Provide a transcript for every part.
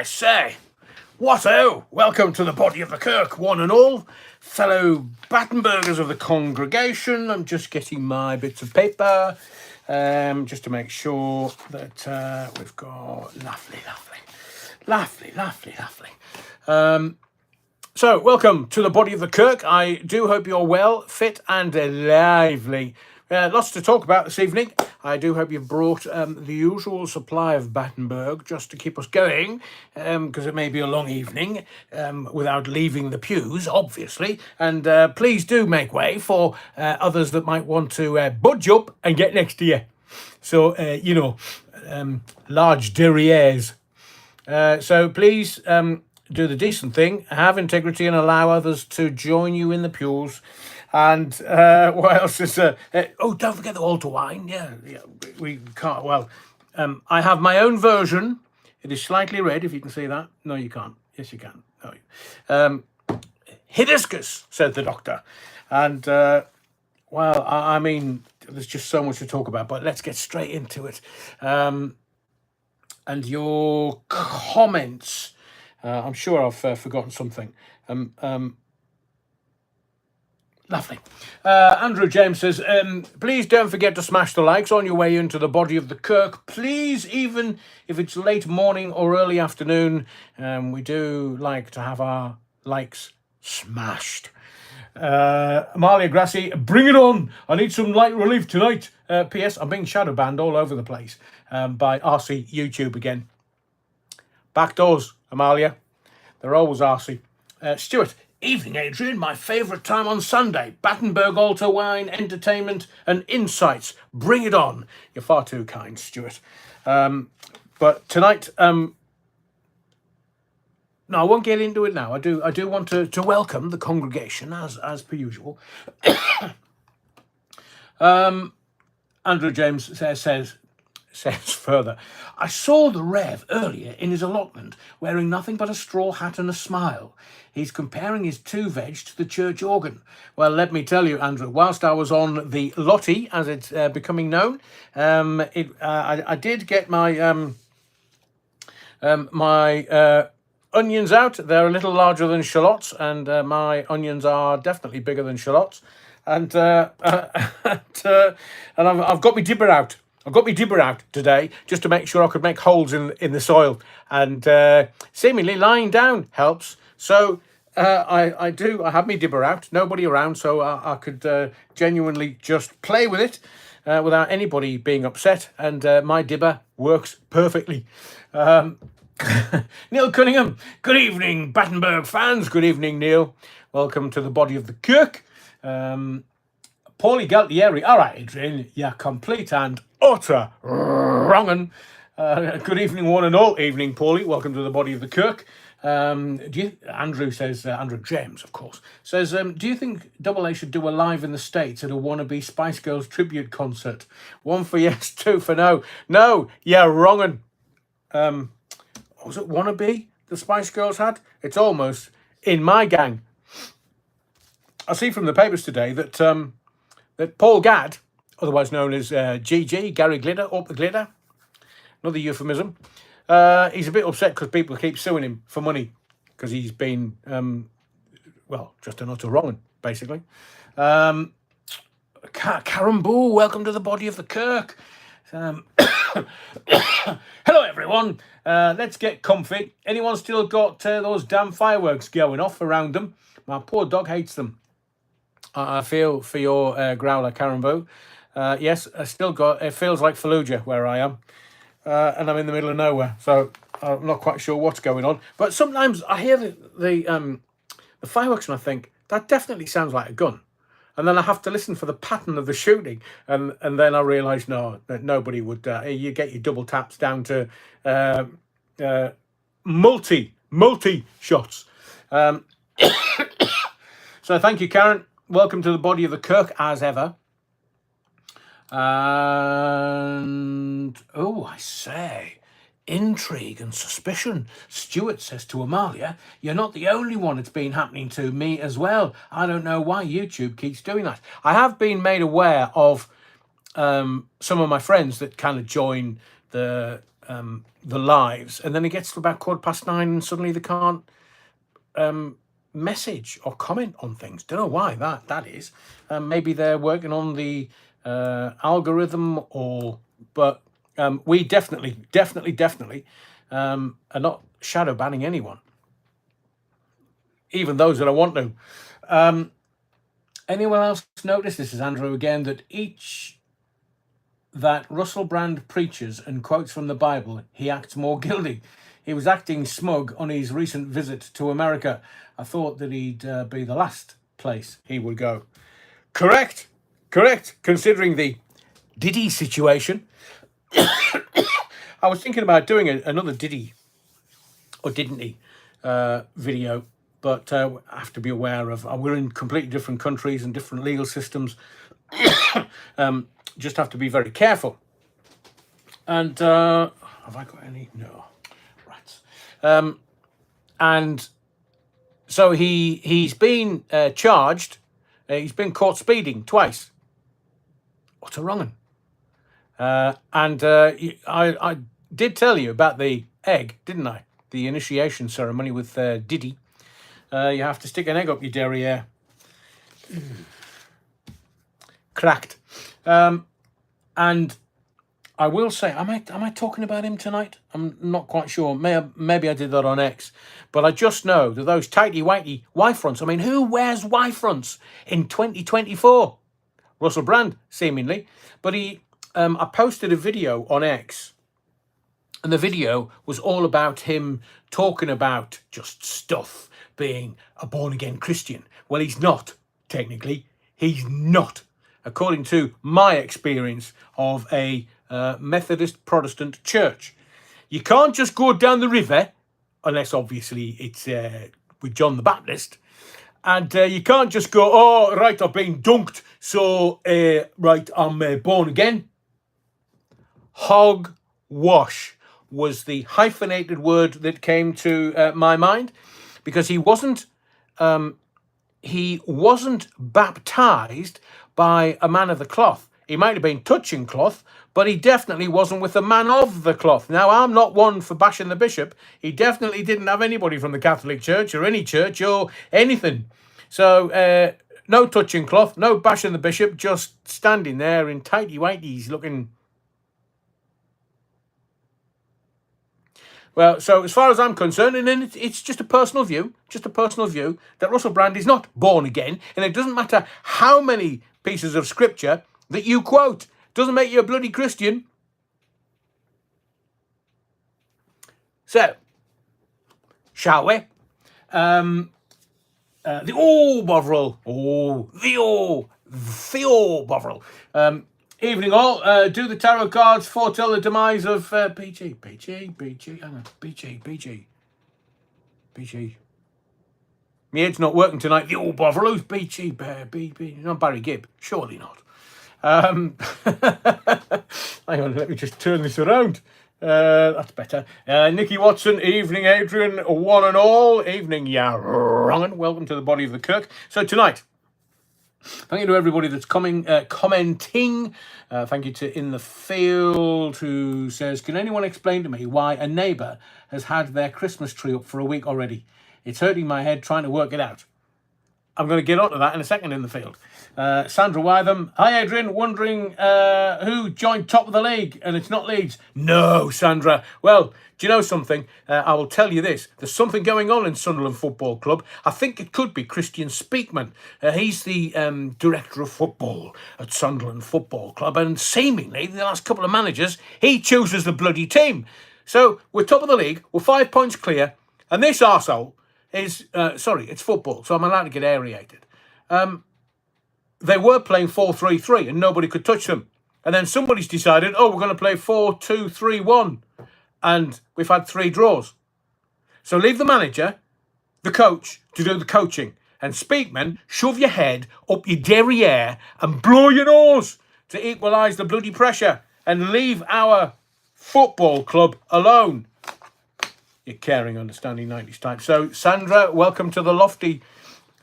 I say, what-o! Welcome to the body of the kirk, one and all. Fellow Battenbergers of the congregation. I'm just getting my bits of paper, just to make sure that we've got lovely. So, welcome to the body of the kirk. I do hope you're well, fit and lively. Lots to talk about this evening. I do hope you've brought the usual supply of Battenberg just to keep us going, because it may be a long evening without leaving the pews, obviously. And please do make way for others that might want to budge up and get next to you. So, large derrieres. So please do the decent thing, have integrity and allow others to join you in the pews. And what else is don't forget the altar wine. Yeah, we can't. Well, I have my own version. It is slightly red, if you can see that. No, you can't. Yes, you can. No. Hibiscus, said the doctor. And I mean, there's just so much to talk about, but let's get straight into it. And your comments. I'm sure I've forgotten something. Lovely. Andrew James says, please don't forget to smash the likes on your way into the body of the kirk. Please, even if it's late morning or early afternoon, we do like to have our likes smashed. Amalia Grassi, bring it on. I need some light relief tonight. P.S. I'm being shadow banned all over the place by RC YouTube again. Back doors, Amalia. They're always RC. Stuart, evening, Adrian. My favourite time on Sunday. Battenberg altar wine, entertainment and insights. Bring it on. You're far too kind, Stuart. But tonight, no, I won't get into it now. I do want to welcome the congregation as per usual. Andrew James says further, I saw the Rev earlier in his allotment wearing nothing but a straw hat and a smile. He's comparing his two veg to the church organ. Well, let me tell you, Andrew, whilst I was on the Lottie, as it's becoming known, I did get my onions out. They're a little larger than shallots, and my onions are definitely bigger than shallots. And I've got my dibber out. I've got my dibber out today just to make sure I could make holes in the soil, and seemingly lying down helps. So I have my dibber out, nobody around, so I could genuinely just play with it without anybody being upset, and my dibber works perfectly. Neil Cunningham, good evening, Battenberg fans. Good evening, Neil. Welcome to the body of the kirk. Paulie Galtieri, all right, Adrian, you're complete and utter wrong'un. Good evening, one and all. Evening, Paulie. Welcome to the body of the kirk. Andrew says, Andrew James, of course, says, do you think Double A should do a live in the States at a wannabe Spice Girls tribute concert? 1 for yes, 2 for no. No, you're wrong'un. Was it wannabe the Spice Girls had? It's almost in my gang. I see from the papers today that that Paul Gadd, otherwise known as GG, Gary Glitter, up the glitter, another euphemism, he's a bit upset because people keep suing him for money because he's been, just an utter wrong'un, basically. Karen Boo, welcome to the body of the kirk. Hello, everyone. Let's get comfy. Anyone still got those damn fireworks going off around them? My poor dog hates them. I feel for your growler, Karen Boo. Yes, I still got. It feels like Fallujah where I am, and I'm in the middle of nowhere, so I'm not quite sure what's going on. But sometimes I hear the fireworks and I think that definitely sounds like a gun, and then I have to listen for the pattern of the shooting, and then I realise that nobody would. You get your double taps down to multi shots. So thank you, Karen. Welcome to the body of the kirk as ever. And I say, intrigue and suspicion. Stuart says to Amalia, you're not the only one. It's been happening to me as well. I don't know why YouTube keeps doing that. I have been made aware of some of my friends that kind of join the the lives, and then it gets to about 9:15 and suddenly they can't message or comment on things. Don't know why that is. Maybe they're working on the algorithm, but we definitely are not shadow banning anyone, even those that I want to. Anyone else notice, this is Andrew again, that Russell Brand preaches and quotes from the Bible, he acts more guilty. He was acting smug on his recent visit to America. I thought that he'd be the last place he would go. Correct. Considering the Diddy situation. I was thinking about doing another Diddy, or didn't he, video, but I have to be aware of, we're in completely different countries and different legal systems. Just have to be very careful. And have I got any? No. Rats. And so he's been charged. He's been caught speeding twice. What a wrong one. And I did tell you about the egg, didn't I? The initiation ceremony with Diddy. You have to stick an egg up your derriere. Cracked. And I will say, am I talking about him tonight? I'm not quite sure. Maybe I did that on X. But I just know that those tighty-whitey Y-fronts, I mean, who wears Y-fronts in 2024? Russell Brand, seemingly. But I posted a video on X, and the video was all about him talking about just stuff, being a born-again Christian. Well, he's not, technically. He's not. According to my experience of a Methodist Protestant church. You can't just go down the river, unless obviously it's with John the Baptist, and you can't just go, oh, right, I've been dunked, so, right, I'm born again. Hogwash was the hyphenated word that came to my mind, because he wasn't baptized by a man of the cloth. He might have been touching cloth, but he definitely wasn't with a man of the cloth. Now, I'm not one for bashing the bishop. He definitely didn't have anybody from the Catholic Church or any church or anything. So, no touching cloth, no bashing the bishop, just standing there in tighty-whities looking. Well, so as far as I'm concerned, and it's just a personal view, that Russell Brand is not born again, and it doesn't matter how many pieces of scripture that you quote. Doesn't make you a bloody Christian. So, shall we? The Bovril. The Bovril. Evening all. Do the tarot cards foretell the demise of PG? Hang on. PG. My head's not working tonight. The old Bovril. Who's BG? Not Barry Gibb. Surely not. Hang on, let me just turn this around. That's better. Nikki Watson, evening Adrian, one and all. Evening, yeah, wrong. Welcome to the Body of the Kirk. So tonight, thank you to everybody that's commenting. Thank you to In the Field, who says, can anyone explain to me why a neighbour has had their Christmas tree up for a week already? It's hurting my head trying to work it out. I'm going to get onto that in a second. In the Field. Sandra Wytham. Hi, Adrian. Wondering who joined top of the league, and it's not Leeds. No, Sandra. Well, do you know something? I will tell you this. There's something going on in Sunderland Football Club. I think it could be Christian Speakman. He's the director of football at Sunderland Football Club, and seemingly the last couple of managers, he chooses the bloody team. So we're top of the league. We're 5 points clear, and this arsehole is, it's football, so I'm allowed to get aerated. They were playing 4-3-3 and nobody could touch them. And then somebody's decided, we're going to play 4-2-3-1. And we've had 3 draws. So leave the manager, the coach, to do the coaching. And Speakman, shove your head up your derriere and blow your nose to equalise the bloody pressure and leave our football club alone. You caring, understanding 90s type. So, Sandra, welcome to the lofty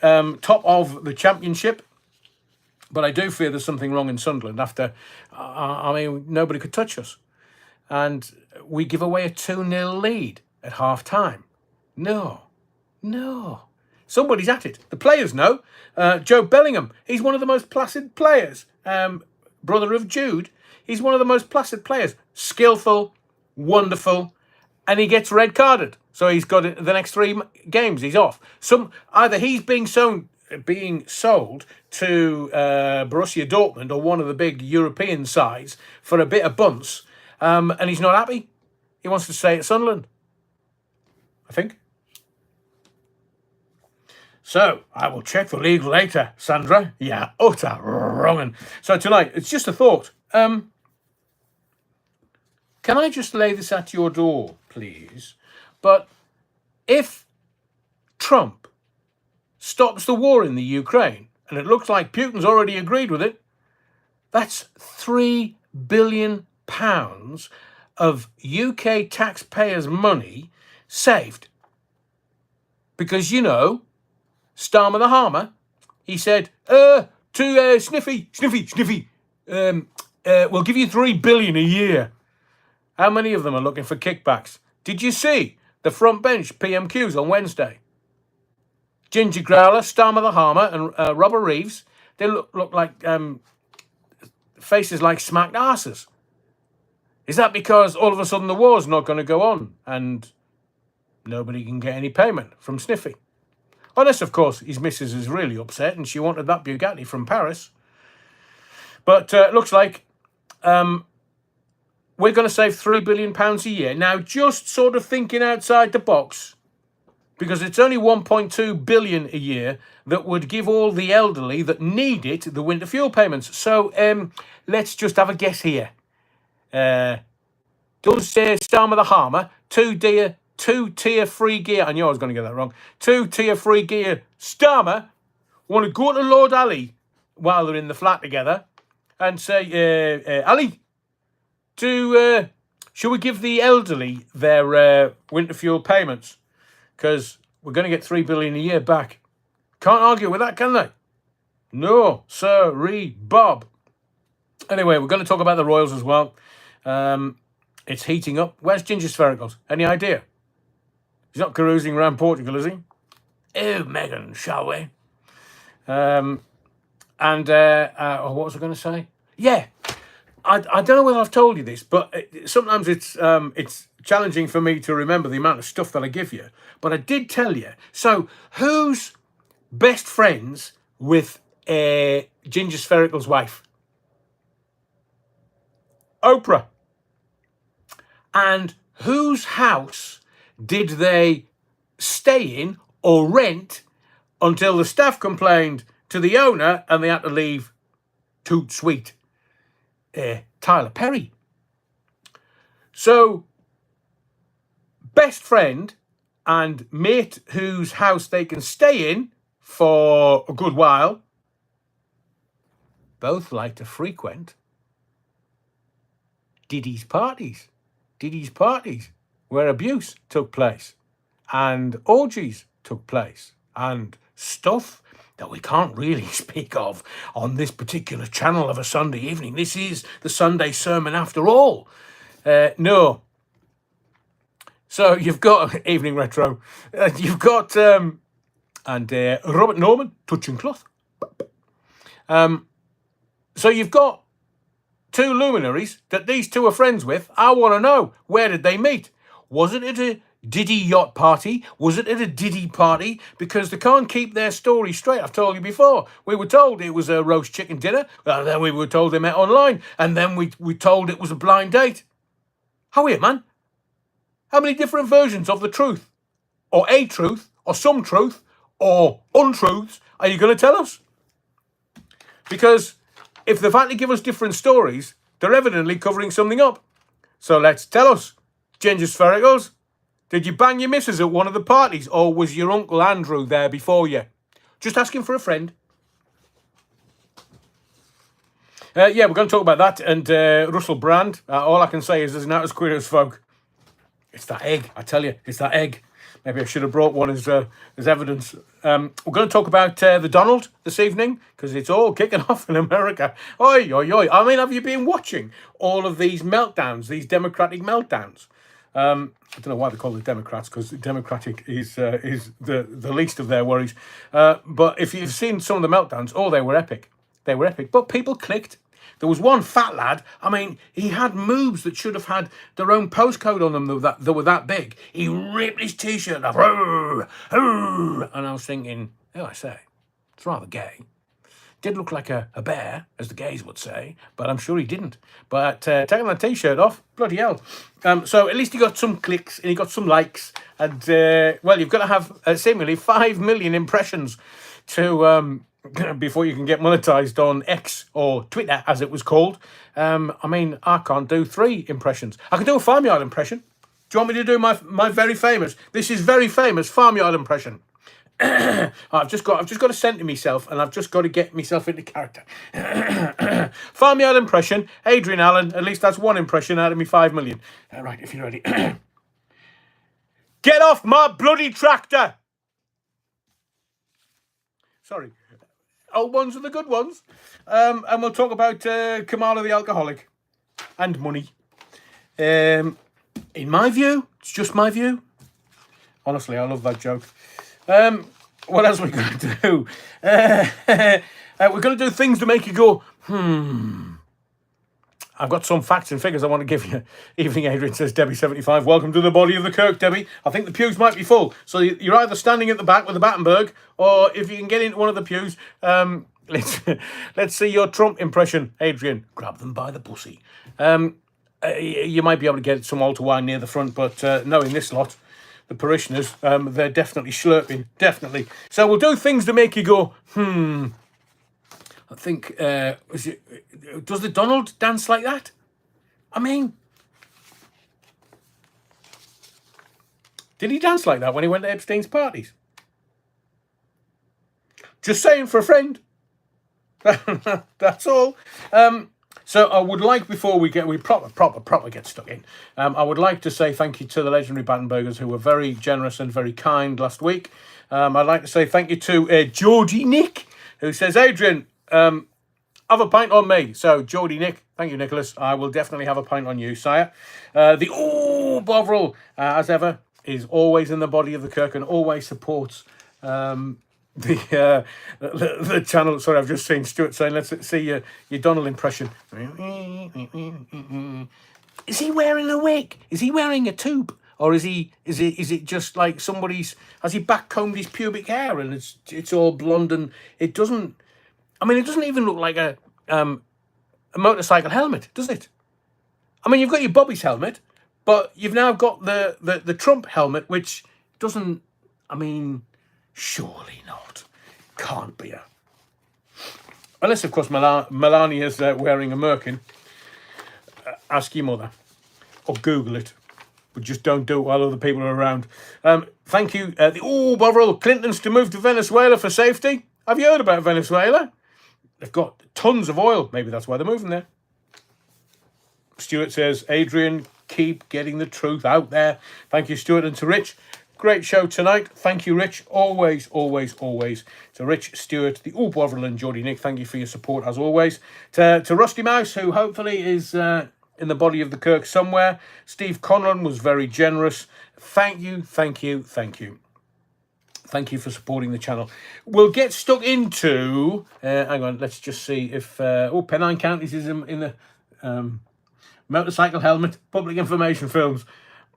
top of the championship. But I do fear there's something wrong in Sunderland after, nobody could touch us. and we give away a 2-0 lead at half-time. No. Somebody's at it. The players know. Joe Bellingham, he's one of the most placid players. Brother of Jude, he's one of the most placid players. Skillful, wonderful, and he gets red carded. So he's got the next 3 games, he's off. Either he's being sold to Borussia Dortmund or one of the big European sides for a bit of bunce, and he's not happy. He wants to stay at Sunderland, I think. So, I will check the league later, Sandra. Yeah, utter wrong. So tonight, it's just a thought. Can I just lay this at your door, please? But if Trump stops the war in the Ukraine, and it looks like Putin's already agreed with it, that's £3 billion of UK taxpayers' money saved. Because, you know, Starmer the Harmer, he said, to Sniffy, we'll give you $3 billion a year. How many of them are looking for kickbacks? Did you see the front bench PMQs on Wednesday? Ginger Growler, Starmer the Harmer, and Robert Reeves, they look like faces like smacked arses. Is that because all of a sudden the war's not going to go on and nobody can get any payment from Sniffy? Unless, of course, his missus is really upset and she wanted that Bugatti from Paris. But it looks like we're going to save £3 billion a year. Now, just sort of thinking outside the box, because it's only 1.2 billion a year that would give all the elderly that need it the winter fuel payments. So let's just have a guess here. Does Starmer the Harmer, two-tier free gear, I knew I was going to get that wrong, 2-tier free gear Starmer want to go to Lord Ali while they're in the flat together and say, Ali, should we give the elderly their winter fuel payments? Because we're going to get $3 billion a year back. Can't argue with that, can they? No, sirree, Bob. Anyway, we're going to talk about the Royals as well. It's heating up. Where's Ginger Sphericals? Any idea? He's not cruising around Portugal, is he? Oh, Megan, shall we? What was I going to say? Yeah, I don't know whether I've told you this, but sometimes it's challenging for me to remember the amount of stuff that I give you. But I did tell you. So, who's best friends with Ginger Spherical's wife? Oprah. And whose house did they stay in or rent until the staff complained to the owner and they had to leave? Toot sweet. Tyler Perry. So, best friend and mate whose house they can stay in for a good while, both like to frequent Diddy's parties. Diddy's parties where abuse took place and orgies took place and stuff that we can't really speak of on this particular channel of a Sunday evening. This is the Sunday sermon after all. No. So you've got Evening Retro. You've got Robert Norman, Touching Cloth. So you've got 2 luminaries that these 2 are friends with. I want to know, where did they meet? Was it at a Diddy yacht party? Was it at a Diddy party? Because they can't keep their story straight. I've told you before. We were told it was a roast chicken dinner. And then we were told they met online. And then we told it was a blind date. How weird, man. How many different versions of the truth? Or a truth? Or some truth? Or untruths are you going to tell us? Because if they've had to give us different stories, they're evidently covering something up. So let's tell us, Ginger Sphericals, did you bang your missus at one of the parties, or was your Uncle Andrew there before you? Just asking for a friend. Yeah, we're going to talk about that and Russell Brand. All I can say is there's not as queer as folk. It's that egg, I tell you, it's that egg. Maybe I should have brought one as evidence. We're going to talk about the Donald this evening because it's all kicking off in America. Oi, oi, oi. I mean, have you been watching all of these meltdowns, these democratic meltdowns? I don't know why they call it Democrats, because Democratic is the least of their worries. But if you've seen some of the meltdowns, they were epic. They were epic. But people clicked. There was one fat lad. I mean, he had moves that should have had their own postcode on them that were that big. He ripped his t-shirt off. And I was thinking, I say, it's rather gay. Did look like a bear, as the gays would say, but I'm sure he didn't. But taking that t-shirt off, bloody hell. So at least he got some clicks and he got some likes. And, you've got to have seemingly 5 million impressions to before you can get monetized on X, or Twitter as it was called. I mean, I can't do 3 impressions. I can do a farmyard impression. Do you want me to do my very famous, this is very famous farmyard impression? I've just got to center myself, and I've just got to get myself into character. Farmyard impression, Adrian Allen. At least that's one impression out of me 5 million. Right, if you're ready. Get off my bloody tractor! Sorry. Old ones are the good ones. And we'll talk about Kamala the alcoholic and money. In my view, it's just my view. Honestly, I love that joke. What else are we going to do? We're going to do things to make you go, I've got some facts and figures I want to give you. Evening, Adrian, says Debbie75. Welcome to the body of the Kirk, Debbie. I think the pews might be full. So you're either standing at the back with the Battenberg, or if you can get into one of the pews, let's see your Trump impression, Adrian. Grab them by the pussy. You might be able to get some altar wine near the front, but knowing this lot, the parishioners, they're definitely slurping, definitely. So we'll do things to make you go, I think, does the Donald dance like that? I mean, did he dance like that when he went to Epstein's parties? Just saying for a friend. That's all. So I would like, before we proper get stuck in, I would like to say thank you to the legendary Battenbergers, who were very generous and very kind last week. I'd like to say thank you to Geordie Nick, who says, Adrian, have a pint on me. So Geordie Nick, thank you, Nicholas. I will definitely have a pint on you, sire. The Bovril, as ever, is always in the body of the Kirk and always supports the channel. Sorry, I've just seen Stuart saying, let's see your Donald impression. Is he wearing a wig? Is he wearing a tube? Or is it just like somebody's, has he backcombed his pubic hair and it's all blonde, and it doesn't even look like a motorcycle helmet, does it? I mean, you've got your Bobby's helmet, but you've now got the Trump helmet, which doesn't, I mean, surely not. Can't be unless, of course, Melania's wearing a merkin. Ask your mother, or Google it, but just don't do it while other people are around. Thank you. Bovril, Clintons to move to Venezuela for safety. Have you heard about Venezuela? They've got tons of oil. Maybe that's why they're moving there. Stuart says, Adrian, keep getting the truth out there. Thank you, Stuart. And to Rich, great show tonight. Thank you, Rich. Always, always, always. To Rich, Stuart, the Bovril and Geordie Nick, thank you for your support as always. To Rusty Mouse, who hopefully is in the body of the Kirk somewhere. Steve Conlon was very generous. Thank you, thank you, thank you. Thank you for supporting the channel. We'll get stuck into... hang on, let's just see if... Pennine Counties is in the motorcycle helmet, public information films.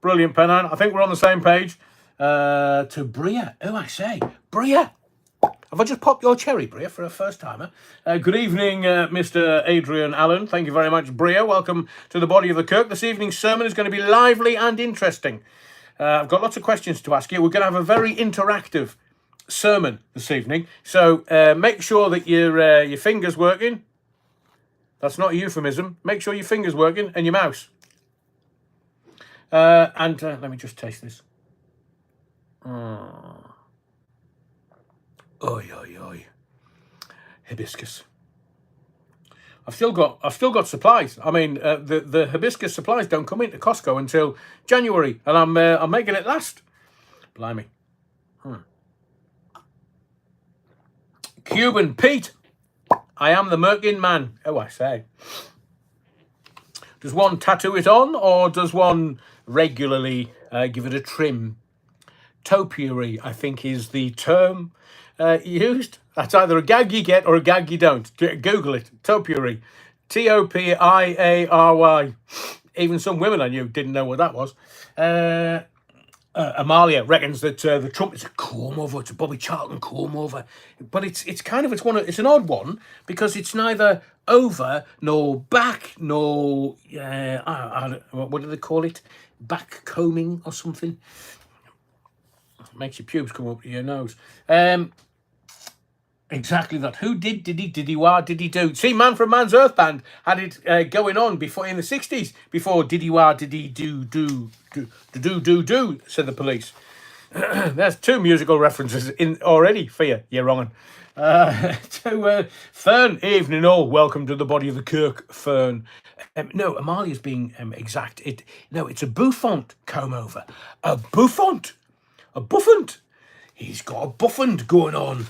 Brilliant, Pennine. I think we're on the same page. To Bria. Oh, I say. Bria. Have I just popped your cherry, Bria, for a first-timer? Good evening, Mr. Adrian Allen. Thank you very much, Bria. Welcome to the body of the Kirk. This evening's sermon is going to be lively and interesting. I've got lots of questions to ask you. We're going to have a very interactive sermon this evening. So make sure that your finger's working. That's not a euphemism. Make sure your finger's working and your mouse. And let me just taste this. Oi, oi, oi. Hibiscus. I've still got supplies. I mean, the hibiscus supplies don't come into Costco until January, and I'm making it last. Blimey. Cuban Pete. I am the Merkin man. Oh, I say. Does one tattoo it on, or does one regularly give it a trim? Topiary, I think, is the term used. That's either a gag you get or a gag you don't. Google it. Topiary. Topiary. Even some women I knew didn't know what that was. Amalia reckons that the Trump is a comb over. It's a Bobby Charlton comb over, but it's an odd one because it's neither over nor back nor what do they call it? Back combing or something. Makes your pubes come up to your nose. Exactly that. Who did he do? See, Man from Man's Earth Band had it going on before in the 60s before did he do, said the police. There's two musical references in already for you. You're wrong. To Fern, evening all. Welcome to the body of the Kirk, Fern. No, Amalia's being exact. It's a bouffant comb over. A bouffant. He's got a buffant going on.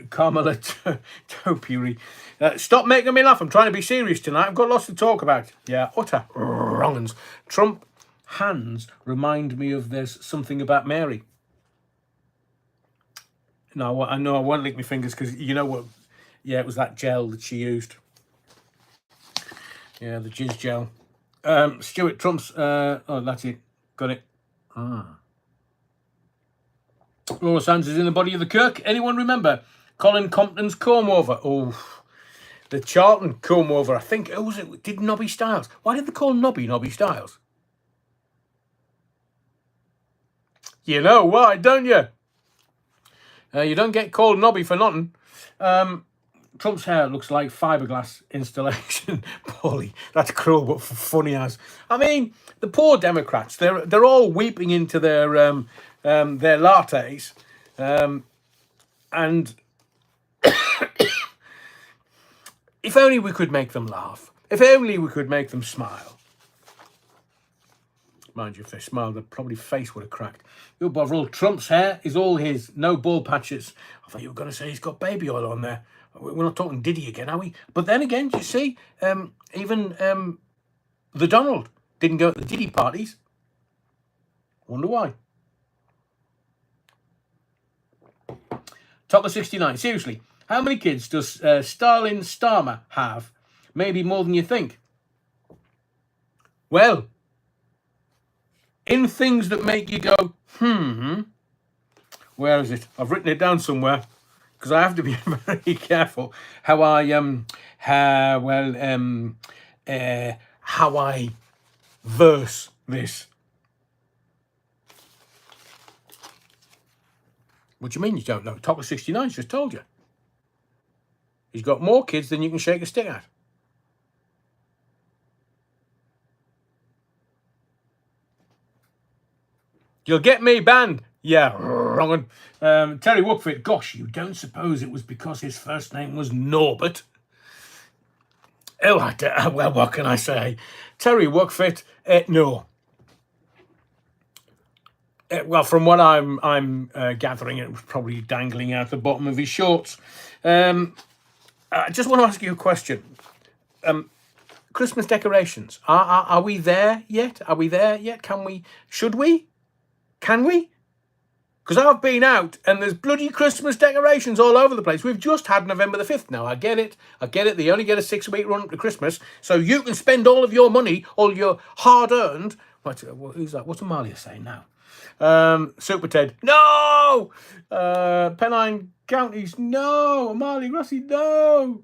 Carmela Topiary. Stop making me laugh. I'm trying to be serious tonight. I've got lots to talk about. Yeah, utter wrong-uns. Trump hands remind me of there's something about Mary. No, I know I won't lick my fingers because you know what? Yeah, it was that gel that she used. Yeah, the jizz gel. Stuart Trump's. Oh, that's it. Got it. Laura Sands is in the body of the Kirk. Anyone remember Colin Compton's comb over? Oh, the Charlton comb over. I think did Nobby Styles. Why did they call Nobby Styles? You know why, don't you? You don't get called Nobby for nothing. Trump's hair looks like fiberglass installation. Paulie, that's cruel but funny as. I mean, the poor Democrats. They're all weeping into their lattes, and if only we could make them laugh. If only we could make them smile. Mind you, if they smiled, their probably face would have cracked. You Bovril, Trump's hair is all his, no bald patches. I thought you were going to say he's got baby oil on there. We're not talking Diddy again, are we? But then again, do you see, even the Donald didn't go at the Diddy parties. Wonder why. Top of 69. Seriously, how many kids does Starlin Starmer have? Maybe more than you think. Well, in things that make you go, where is it? I've written it down somewhere because I have to be very careful how I verse this. What do you mean you don't know? Top of 69's just told you. He's got more kids than you can shake a stick at. You'll get me banned. Yeah, wrong one. Terry Wookfit. Gosh, you don't suppose it was because his first name was Norbert? Oh, well, what can I say? Terry Wookfit. No. Well, from what I'm gathering, it was probably dangling out the bottom of his shorts. I just want to ask you a question. Christmas decorations. Are we there yet? Are we there yet? Can we? Should we? Can we? Because I've been out and there's bloody Christmas decorations all over the place. We've just had November the 5th now. I get it. They only get a 6-week run up to Christmas. So you can spend all of your money, all your hard-earned... Who's that? What's Amalia saying now? Super Ted. No! Pennine Counties. No! Amalia Rossi. No!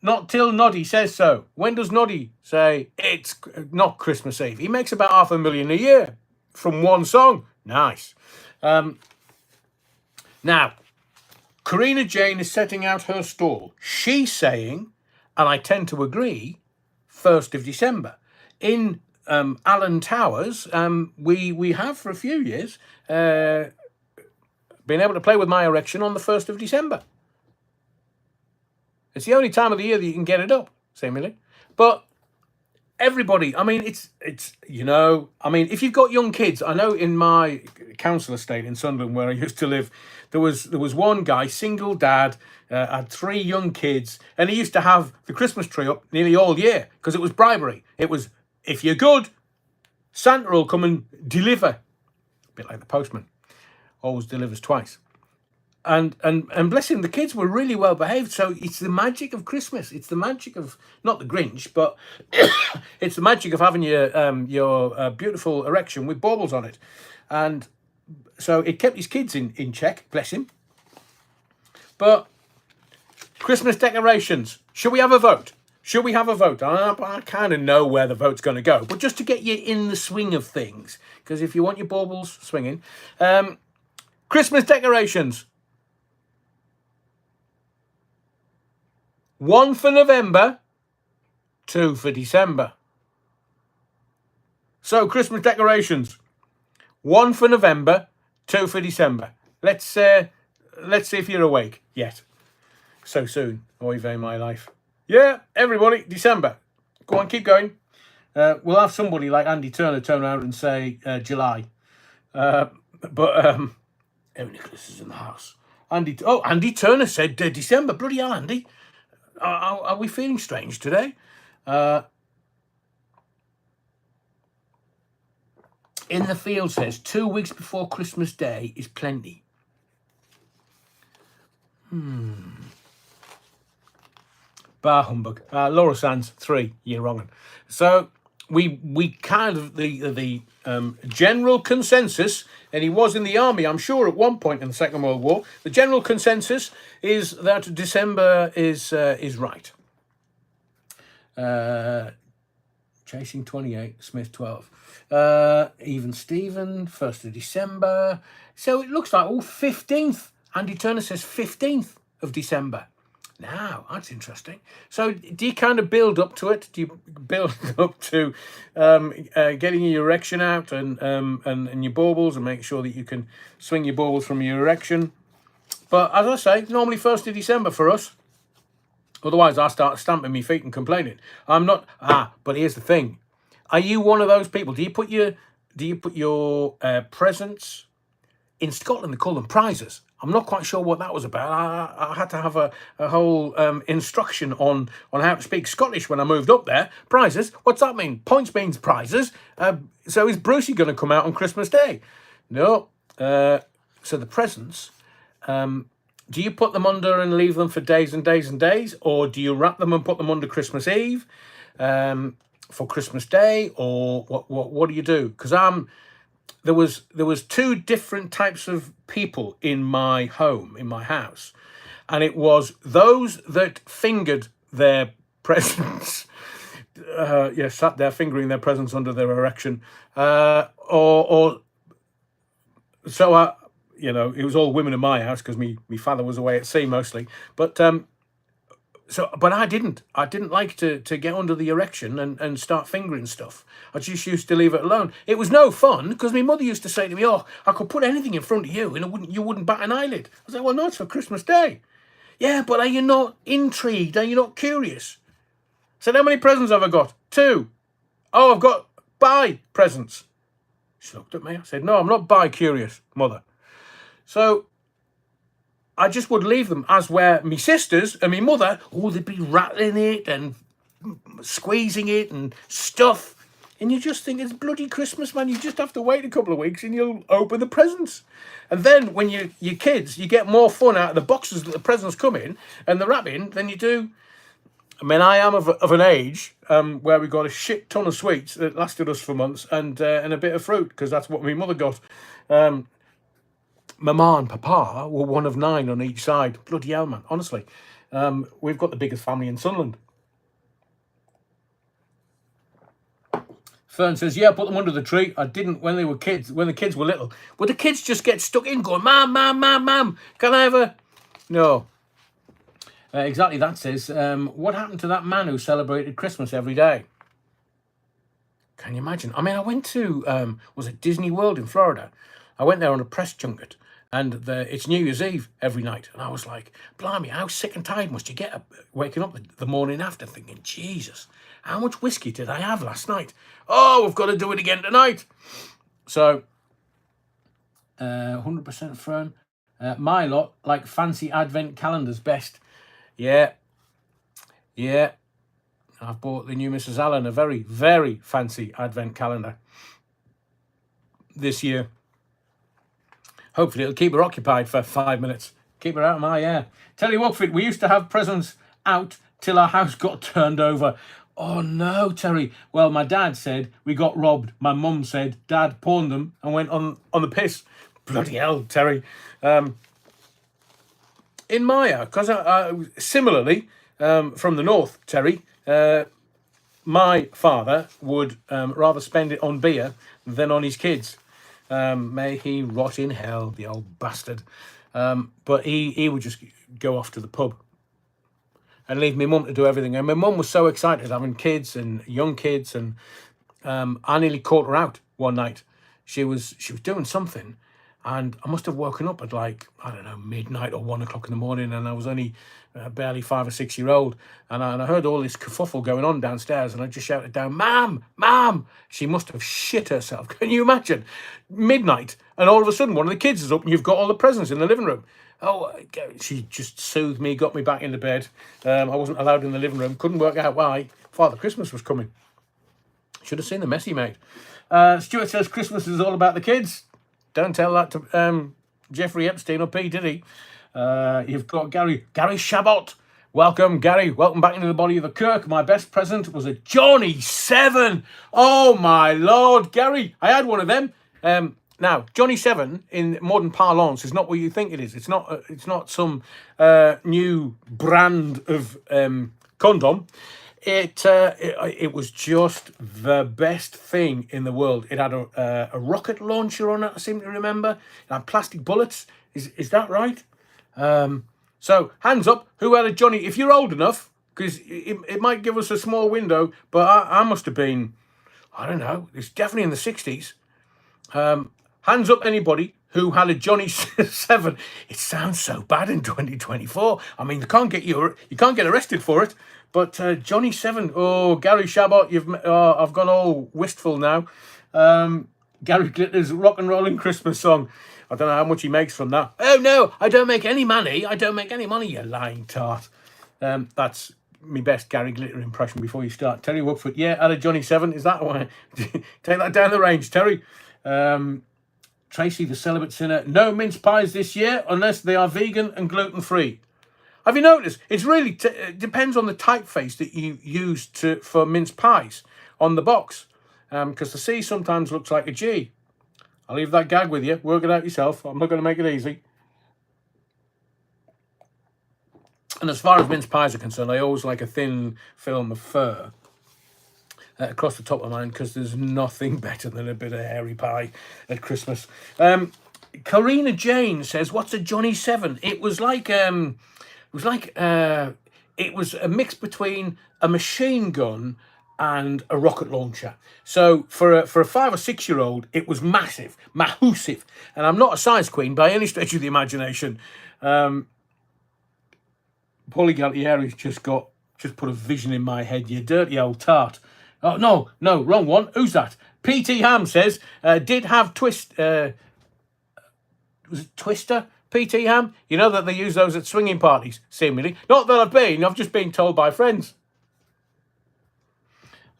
Not till Noddy says so. When does Noddy say it's not Christmas Eve? He makes about $500,000 a year from one song. Nice. Now, Karina Jane is setting out her stall. She's saying, and I tend to agree, 1st of December. In Allen Towers, we have for a few years been able to play with my erection on the 1st of December. It's the only time of the year that you can get it up, seemingly. But everybody. I mean, it's I mean, if you've got young kids, I know in my council estate in Sunderland where I used to live, there was one guy, single dad, had 3 young kids, and he used to have the Christmas tree up nearly all year because it was bribery. It was, if you're good, Santa will come and deliver. A bit like the postman, always delivers twice. And bless him, the kids were really well behaved. So it's the magic of Christmas. It's the magic of, not the Grinch, but it's the magic of having your beautiful erection with baubles on it. And so it kept his kids in check, bless him. But Christmas decorations, should we have a vote? Should we have a vote? I kind of know where the vote's going to go, but just to get you in the swing of things, because if you want your baubles swinging, Christmas decorations. 1 for November, 2 for December. So Christmas decorations, 1 for November, 2 for December. Let's see if you're awake yet. So soon, oy vey my life. Yeah, everybody, December. Go on, keep going. We'll have somebody like Andy Turner turn around and say July. But Nicholas is in the house. Andy Turner said December. Bloody hell, Andy. Are we feeling strange today? In the Field says 2 weeks before Christmas Day is plenty. Bar humbug. Laura Sands 3. You're wrong. So we kind of the general consensus, and he was in the army, I'm sure, at one point in the Second World War. The general consensus is that December is right. Chasing 28, Smith 12. Even Stephen, 1st of December. So it looks like 15th. Andy Turner says 15th of December. Now, that's interesting. So do you kind of build up to it? Do you build up to getting your erection out and your baubles, and make sure that you can swing your baubles from your erection? But as I say, normally 1st of December for us. Otherwise, I start stamping my feet and complaining. I'm not. But here's the thing: are you one of those people? Do you put your presents in Scotland? They call them prizes. I'm not quite sure what that was about. I had to have a whole instruction on how to speak Scottish when I moved up there. Prizes? What's that mean? Points means prizes. So is Brucey going to come out on Christmas Day? No. So the presents, do you put them under and leave them for days and days and days? Or do you wrap them and put them under Christmas Eve for Christmas Day? Or what do you do? Because there was 2 different types of people in my home, in my house, and it was those that fingered their presents, sat there fingering their presents under their erection, or so it was all women in my house because my father was away at sea mostly, but I didn't like to get under the erection and start fingering stuff. I just used to leave it alone. It was no fun because my mother used to say to me, "Oh, I could put anything in front of you and you wouldn't bat an eyelid." I was like, "Well, no, it's for Christmas Day." "Yeah, but are you not intrigued? Are you not curious?" I said, "How many presents have I got?" 2. "Oh, I've got presents." She looked at me. I said, "No, I'm not curious, mother." So I just would leave them, as where my sisters and my mother, they'd be rattling it and squeezing it and stuff. And you just think, it's bloody Christmas, man. You just have to wait a couple of weeks and you'll open the presents. And then when you're kids, you get more fun out of the boxes that the presents come in and the wrapping than you do. I mean, I am of an age where we got a shit ton of sweets that lasted us for months and a bit of fruit, because that's what my mother got. Mama and Papa were one of 9 on each side. Bloody hell, man. Honestly, we've got the biggest family in Sunderland. Fern says, "Yeah, put them under the tree. I didn't when they were kids, when the kids were little. Would the kids just get stuck in going, 'Mom, Mom, Mom, Mom, can I have a..." No. Exactly, that says, "What happened to that man who celebrated Christmas every day?" Can you imagine? I mean, I went to, was it Disney World in Florida? I went there on a press junket, and it's New Year's Eve every night. And I was like, blimey, how sick and tired must you get waking up the morning after thinking, Jesus, how much whiskey did I have last night? Oh, we've got to do it again tonight. So, 100% firm. My lot like fancy advent calendars best. Yeah. I've bought the new Mrs. Allen a very, very fancy advent calendar this year. Hopefully it'll keep her occupied for 5 minutes. Keep her out of my hair. Tell you what, we used to have presents out till our house got turned over. Oh no, Terry. Well, my dad said we got robbed. My mum said Dad pawned them and went on the piss. Bloody hell, Terry. In Maya, because similarly, from the north, Terry, my father would rather spend it on beer than on his kids. May he rot in hell, the old bastard. But he would just go off to the pub and leave my mum to do everything. And my mum was so excited having kids and young kids, and I nearly caught her out one night. She was doing something, and I must have woken up at like, I don't know, midnight or 1 o'clock in the morning, and I was only barely 5 or 6 year old, and I heard all this kerfuffle going on downstairs, and I just shouted down, Ma'am! She must have shit herself. Can you imagine? Midnight, and all of a sudden one of the kids is up and you've got all the presents in the living room. Oh, she just soothed me, got me back into bed. I wasn't allowed in the living room. Couldn't work out why. Father Christmas was coming. Should have seen the mess he made. Stuart says Christmas is all about the kids. Don't tell that to Jeffrey Epstein or P. Diddy. You've got Gary Shabot. Welcome, Gary. Welcome back into the body of the Kirk. My best present was a Johnny 7. Oh, my Lord. Gary, I had one of them. Now, Johnny 7 in modern parlance is not what you think it is. It's not some new brand of condom. It was just the best thing in the world. It had a rocket launcher on it, I seem to remember. It had plastic bullets. Is that right? So, hands up, who had a Johnny? If you're old enough, because it might give us a small window, but I must have been, I don't know, it's definitely in the 60s. Hands up anybody who had a Johnny 7. It sounds so bad in 2024. I mean, you can't get arrested for it. But Johnny 7, oh, Gary Shabot, I've gone all wistful now. Gary Glitter's rock and rolling Christmas song. I don't know how much he makes from that. Oh no, I don't make any money. I don't make any money, you lying tart. That's my best Gary Glitter impression before you start. Terry Woodford, yeah, had a Johnny 7. Is that one? Take that down the range, Terry. Tracy the Celibate Sinner. No mince pies this year unless they are vegan and gluten-free. Have you noticed? It's really depends on the typeface that you use for mince pies on the box. Because the C sometimes looks like a G. I'll leave that gag with you. Work it out yourself. I'm not going to make it easy. And as far as mince pies are concerned, I always like a thin film of fur across the top of mine, because there's nothing better than a bit of hairy pie at Christmas. Karina Jane says, "What's a Johnny 7?" It was like it was a mix between a machine gun and a rocket launcher. So for a 5 or 6 year old, it was massive. And I'm not a size queen by any stretch of the imagination. Paulie Galtieri's just put a vision in my head. You dirty old tart. Oh, no, wrong one. Who's that? P.T. Ham says, did have was it Twister? P.T. Ham? You know that they use those at swinging parties, seemingly. Not that I've just been told by friends.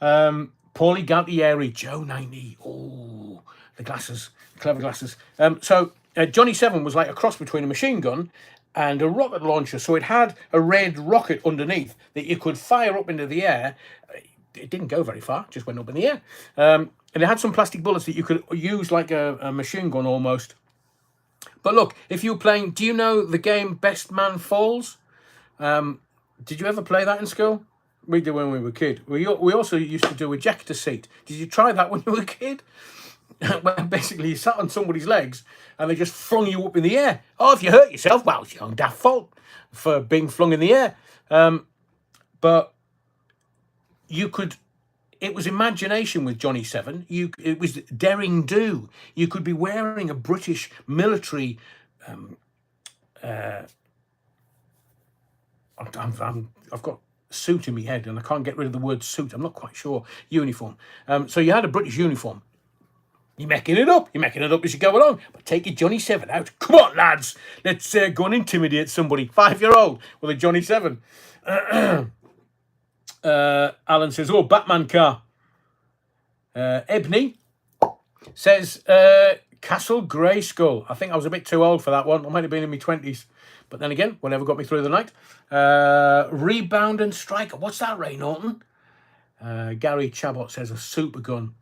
Paulie Galtieri, Joe 90. Oh, the glasses, clever glasses. So Johnny 7 was like a cross between a machine gun and a rocket launcher. So it had a red rocket underneath that you could fire up into the air. It didn't go very far, just went up in the air. And it had some plastic bullets that you could use like a machine gun almost. But look, if you were playing, do you know the game Best Man Falls? Did you ever play that in school? We did when we were a kid. We also used to do ejector seat. Did you try that when you were a kid? Where basically you sat on somebody's legs and they just flung you up in the air. Oh, if you hurt yourself, well, it's your own daft fault for being flung in the air. But you could, it was imagination with Johnny 7. It was daring do. You could be wearing a British military. I've got suit in my head, and I can't get rid of the word suit. I'm not quite sure. Uniform. So you had a British uniform. You're making it up. You're making it up as you go along. But take your Johnny 7 out. Come on, lads. Let's go and intimidate somebody. 5-year-old with a Johnny 7. Alan says, oh, Batman car. Ebony says, Castle Grayskull. I think I was a bit too old for that one. I might have been in my 20s. But then again, whatever got me through the night. Rebound and Striker. What's that, Ray Norton? Gary Chabot says, a super gun.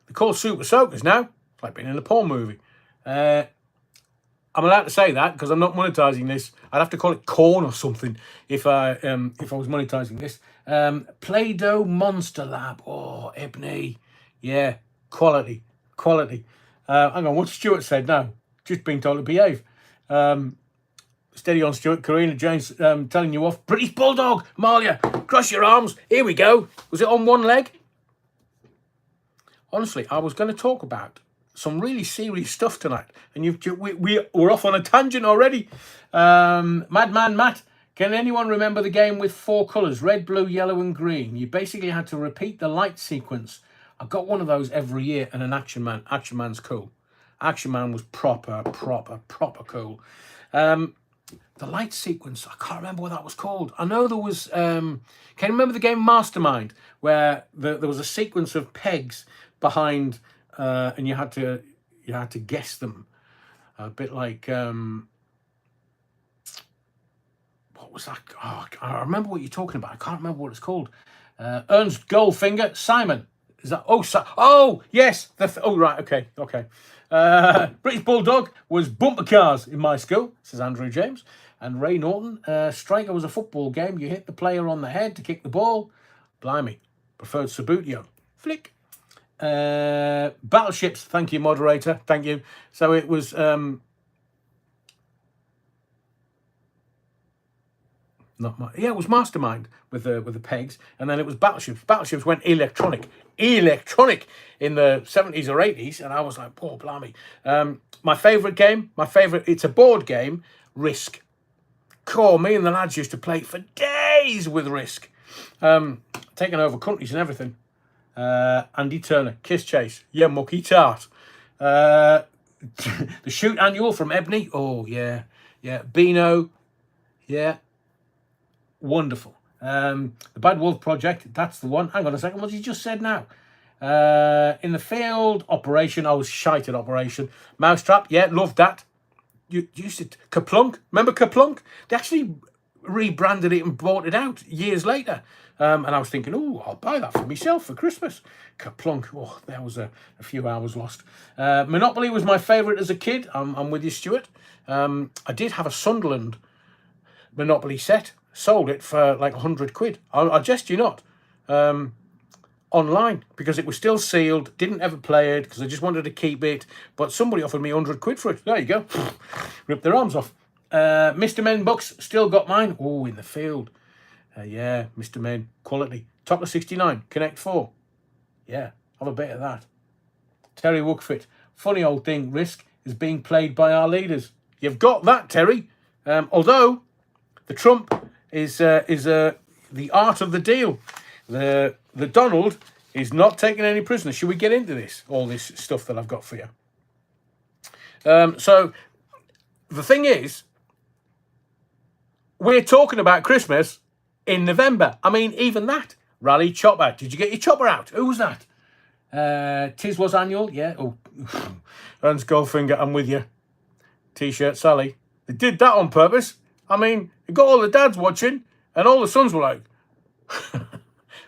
They're called super soakers now. It's like being in a porn movie. I'm allowed to say that because I'm not monetizing this. I'd have to call it corn or something if I was monetizing this. Play-Doh Monster Lab. Oh, Ebony. Yeah, quality. Hang on, what's Stuart said now? Just being told to behave. Steady on, Stuart. Karina James telling you off. British Bulldog. Malia, cross your arms. Here we go. Was it on one leg? Honestly, I was going to talk about some really serious stuff tonight, and we're off on a tangent already. Madman Matt, can anyone remember the game with 4 colours, red, blue, yellow and green? You basically had to repeat the light sequence. I got one of those every year, and an Action Man. Action Man's cool. Action Man was proper cool. The light sequence, I can't remember what that was called. I know there was, can you remember the game Mastermind, where there was a sequence of pegs behind, and you had to guess them, a bit like what was that? Oh, I remember what you're talking about. I can't remember what it's called. Ernst Goldfinger, Simon. Is that? Oh yes. Right. Okay. British Bulldog was bumper cars in my school, says Andrew James. And Ray Norton, Striker was a football game. You hit the player on the head to kick the ball. Blimey. Preferred Sabutio. Flick. Battleships, thank you, moderator. Thank you. So it was it was Mastermind with the pegs, and then it was Battleships. Battleships went electronic in the 70s or 80s, and I was like, poor blimey. My favourite game, it's a board game, Risk. Cool, me and the lads used to play for days with Risk. Taking over countries and everything. Andy Turner, Kiss Chase, yeah, Mucky Tart. The Shoot Annual from Ebony, oh yeah. Beano, yeah, wonderful. The Bad Wolf Project, that's the one. Hang on a second, what did you just said now? In the field operation, I was shite at operation. Mousetrap, yeah, loved that. You used it. Kaplunk, remember Kaplunk? They actually rebranded it and bought it out years later. And I was thinking, oh, I'll buy that for myself for Christmas. Kaplunk, oh, there was a few hours lost. Monopoly was my favourite as a kid. I'm with you, Stuart. I did have a Sunderland Monopoly set. Sold it for like 100 quid. I jest you not. Online, because it was still sealed. Didn't ever play it because I just wanted to keep it. But somebody offered me 100 quid for it. There you go. Ripped their arms off. Mr. Men Bucks, still got mine. Oh, in the field. Yeah, Mr. Men, quality. Top of 69, Connect 4. Yeah, have a bit of that. Terry Wookfit, funny old thing, Risk is being played by our leaders. You've got that, Terry. Although the Trump is the art of the deal. The Donald is not taking any prisoners. Should we get into this? All this stuff that I've got for you. So the thing is, we're talking about Christmas in November. I mean, even that. Rally Chopper. Did you get your chopper out? Who was that? Tis was annual. Yeah. Oh, Ernst Goldfinger, I'm with you. T-shirt Sally. They did that on purpose. I mean, it got all the dads watching, and all the sons were like...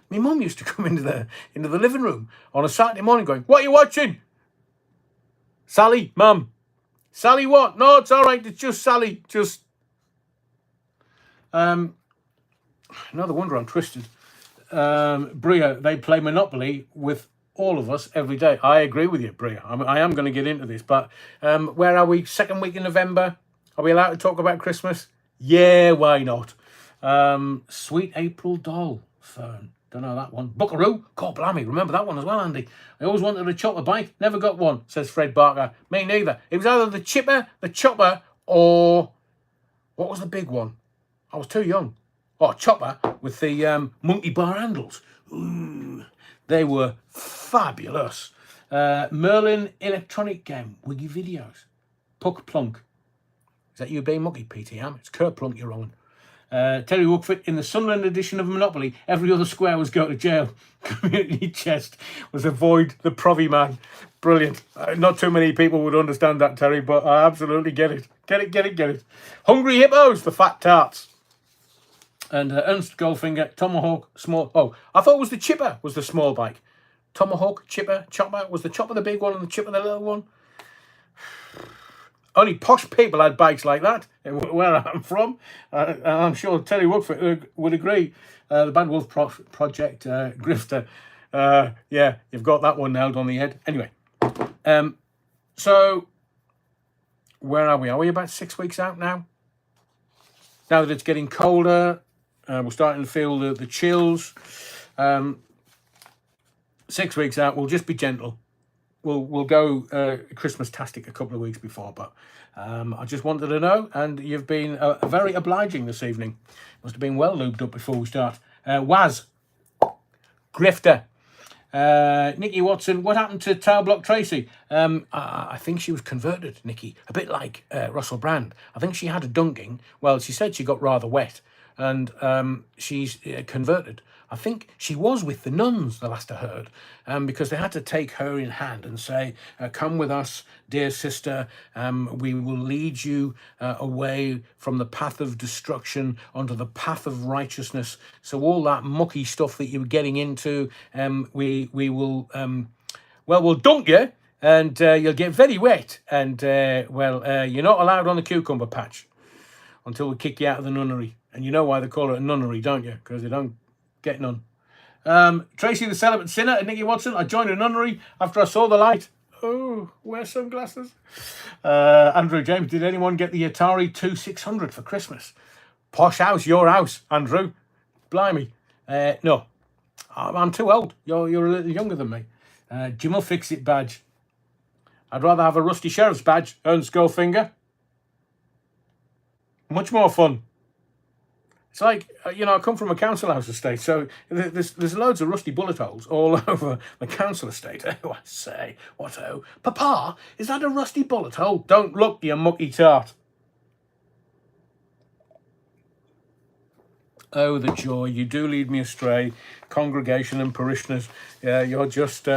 My mum used to come into the living room on a Saturday morning going, what are you watching? Sally, Mum. Sally what? No, it's all right. It's just Sally. Just... no wonder I'm twisted. Bria, they play Monopoly with all of us every day. I agree with you, Bria. I am going to get into this, but where are we? Second week in November. Are we allowed to talk about Christmas? Yeah, why not? Sweet April Doll, Fern. Don't know that one. Buckaroo. God blimey. Remember that one as well, Andy. I always wanted a chopper bike. Never got one, says Fred Barker. Me neither. It was either the chipper, the chopper, or... What was the big one? I was too young. Oh, chopper with the monkey bar handles. Ooh, they were fabulous. Merlin electronic game, Wiggy Videos. Puck Plunk. Is that you being monkey, PTM? It's Kurt Plunk you're on. Terry Wookford, in the Sunderland edition of Monopoly, every other square was go to jail. Community chest was avoid the Provy man. Brilliant. Not too many people would understand that, Terry, but I absolutely get it. Get it. Hungry Hippos, the fat tarts. And Ernst Goldfinger, Tomahawk, small. Oh, I thought it was the Chipper was the small bike. Tomahawk, Chipper, Chopper. Was the Chopper the big one and the Chipper the little one? Only posh people had bikes like that, where I'm from. I'm sure Terry Woodford would agree. The Bad Wolf Project, Grifter. Yeah, you've got that one nailed on the head. Anyway, so where are we? Are we about 6 weeks out now? Now that it's getting colder, we're starting to feel the chills. 6 weeks out, we'll just be gentle. We'll go Christmas-tastic a couple of weeks before, but I just wanted to know, and you've been very obliging this evening. Must have been well lubed up before we start. Waz, Grifter, Nikki Watson, what happened to Tower Block Tracy? I think she was converted, Nikki, a bit like Russell Brand. I think she had a dunking. Well, she said she got rather wet, and she's converted. I think she was with the nuns, the last I heard, because they had to take her in hand and say, come with us, dear sister, we will lead you away from the path of destruction onto the path of righteousness. So all that mucky stuff that you were getting into, we will, we'll dunk you, and you'll get very wet, and, you're not allowed on the cucumber patch until we kick you out of the nunnery. And you know why they call it a nunnery, don't you? Because they don't get none. Tracy the Celibate Sinner and Nikki Watson, I joined a nunnery after I saw the light. Oh, wear sunglasses. Andrew James, did anyone get the Atari 2600 for Christmas? Posh house, your house, Andrew. Blimey. No, I'm too old. You're a little younger than me. Jim will fix it badge. I'd rather have a rusty sheriff's badge, Ernst Goldfinger. Much more fun. It's like, I come from a council house estate, so there's loads of rusty bullet holes all over the council estate. Oh, I say, what-oh? Papa, is that a rusty bullet hole? Don't look, you mucky tart. Oh, the joy. You do lead me astray. Congregation and parishioners. You're just...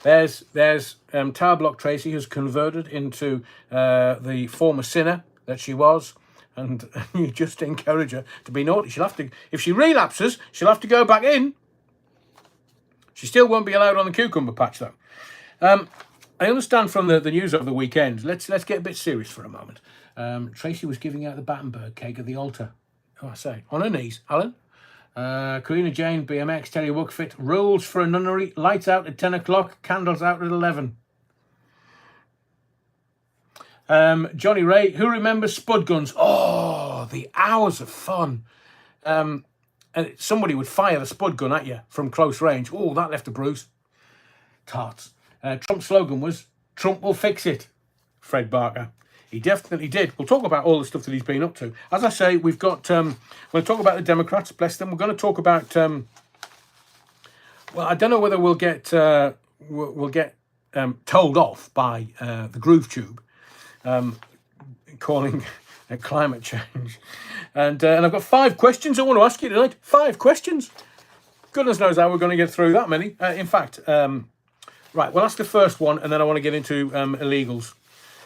there's Tower Block Tracy, who's converted into the former sinner that she was. And you just encourage her to be naughty. She'll have to, if she relapses, she'll have to go back in. She still won't be allowed on the cucumber patch, though. I understand from the news over the weekend. Let's get a bit serious for a moment. Tracy was giving out the Battenberg cake at the altar. Oh, I say, on her knees, Alan. Karina Jane, BMX, Terry Wookfit. Rules for a nunnery. Lights out at 10 o'clock. Candles out at 11. Johnny Ray, who remembers spud guns? Oh, the hours of fun. And somebody would fire the spud gun at you from close range. Oh, that left a bruise. Tarts. Trump's slogan was, Trump will fix it. Fred Barker. He definitely did. We'll talk about all the stuff that he's been up to. As I say, we've got, we'll talk about the Democrats, bless them. We're going to talk about, I don't know whether we'll get told off by the Groove Tube. Calling climate change. And I've got 5 questions I want to ask you tonight. 5 questions. Goodness knows how we're going to get through that many. In fact, right, we'll ask the first one and then I want to get into illegals.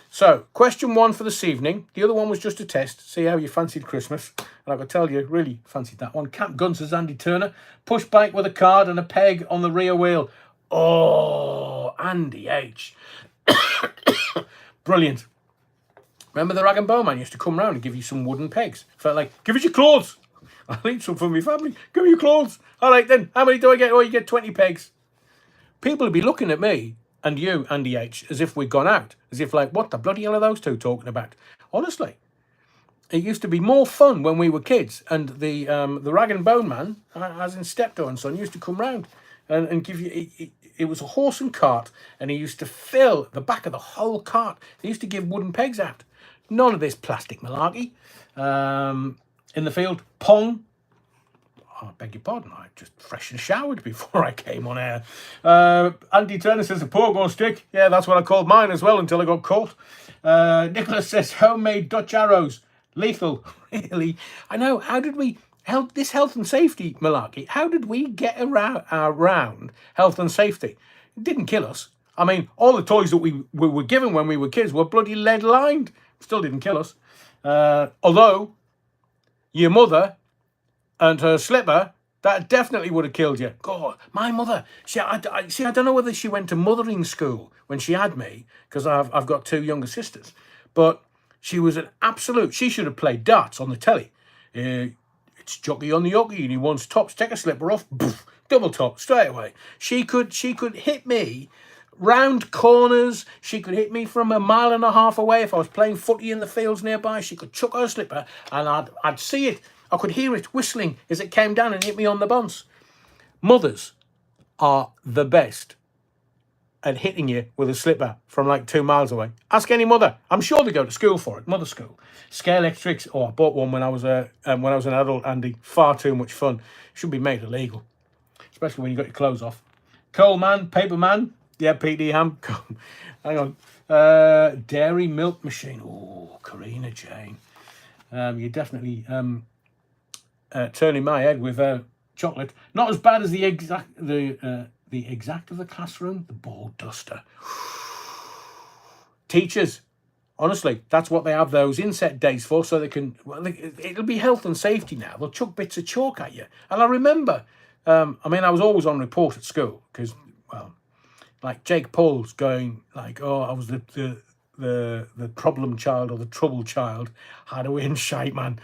So, question 1 for this evening. The other one was just a test. See how you fancied Christmas. And I can tell you, really fancied that one. Camp Guns as Andy Turner. Push bike with a card and a peg on the rear wheel. Oh, Andy H. Brilliant. Remember the rag and bone man used to come round and give you some wooden pegs. Felt like, give us your clothes. I'll need some for my family. Give me your clothes. All right then, how many do I get? Oh, you get 20 pegs. People would be looking at me and you, Andy H, as if we'd gone out. As if like, what the bloody hell are those two talking about? Honestly, it used to be more fun when we were kids. And the rag and bone man, as in Steptoe and Son, used to come round and give you... It was a horse and cart, and he used to fill the back of the whole cart. He used to give wooden pegs out. None of this plastic malarkey. In the field, pong. I beg your pardon, I just fresh and showered before I came on air. Andy Turner says a pogo stick. Yeah, that's what I called mine as well until I got caught. Nicholas says homemade Dutch arrows. Lethal. Really? I know. How did we... this health and safety malarkey, how did we get around health and safety? It didn't kill us. I mean, all the toys that we were given when we were kids were bloody lead lined. Still didn't kill us. Although your mother and her slipper, that definitely would have killed you. God, my mother, I don't know whether she went to mothering school when she had me, because I've got two younger sisters, but she was an absolute, she should have played darts on the telly. It's jockey on the yockey, and he wants tops, take a slipper off, poof, double top, straight away. She could hit me round corners. She could hit me from 1.5 miles away. If I was playing footy in the fields nearby, she could chuck her slipper, and I'd see it. I could hear it whistling as it came down and hit me on the bones. Mothers are the best at hitting you with a slipper from like 2 miles away. Ask any mother. I'm sure they go to school for it, mother school. Scale electrics. Oh, I bought one when I was an adult, Andy. Far too much fun. Should be made illegal, especially when you got your clothes off. Coal man, paper man. Yeah, PD Ham. Hang on. Dairy milk machine. Oh, Karina Jane. You're definitely turning my head with chocolate. Not as bad as the exact of the classroom. The ball duster. Teachers. Honestly, that's what they have those inset days for, so they can... Well, it'll be health and safety now. They'll chuck bits of chalk at you. And I remember... I was always on report at school, because, well... Like Jake Paul's going like, oh, I was the problem child or the trouble child. How do we in shite, man?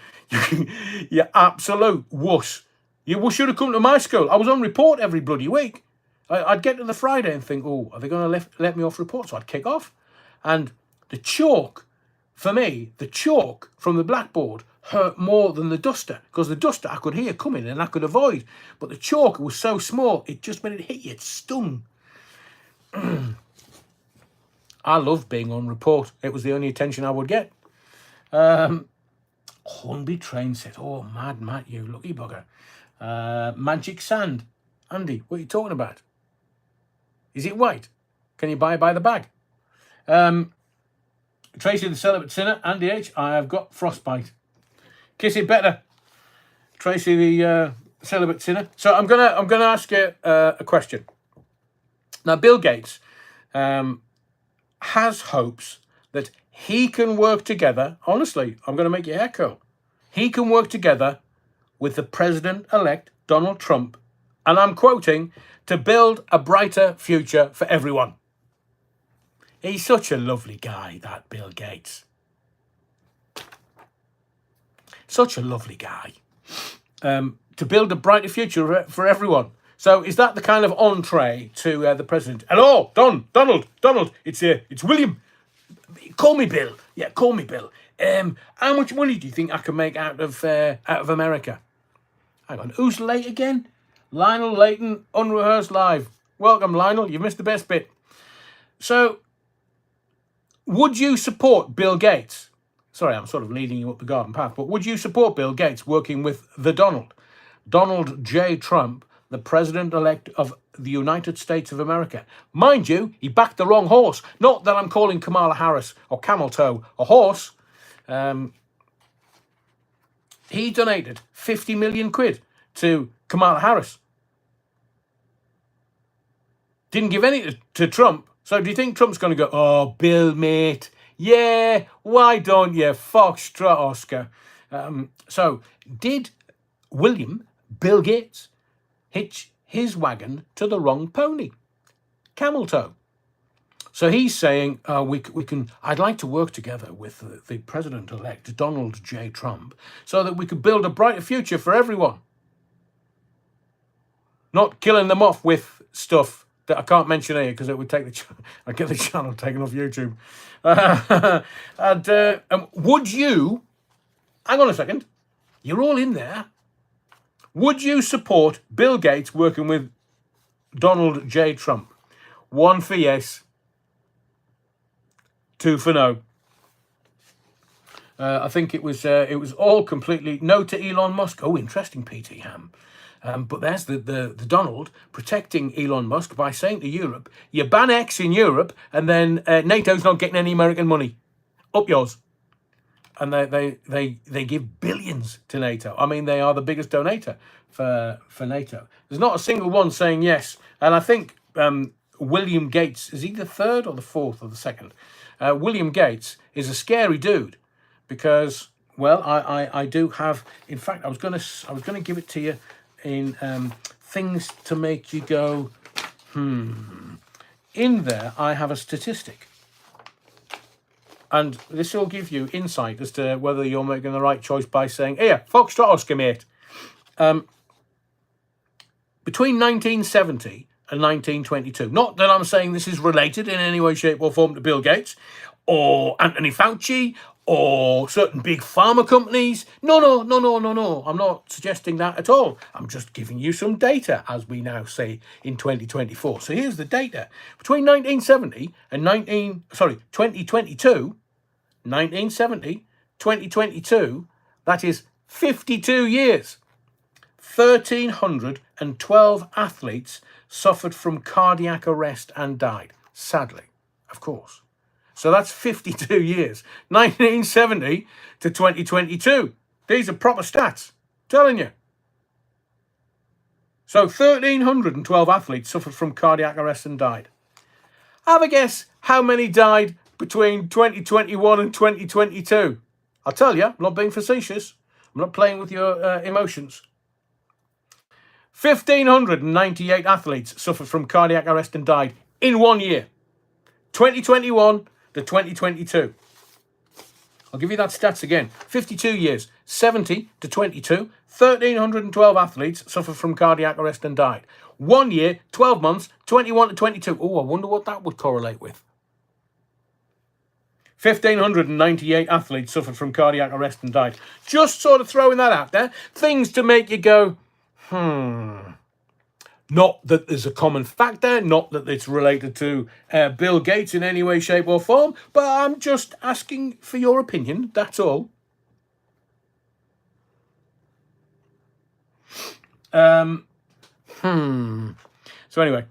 You absolute wuss. You should have come to my school. I was on report every bloody week. I'd get to the Friday and think, oh, are they going to let me off report? So I'd kick off. And the chalk, for me, the chalk from the blackboard hurt more than the duster. Because the duster I could hear coming and I could avoid. But the chalk was so small, it just when it hit you, it stung. I loved being on report. It was the only attention I would get. Hornby Train said, oh, mad Matt, you lucky bugger. Magic sand. Andy, what are you talking about? Is it white? Can you buy it by the bag? Tracy the Celibate Sinner. Andy H, I have got frostbite. Kiss it better. Tracy the Celibate Sinner. So I'm gonna ask you a question. Now, Bill Gates has hopes that he can work together. Honestly, I'm going to make your hair curl. He can work together with the president-elect Donald Trump, and I'm quoting, to build a brighter future for everyone. He's such a lovely guy, that Bill Gates. Such a lovely guy. To build a brighter future for everyone. So is that the kind of entree to the president? Hello, Donald, it's William. Call me Bill. Yeah, call me Bill. How much money do you think I can make out of America? Hang on, who's late again? Lionel Layton, Unrehearsed Live. Welcome, Lionel. You missed the best bit. So, would you support Bill Gates? Sorry, I'm sort of leading you up the garden path, but would you support Bill Gates working with the Donald J. Trump, the president-elect of the United States of America? Mind you, he backed the wrong horse. Not that I'm calling Kamala Harris or Camel Toe a horse. He donated 50 million quid to Kamala Harris. Didn't give any to Trump. So do you think Trump's going to go, oh, Bill, mate, yeah, why don't you? Foxtrot Oscar. So did Bill Gates, hitch his wagon to the wrong pony? Camel Toe. So he's saying, we can. I'd like to work together with the president-elect, Donald J. Trump, so that we could build a brighter future for everyone. Not killing them off with stuff that I can't mention here because it would take I'd get the channel taken off YouTube. Would you, hang on a second, you're all in there. Would you support Bill Gates working with Donald J. Trump? 1 for yes, 2 for no. I think it was all completely no to Elon Musk. Oh, interesting, PT Ham. But there's the Donald protecting Elon Musk by saying to Europe, you ban X in Europe, and then NATO's not getting any American money. Up yours. And they give billions to NATO. I mean, they are the biggest donator for NATO. There's not a single one saying yes. And I think William Gates, is he the third or the fourth or the second? William Gates is a scary dude because, well, I do have. In fact, I was gonna give it to you in things to make you go, In there, I have a statistic. And this will give you insight as to whether you're making the right choice by saying, here, Foxtrot Oscar, mate. Between 1970 and 1922, not that I'm saying this is related in any way, shape or form to Bill Gates or Anthony Fauci or certain big pharma companies. No. I'm not suggesting that at all. I'm just giving you some data, as we now say in 2024. So here's the data. Between 1970 and 2022, 1970, 2022, that is 52 years. 1,312 athletes suffered from cardiac arrest and died. Sadly, of course. So that's 52 years. 1970 to 2022. These are proper stats. Telling you. So 1,312 athletes suffered from cardiac arrest and died. Have a guess how many died between 2021 and 2022. I'll tell you, I'm not being facetious. I'm not playing with your emotions. 1,598 athletes suffered from cardiac arrest and died in 1 year. 2021 to 2022. I'll give you that stats again. 52 years, 70 to 22, 1,312 athletes suffered from cardiac arrest and died. 1 year, 12 months, 21 to 22. Oh, I wonder what that would correlate with. 1,598 athletes suffered from cardiac arrest and died. Just sort of throwing that out there. Things to make you go, Not that there's a common factor, not that it's related to Bill Gates in any way, shape or form, but I'm just asking for your opinion, that's all. So anyway,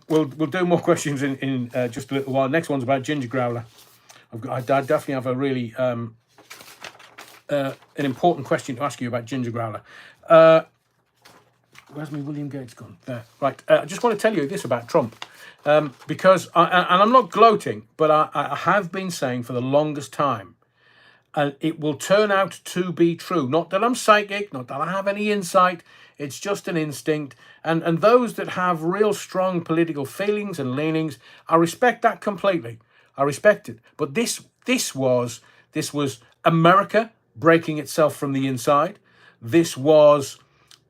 we'll do more questions in just a little while. Next one's about ginger growler. I definitely have a really an important question to ask you about ginger growler. Where's my William Gates gone? There. Right. I just want to tell you this about Trump. Because, and I'm not gloating, but I have been saying for the longest time, and it will turn out to be true. Not that I'm psychic, not that I have any insight. It's just an instinct. And those that have real strong political feelings and leanings, I respect that completely. I respect it. But this was America breaking itself from the inside. This was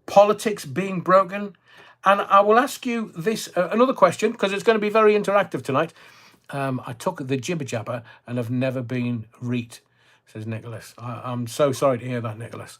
politics being broken. And I will ask you this another question, because it's going to be very interactive tonight. I took the jibber jabber and have never been reet, says Nicholas. I'm so sorry to hear that, Nicholas.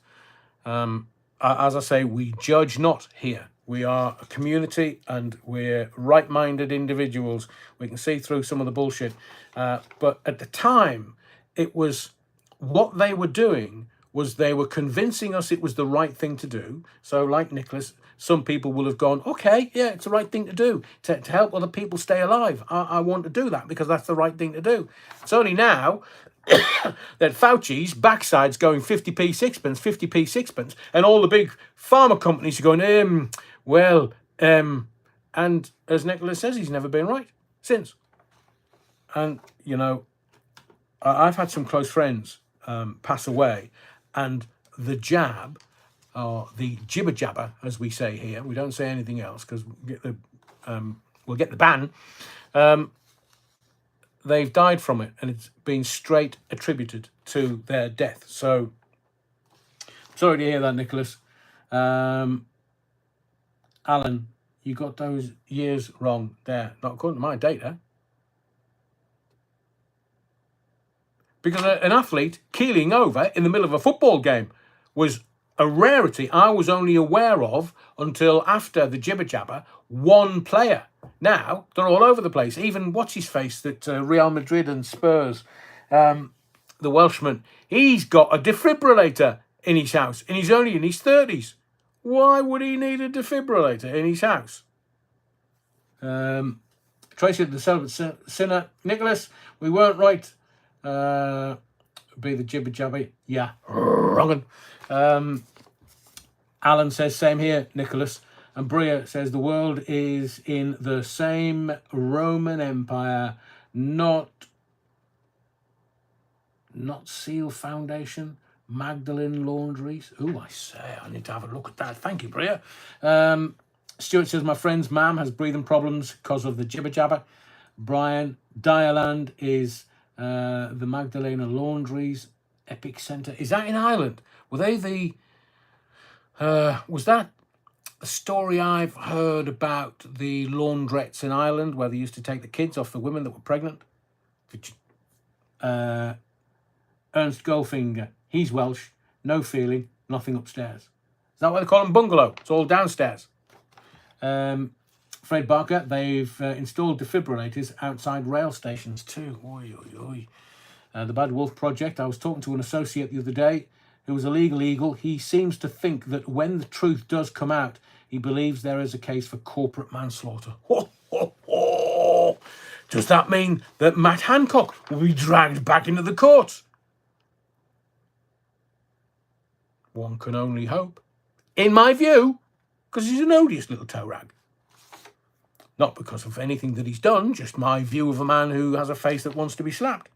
As I say, we judge not here. We are a community and we're right-minded individuals. We can see through some of the bullshit. But at the time, it was what they were doing was they were convincing us it was the right thing to do. So like Nicholas, some people will have gone, okay, yeah, it's the right thing to do to help other people stay alive. I want to do that because that's the right thing to do. It's only now that Fauci's backside's going 50p sixpence, 50p sixpence, and all the big pharma companies are going, and as Nicholas says, he's never been right since. And, you know, I've had some close friends pass away, and the jab, or the jibber jabber, as we say here, we don't say anything else because we'll get the ban. They've died from it, and it's been straight attributed to their death. So, sorry to hear that, Nicholas. Alan, you got those years wrong there, not according to my data. Because an athlete keeling over in the middle of a football game was a rarity I was only aware of until after the jibber jabber. One player. Now, they're all over the place. Even what's-his-face that Real Madrid and Spurs, the Welshman, he's got a defibrillator in his house, and he's only in his 30s. Why would he need a defibrillator in his house? Tracy the Celibate Sinner. Nicholas, we weren't right. Be the jibber jabby. Yeah, wrong. Alan says, same here, Nicholas. And Bria says, the world is in the same Roman Empire, not Seal Foundation, Magdalene Laundries. Ooh, I say, I need to have a look at that. Thank you, Bria. Stuart says, my friend's mum has breathing problems because of the jibber jabber. Brian, Dialand is the Magdalena Laundries Epic Centre. Is that in Ireland? Were they the... was that a story I've heard about the laundrettes in Ireland where they used to take the kids off the women that were pregnant? Ernst Goldfinger, he's Welsh, no feeling, nothing upstairs. Is that why they call them bungalow? It's all downstairs. Fred Barker, they've installed defibrillators outside rail stations too. Oy, oy, oy. The Bad Wolf Project, I was talking to an associate the other day who was a legal eagle. He seems to think that when the truth does come out, he believes there is a case for corporate manslaughter. Ho, ho, ho. Does that mean that Matt Hancock will be dragged back into the courts? One can only hope. In my view, because he's an odious little toe rag. Not because of anything that he's done, just my view of a man who has a face that wants to be slapped.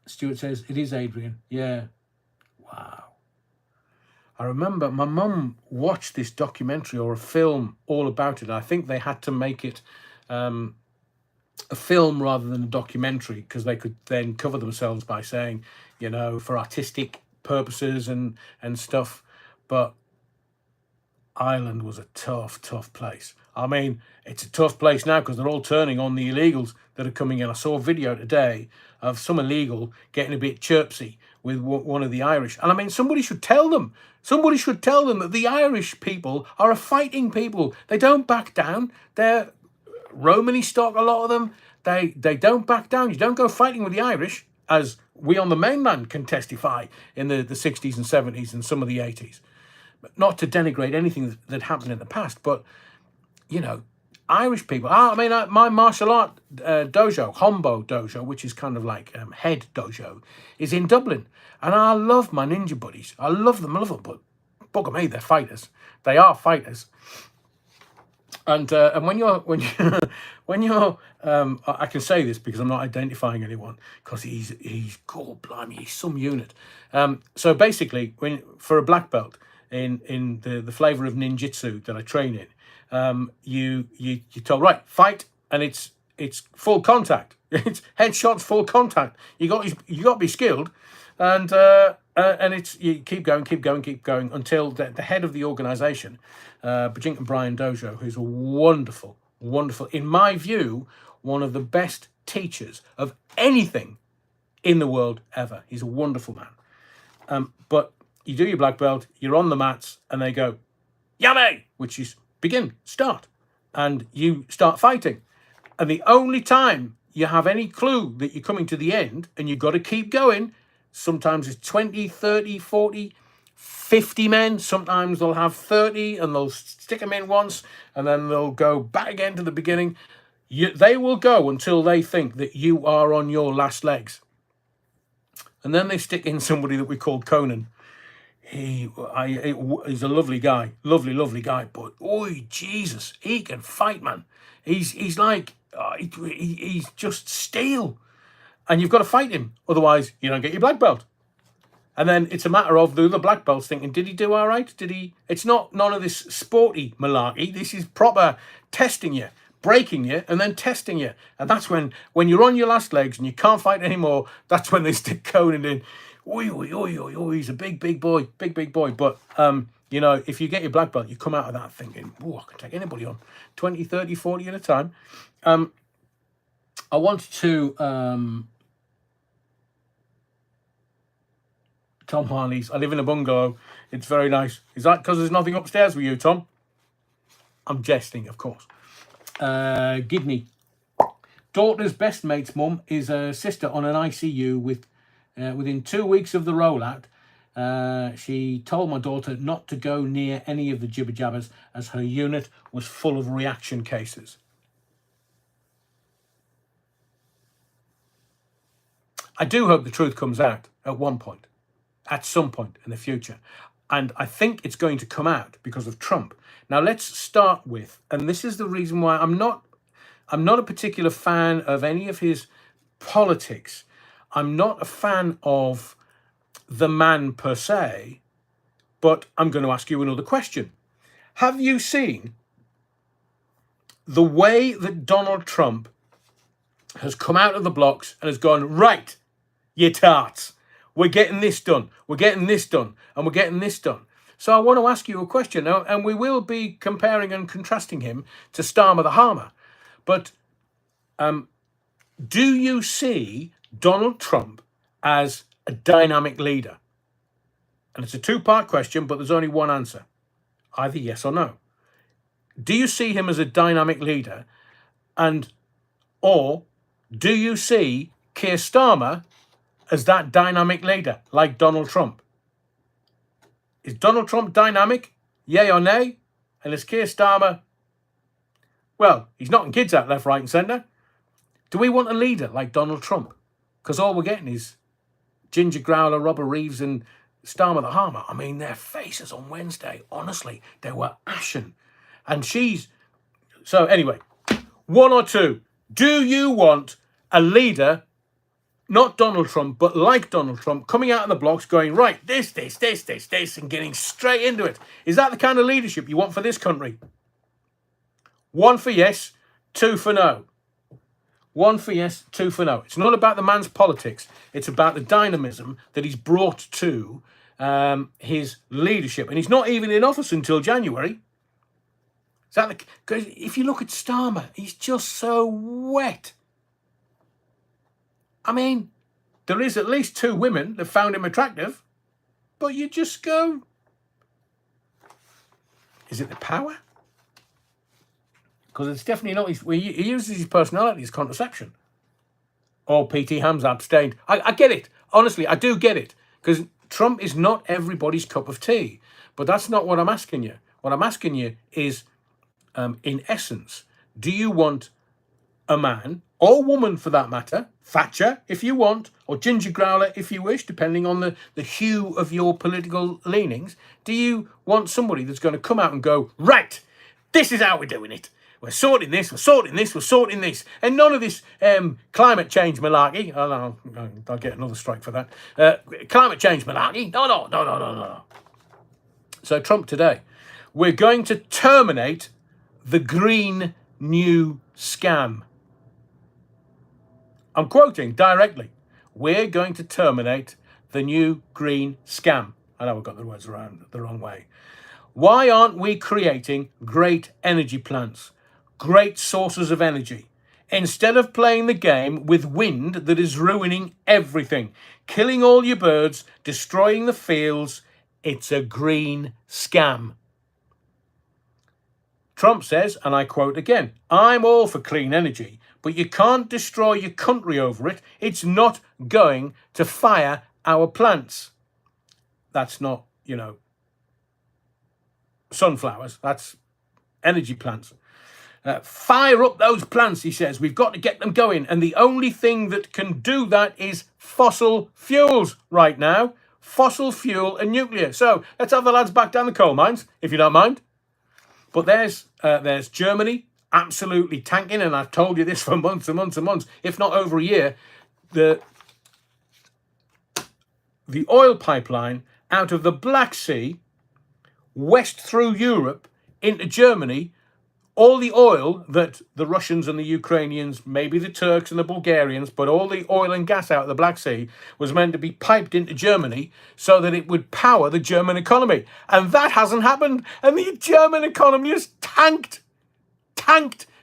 Stuart says, it is Adrian. Yeah. Wow. I remember my mum watched this documentary or a film all about it. I think they had to make it a film rather than a documentary because they could then cover themselves by saying, you know, for artistic purposes and stuff. But Ireland was a tough, tough place. I mean, it's a tough place now because they're all turning on the illegals that are coming in. I saw a video today of some illegal getting a bit chirpsy with one of the Irish. And I mean, somebody should tell them. Somebody should tell them that the Irish people are a fighting people. They don't back down. They're Romany stock, a lot of them. They don't back down. You don't go fighting with the Irish, as we on the mainland can testify in the 60s and 70s and some of the 80s. Not to denigrate anything that happened in the past, but, you know, Irish people. I mean, my martial art dojo, Hombo Dojo, which is kind of like head dojo, is in Dublin. And I love my ninja buddies. I love them, but bugger me, they're fighters. They are fighters. And when you're I can say this because I'm not identifying anyone because he's God blimey, he's some unit. So basically, for a black belt in the flavor of ninjutsu that I train in, you're told, right, fight, and it's full contact. It's headshots, full contact. You got to be skilled, and it's you keep going until the head of the organization, Bajinkan Brian Dojo, who's a wonderful, in my view, one of the best teachers of anything in the world ever. He's a wonderful man. But you do your black belt, you're on the mats, and they go, Yame, which is begin, start. And you start fighting. And the only time you have any clue that you're coming to the end, and you've got to keep going, sometimes it's 20, 30, 40, 50 men. Sometimes they'll have 30, and they'll stick them in once, and then they'll go back again to the beginning. They will go until they think that you are on your last legs. And then they stick in somebody that we call Conan. He's a lovely guy, lovely guy, but oi, Jesus, he can fight, man. He's like, he's just steel, and you've got to fight him, otherwise you don't get your black belt. And then it's a matter of the other black belts thinking, did he do all right? Did he? It's not none of this sporty malarkey. This is proper testing you, breaking you, and then testing you. And that's when you're on your last legs and you can't fight anymore, that's when they stick Conan in. Oi, he's a big boy. But, you know, if you get your black belt, you come out of that thinking, oh, I can take anybody on 20, 30, 40 at a time. I wanted to, Tom Harley's, I live in a bungalow. It's very nice. Is that because there's nothing upstairs with you, Tom? I'm jesting, of course. Gidney. Daughter's best mate's mum is a sister on an ICU with... within 2 weeks of the rollout, She told my daughter not to go near any of the jibber jabbers as her unit was full of reaction cases. I do hope the truth comes out at one point, at some point in the future. And I think it's going to come out because of Trump. Now let's start with, and this is the reason why I'm not a particular fan of any of his politics. I'm not a fan of the man per se, but I'm going to ask you another question. Have you seen the way that Donald Trump has come out of the blocks and has gone, right, you tarts, we're getting this done, we're getting this done, and we're getting this done. So I want to ask you a question now, and we will be comparing and contrasting him to Starmer the Harmer. But do you see Donald Trump as a dynamic leader? And it's a two-part question, but there's only one answer. Either yes or no. Do you see him as a dynamic leader? Or do you see Keir Starmer as that dynamic leader, like Donald Trump? Is Donald Trump dynamic? Yay or nay? And is Keir Starmer, well, he's knocking kids out left, right and centre. Do we want a leader like Donald Trump? Because all we're getting is Ginger Growler, Robert Reeves and Starmer the Harmer. I mean, their faces on Wednesday, honestly, they were ashen. And so anyway, one or two. Do you want a leader, not Donald Trump, but like Donald Trump, coming out of the blocks going, right, this, and getting straight into it? Is that the kind of leadership you want for this country? One for yes, two for no. One for yes, two for no. It's not about the man's politics. It's about the dynamism that he's brought to his leadership. And he's not even in office until January. Because if you look at Starmer, he's just so wet. I mean, there is at least two women that found him attractive, but you just go, is it the power? Because it's definitely not, he uses his personality as contraception. Or P.T. Hamza abstained. I get it. Honestly, I do get it. Because Trump is not everybody's cup of tea. But that's not what I'm asking you. What I'm asking you is, in essence, do you want a man, or woman for that matter, Thatcher if you want, or Ginger Growler if you wish, depending on the hue of your political leanings, do you want somebody that's going to come out and go, right, this is how we're doing it. We're sorting this, we're sorting this, we're sorting this. And none of this climate change malarkey. Oh, no, I'll get another strike for that. Climate change malarkey. No. So Trump today, we're going to terminate the Green New Scam. I'm quoting directly. We're going to terminate the new green scam. I know I've got the words around the wrong way. Why aren't we creating great energy plants, great sources of energy, instead of playing the game with wind that is ruining everything, killing all your birds, destroying the fields? It's a green scam. Trump says, and I quote again, I'm all for clean energy, but you can't destroy your country over it. It's not going to fire our plants. That's not, sunflowers. That's energy plants. Fire up those plants, he says. We've got to get them going. And the only thing that can do that is fossil fuels right now. Fossil fuel and nuclear. So let's have the lads back down the coal mines, if you don't mind. But there's Germany absolutely tanking, and I've told you this for months and months and months, if not over a year. The oil pipeline out of the Black Sea, west through Europe, into Germany, all the oil that the Russians and the Ukrainians, maybe the Turks and the Bulgarians, but all the oil and gas out of the Black Sea was meant to be piped into Germany so that it would power the German economy. And that hasn't happened. And the German economy has tanked.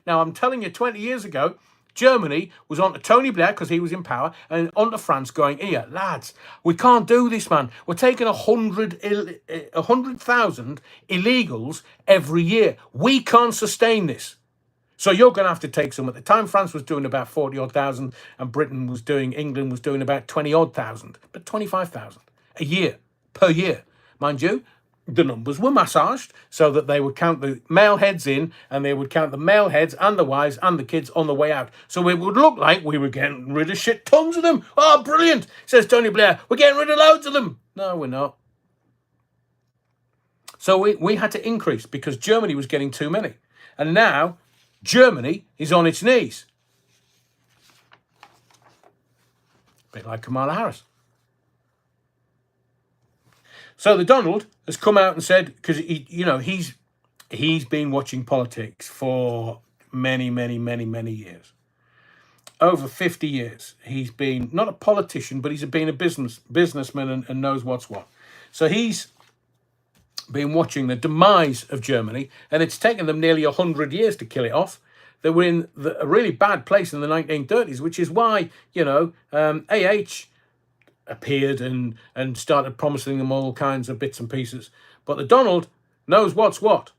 Now, I'm telling you, 20 years ago, Germany was on to Tony Blair because he was in power, and on to France going, here, lads, we can't do this, man. We're taking 100,000 illegals every year. We can't sustain this. So you're going to have to take some. At the time, France was doing about 40-odd thousand, and England was doing about 20-odd thousand, but 25,000 a year. per year. Mind you, the numbers were massaged so that they would count the male heads in and they would count the male heads and the wives and the kids on the way out. So it would look like we were getting rid of shit tons of them. Oh, brilliant, says Tony Blair. We're getting rid of loads of them. No, we're not. So we had to increase because Germany was getting too many. And now Germany is on its knees. A bit like Kamala Harris. So the Donald has come out and said, because he's been watching politics for many years. Over 50 years. He's been not a politician, but he's been a businessman and knows what's what. So he's been watching the demise of Germany, and it's taken them nearly 100 years to kill it off. They were in a really bad place in the 1930s, which is why, AH appeared and started promising them all kinds of bits and pieces. But the Donald knows what's what.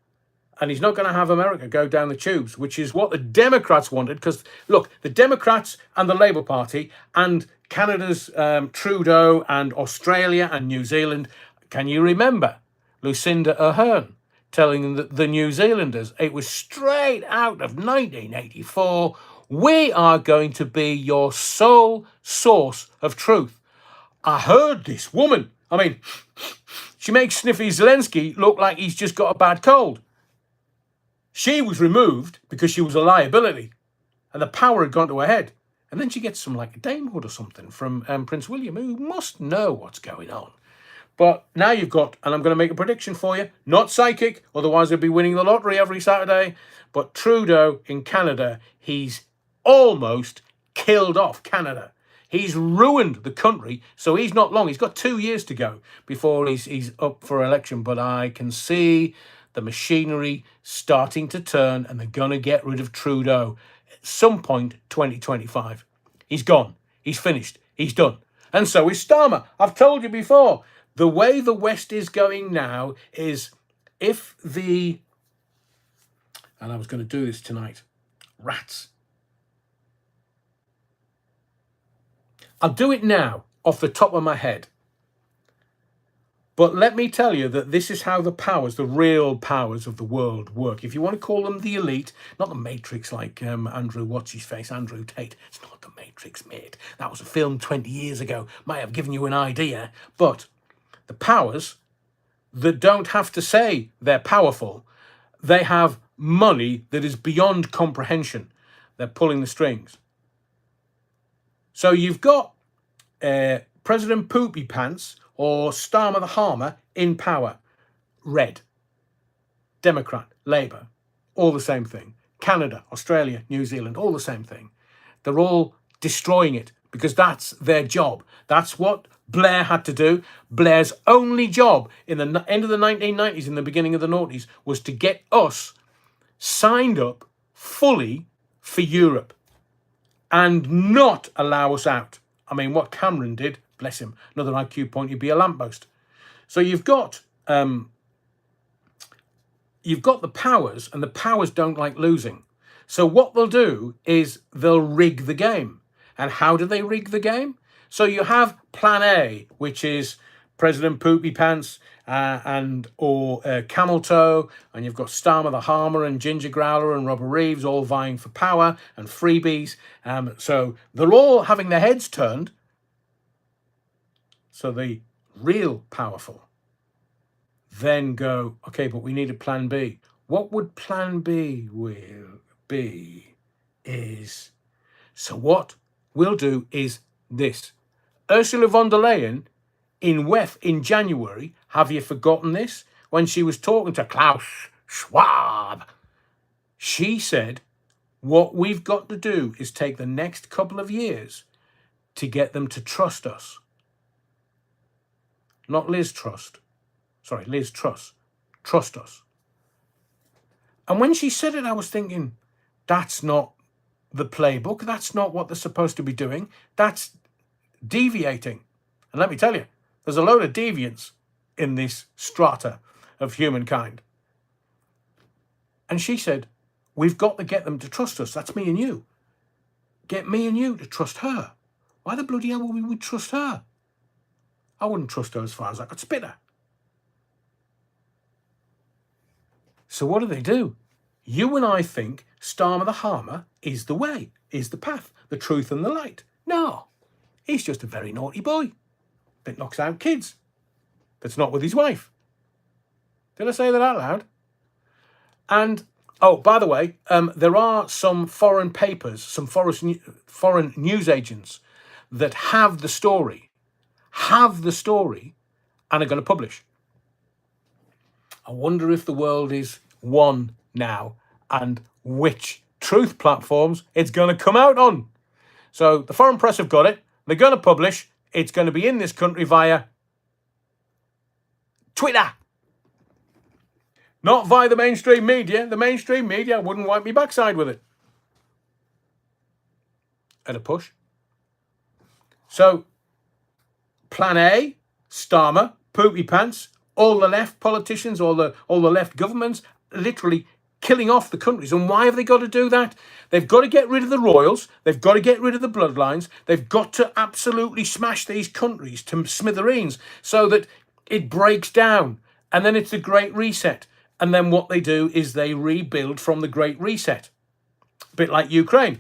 And he's not going to have America go down the tubes, which is what the Democrats wanted. Because, look, the Democrats and the Labour Party and Canada's Trudeau and Australia and New Zealand, can you remember Lucinda Ahern telling the New Zealanders, it was straight out of 1984, we are going to be your sole source of truth. I heard this woman. I mean, she makes Sniffy Zelensky look like he's just got a bad cold. She was removed because she was a liability and the power had gone to her head. And then she gets some like a damehood or something from Prince William, who must know what's going on. But now you've got, and I'm going to make a prediction for you, not psychic, otherwise I'd be winning the lottery every Saturday, but Trudeau in Canada, he's almost killed off Canada. He's ruined the country, so he's not long. He's got 2 years to go before he's up for election, but I can see the machinery starting to turn and they're going to get rid of Trudeau at some point 2025. He's gone. He's finished. He's done. And so is Starmer. I've told you before, the way the West is going now is if the, and I was going to do this tonight, rats. I'll do it now off the top of my head. But let me tell you that this is how the powers, the real powers of the world work. If you want to call them the elite, not the Matrix like Andrew Tate. It's not the Matrix, mate. That was a film 20 years ago. Might have given you an idea. But the powers that don't have to say they're powerful, they have money that is beyond comprehension. They're pulling the strings. So you've got President Poopy Pants or Starmer the Harmer in power. Red. Democrat, Labour, all the same thing. Canada, Australia, New Zealand, all the same thing. They're all destroying it because that's their job. That's what Blair had to do. Blair's only job in the end of the 1990s, in the beginning of the noughties, was to get us signed up fully for Europe and not allow us out. I mean, what Cameron did, bless him, another IQ point, you'd be a lamppost. So you've got the powers, and the powers don't like losing. So what they'll do is they'll rig the game. And how do they rig the game? So you have Plan A, which is President Poopy Pants or Camel Toe, and you've got Starmer the Harmer and Ginger Growler and Robert Reeves all vying for power and freebies. So they're all having their heads turned. So the real powerful then go, okay, but we need a Plan B. What would Plan B will be is, so what we'll do is this. Ursula von der Leyen in WEF in January, have you forgotten this? When she was talking to Klaus Schwab, she said, what we've got to do is take the next couple of years to get them to trust us. Not Liz Truss. Sorry, Liz Truss. Trust us. And when she said it, I was thinking, that's not the playbook. That's not what they're supposed to be doing. That's deviating. And let me tell you, there's a load of deviants in this strata of humankind. And she said, we've got to get them to trust us. That's me and you. Get me and you to trust her. Why the bloody hell would we trust her? I wouldn't trust her as far as I could spit her. So what do? You and I think Starmer the Harmer is the way, is the path, the truth and the light. No, he's just a very naughty boy that knocks out kids. That's not with his wife. Did I say that out loud? And, oh, by the way, there are some foreign papers, some foreign news agents that have the story, and are going to publish. I wonder if the world is one now and which truth platforms it's going to come out on. So the foreign press have got it. They're going to publish. It's going to be in this country via Twitter. Not via the mainstream media. The mainstream media wouldn't wipe me backside with it. At a push. So, Plan A, Starmer, Poopy Pants, all the left politicians, all the left governments, literally killing off the countries. And why have they got to do that? They've got to get rid of the royals. They've got to get rid of the bloodlines. They've got to absolutely smash these countries to smithereens so that it breaks down. And then it's a great reset. And then what they do is they rebuild from the great reset. A bit like Ukraine.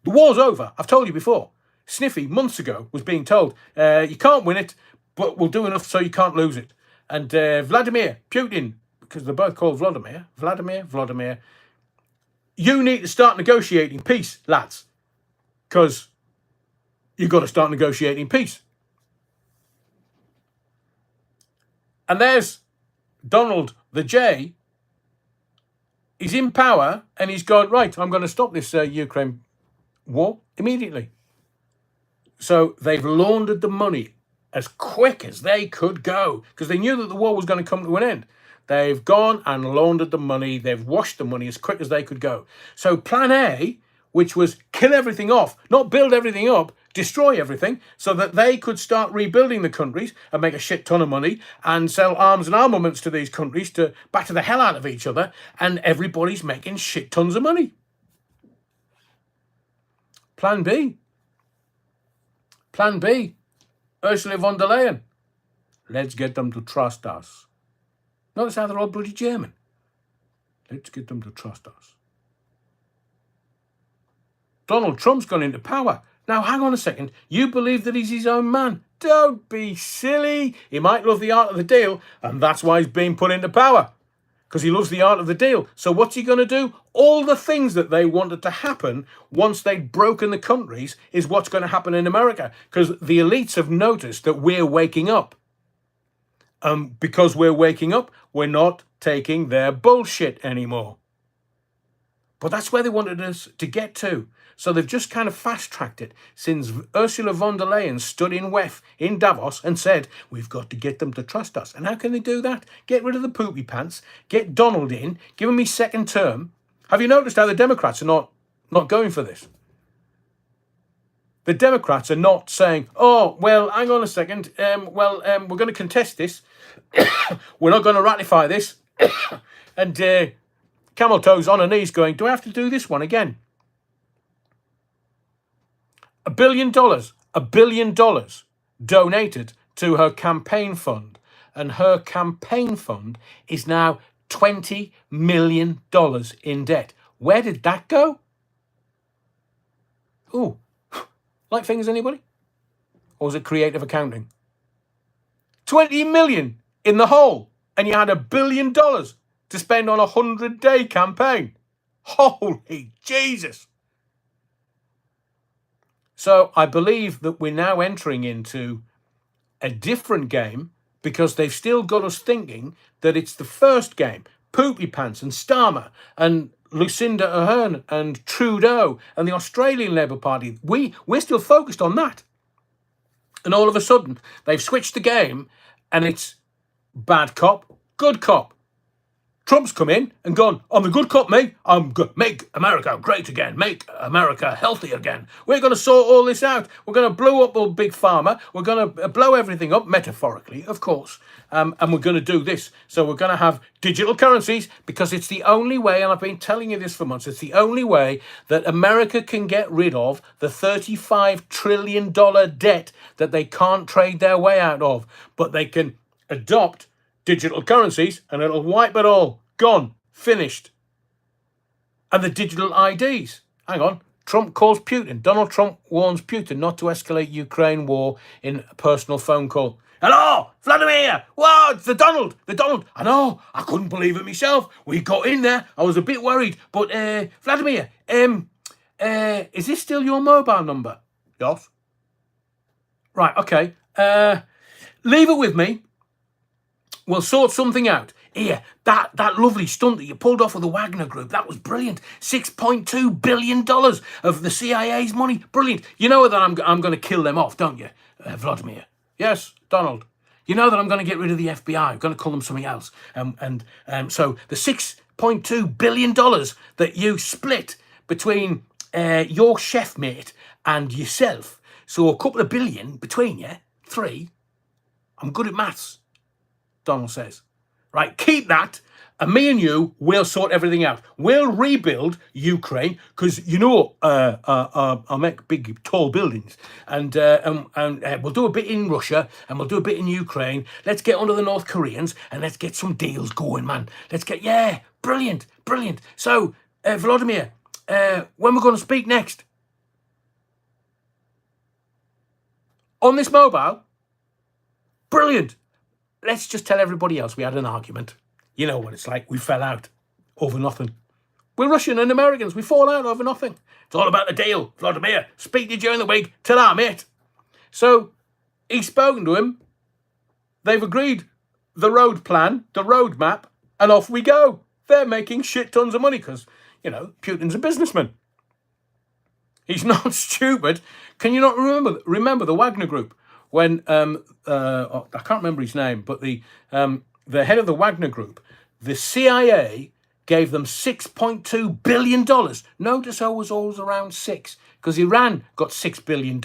The war's over. I've told you before. Sniffy, months ago, was being told, you can't win it, but we'll do enough so you can't lose it. And Vladimir Putin, because they're both called Vladimir, you need to start negotiating peace, lads. Because you've got to start negotiating peace. And there's Donald the J. He's in power and he's gone, right, I'm going to stop this Ukraine war immediately. So they've laundered the money as quick as they could go because they knew that the war was going to come to an end. They've gone and laundered the money. They've washed the money as quick as they could go. So Plan A, which was kill everything off, not build everything up, destroy everything, so that they could start rebuilding the countries and make a shit ton of money and sell arms and armaments to these countries to batter the hell out of each other, and everybody's making shit tons of money. Plan B, Ursula von der Leyen. Let's get them to trust us. Notice how they're all bloody German. Let's get them to trust us. Donald Trump's gone into power. Now, hang on a second. You believe that he's his own man? Don't be silly. He might love the art of the deal, and that's why he's being put into power. Because he loves the art of the deal. So what's he going to do? All the things that they wanted to happen once they'd broken the countries is what's going to happen in America. Because the elites have noticed that we're waking up. Because we're waking up, we're not taking their bullshit anymore. But that's where they wanted us to get to. So they've just kind of fast-tracked it since Ursula von der Leyen stood in WEF in Davos and said, we've got to get them to trust us. And how can they do that? Get rid of the poopy pants, get Donald in, give him his second term. Have you noticed how the Democrats are not going for this? The Democrats are not saying, oh, well, hang on a second. We're going to contest this. We're not going to ratify this. And camel toes on her knees going, do I have to do this one again? $1 billion donated to her campaign fund. And her campaign fund is now $20 million in debt. Where did that go? Ooh, like fingers, anybody? Or was it creative accounting? 20 million in the hole, and you had $1 billion to spend on a 100-day campaign. Holy Jesus. So I believe that we're now entering into a different game because they've still got us thinking that it's the first game. Poopy Pants and Starmer and Lucinda Ardern and Trudeau and the Australian Labour Party. We're still focused on that. And all of a sudden, they've switched the game and it's bad cop, good cop. Trump's come in and gone, I'm the good cop, mate. I'm good. Make America great again. Make America healthy again. We're going to sort all this out. We're going to blow up all big pharma. We're going to blow everything up, metaphorically, of course. And we're going to do this. So we're going to have digital currencies because it's the only way, and I've been telling you this for months, it's the only way that America can get rid of the $35 trillion debt that they can't trade their way out of. But they can adopt digital currencies and it'll wipe it all. Gone. Finished. And the digital IDs. Hang on. Trump calls Putin. Donald Trump warns Putin not to escalate Ukraine war in a personal phone call. Hello, Vladimir. Whoa, it's the Donald. I know. I couldn't believe it myself. We got in there. I was a bit worried. But Vladimir, is this still your mobile number? Yes. Right, okay. Leave it with me. We'll sort something out. Here, that lovely stunt that you pulled off with the Wagner Group, that was brilliant. $6.2 billion of the CIA's money. Brilliant. You know that I'm going to kill them off, don't you, Vladimir? Yes, Donald. You know that I'm going to get rid of the FBI. I'm going to call them something else. So the $6.2 billion that you split between your chef mate and yourself, so a couple of billion between you, 3, I'm good at maths, Donald says. Right, keep that, and me and you will sort everything out. We'll rebuild Ukraine because I'll make big, tall buildings, and we'll do a bit in Russia and we'll do a bit in Ukraine. Let's get under the North Koreans and let's get some deals going, man. Brilliant. So, Vladimir, when we're going to speak next on this mobile, brilliant. Let's just tell everybody else we had an argument. You know what it's like. We fell out over nothing. We're Russian and Americans. We fall out over nothing. It's all about the deal. Vladimir, speak to you during the week. Ta-da, mate. So he's spoken to him. They've agreed the road plan, the roadmap, and off we go. They're making shit tons of money because, Putin's a businessman. He's not stupid. Can you not remember the Wagner Group? When I can't remember his name, but the head of the Wagner Group, the CIA gave them $6.2 billion. Notice I was always around 6, because Iran got $6 billion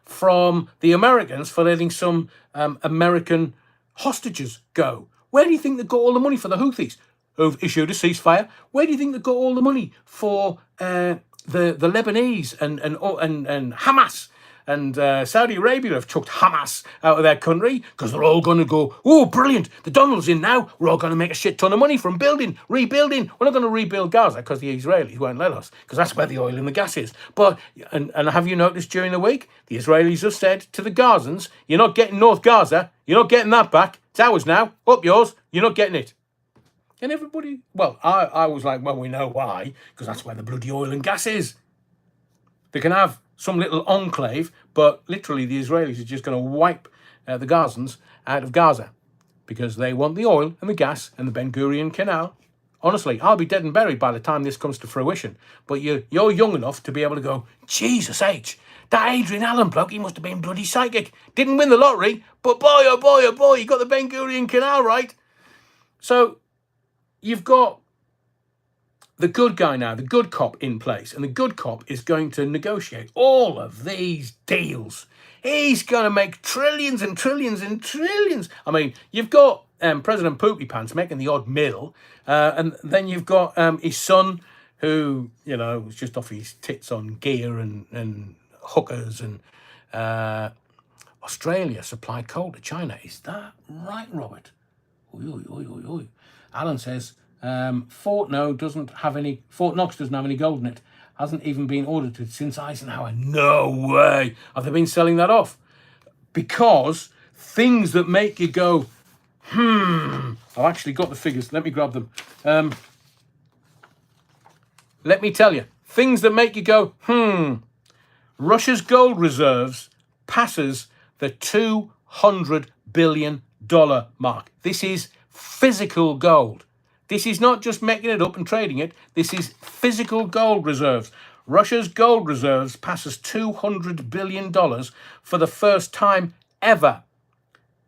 from the Americans for letting some American hostages go. Where do you think they got all the money for the Houthis, who've issued a ceasefire? Where do you think they got all the money for the Lebanese and Hamas? And Saudi Arabia have chucked Hamas out of their country because they're all going to go, oh, brilliant, the Donald's in now. We're all going to make a shit ton of money from rebuilding. We're not going to rebuild Gaza because the Israelis won't let us, because that's where the oil and the gas is. But, and have you noticed during the week, the Israelis have said to the Gazans, you're not getting North Gaza. You're not getting that back. It's ours now. Up yours. You're not getting it. And everybody, well, I was like, well, we know why, because that's where the bloody oil and gas is. They can have some little enclave, but literally the Israelis are just going to wipe the Gazans out of Gaza because they want the oil and the gas and the Ben Gurion Canal. Honestly, I'll be dead and buried by the time this comes to fruition. But you're young enough to be able to go, Jesus H, that Adrian Allen bloke, he must have been bloody psychic. Didn't win the lottery, but boy, oh boy, oh boy, he got the Ben Gurion Canal right. So you've got the good guy now, the good cop in place, and the good cop is going to negotiate all of these deals. He's going to make trillions and trillions and trillions. I mean, you've got President Poopy Pants making the odd mill, and then you've got his son who, was just off his tits on gear and hookers, and Australia supplied coal to China. Is that right, Robert? Oy. Alan says, Fort Knox doesn't have any gold in it. Hasn't even been audited since Eisenhower. No way. Have they been selling that off? Because things that make you go, I've actually got the figures. Let me grab them. Let me tell you. Things that make you go, Russia's gold reserves passes the $200 billion mark. This is physical gold. This is not just making it up and trading it. This is physical gold reserves. Russia's gold reserves passes $200 billion for the first time ever.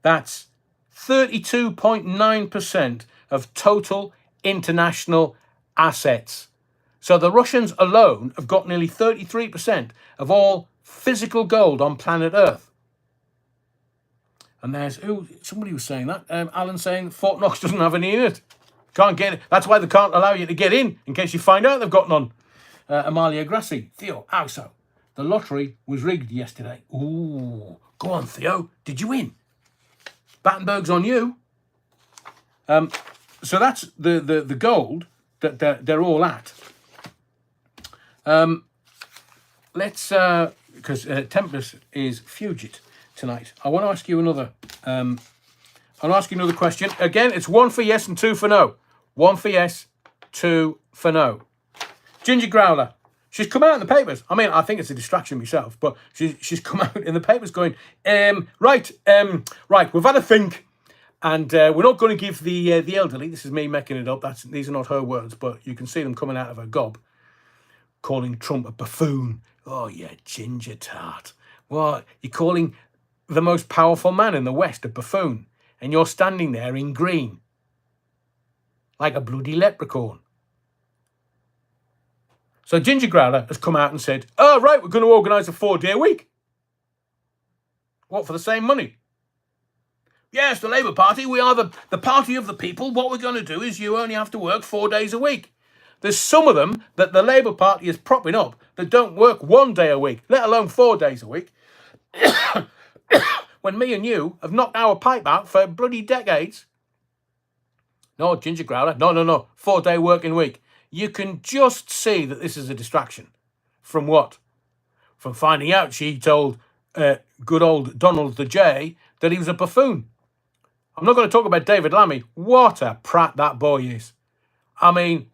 That's 32.9% of total international assets. So the Russians alone have got nearly 33% of all physical gold on planet Earth. And there's somebody was saying that. Alan saying Fort Knox doesn't have any in it. Can't get it. That's why they can't allow you to get in case you find out they've got none. Amalia Grassi. Theo, how so? The lottery was rigged yesterday. Ooh, go on, Theo. Did you win? Battenberg's on you. So that's the gold that they're all at. Let's because Tempest is Fugit tonight. I want to ask you another. I'll ask you another question. Again, it's 1 for yes and 2 for no. 1 for yes, 2 for no. Ginger Growler. She's come out in the papers. I mean, I think it's a distraction myself, but she's come out in the papers going, right, we've had a think, and we're not going to give the elderly, this is me making it up, these are not her words, but you can see them coming out of her gob, calling Trump a buffoon. Oh, yeah, ginger tart. What? You're calling the most powerful man in the West a buffoon, and you're standing there in green, like a bloody leprechaun. So Ginger Growler has come out and said, oh, right, we're going to organise a 4-day week. What, for the same money? Yes, the Labour Party, we are the party of the people. What we're going to do is you only have to work 4 days a week. There's some of them that the Labour Party is propping up that don't work 1 day a week, let alone 4 days a week. When me and you have knocked our pipe out for bloody decades. No, Ginger Growler, no, 4-day working week. You can just see that this is a distraction. From what? From finding out she told good old Donald the J that he was a buffoon. I'm not going to talk about David Lammy. What a prat that boy is. I mean,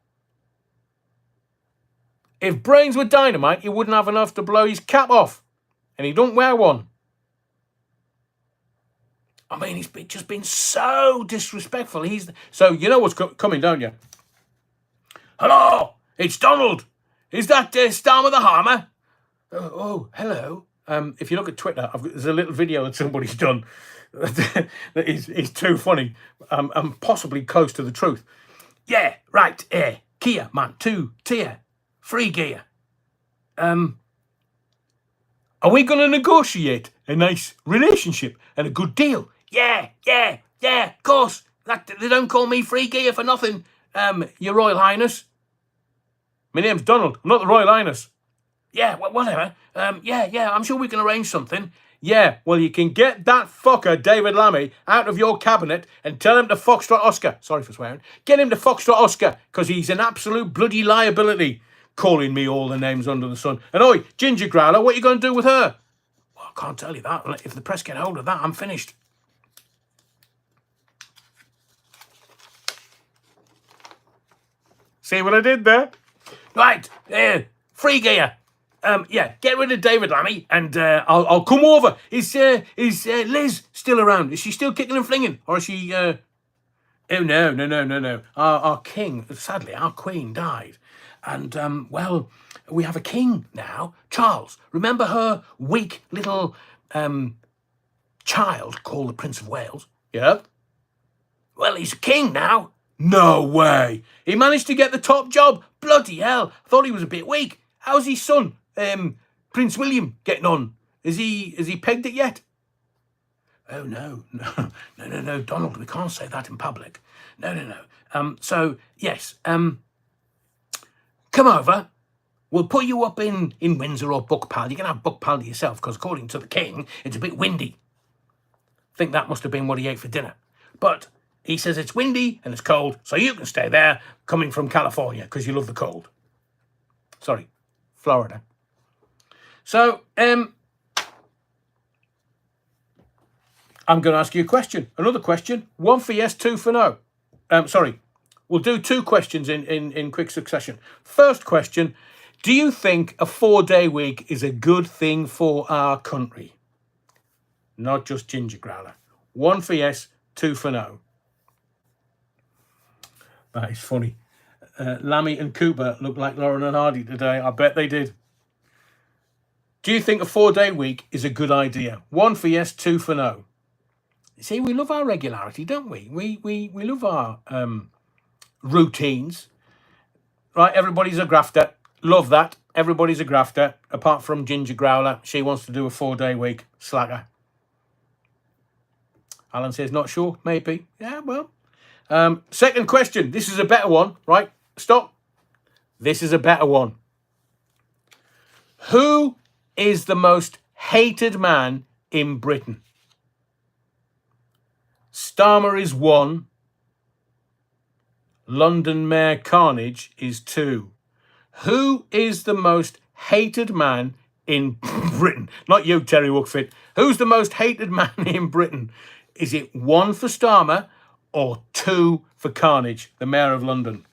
if brains were dynamite, he wouldn't have enough to blow his cap off. And he don't wear one. I mean, he's just been so disrespectful. So you know what's coming, don't you? Hello, it's Donald. Is that Storm of the Harmer? Oh, hello. If you look at Twitter, there's a little video that somebody's done that is too funny and possibly close to the truth. Yeah, right. Kia, man, 2 tier, 3 gear. Are we going to negotiate a nice relationship and a good deal? Yeah, of course. They don't call me 3 gear for nothing, Your Royal Highness. My name's Donald. I'm not the Royal Highness. Yeah, whatever. Yeah, I'm sure we can arrange something. Yeah, well, you can get that fucker, David Lammy, out of your cabinet and tell him to Foxtrot Oscar. Sorry for swearing. Get him to Foxtrot Oscar, because he's an absolute bloody liability, calling me all the names under the sun. And oi, Ginger Growler, what are you going to do with her? Well, I can't tell you that. If the press get hold of that, I'm finished. See what I did there? Right, 3 gear. Yeah, get rid of David Lammy and I'll come over. Is Liz still around? Is she still kicking and flinging? Or is she... Oh, no. Our king, sadly, our queen died. And, well, we have a king now, Charles. Remember her weak little child called the Prince of Wales? Yeah. Well, he's a king now. No way. He managed to get the top job. Bloody hell. I thought he was a bit weak. How's his son, Prince William, getting on? Has he pegged it yet? Oh, no, Donald, we can't say that in public. No. So, yes, come over. We'll put you up in Windsor or Buckpal. You can have Buckpal to yourself, because according to the king, it's a bit windy. I think that must have been what he ate for dinner. But he says it's windy and it's cold, so you can stay there, coming from California, because you love the cold. Sorry, Florida. So, I'm going to ask you a question. Another question. 1 for yes, 2 for no. Sorry. We'll do 2 questions in quick succession. First question. Do you think a 4-day week is a good thing for our country? Not just Ginger Growler. 1 for yes, 2 for no. That is funny. Lammy and Cooper look like Lauren and Hardy today. I bet they did. Do you think a 4-day week is a good idea? 1 for yes, 2 for no. See, we love our regularity, don't we? We love routines, right? Everybody's a grafter. Love that. Everybody's a grafter, apart from Ginger Growler. She wants to do a 4-day week. Slacker. Alan says, not sure. Maybe. Yeah, well. Second question. This is a better one, right? Stop. This is a better one. Who is the most hated man in Britain? Starmer is 1. London Mayor Carnage is 2. Who is the most hated man in Britain? Not you, Terry Wookfit. Who's the most hated man in Britain? Is it 1 for Starmer or 2 for Carnage, the Mayor of London?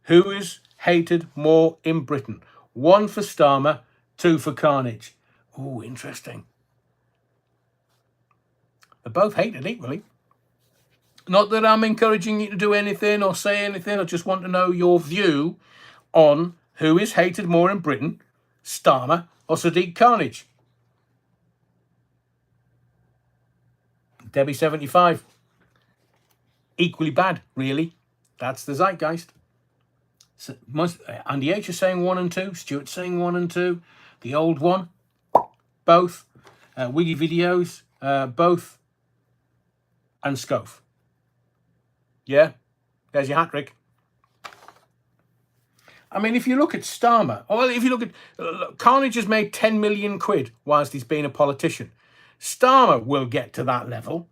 Who is hated more in Britain? 1 for Starmer, 2 for Carnage. Oh, interesting. They're both hated equally. Not that I'm encouraging you to do anything or say anything. I just want to know your view on who is hated more in Britain, Starmer or Sadiq Carnage. Debbie 75. Equally bad, really. That's the zeitgeist. So Andy H is saying 1 and 2. Stuart's saying 1 and 2. The old one, both. Wiggy Videos, both. And Scove. Yeah, there's your hat trick. I mean, if you look at Starmer, or if you look at Carnage has made 10 million quid whilst he's been a politician. Starmer will get to that level,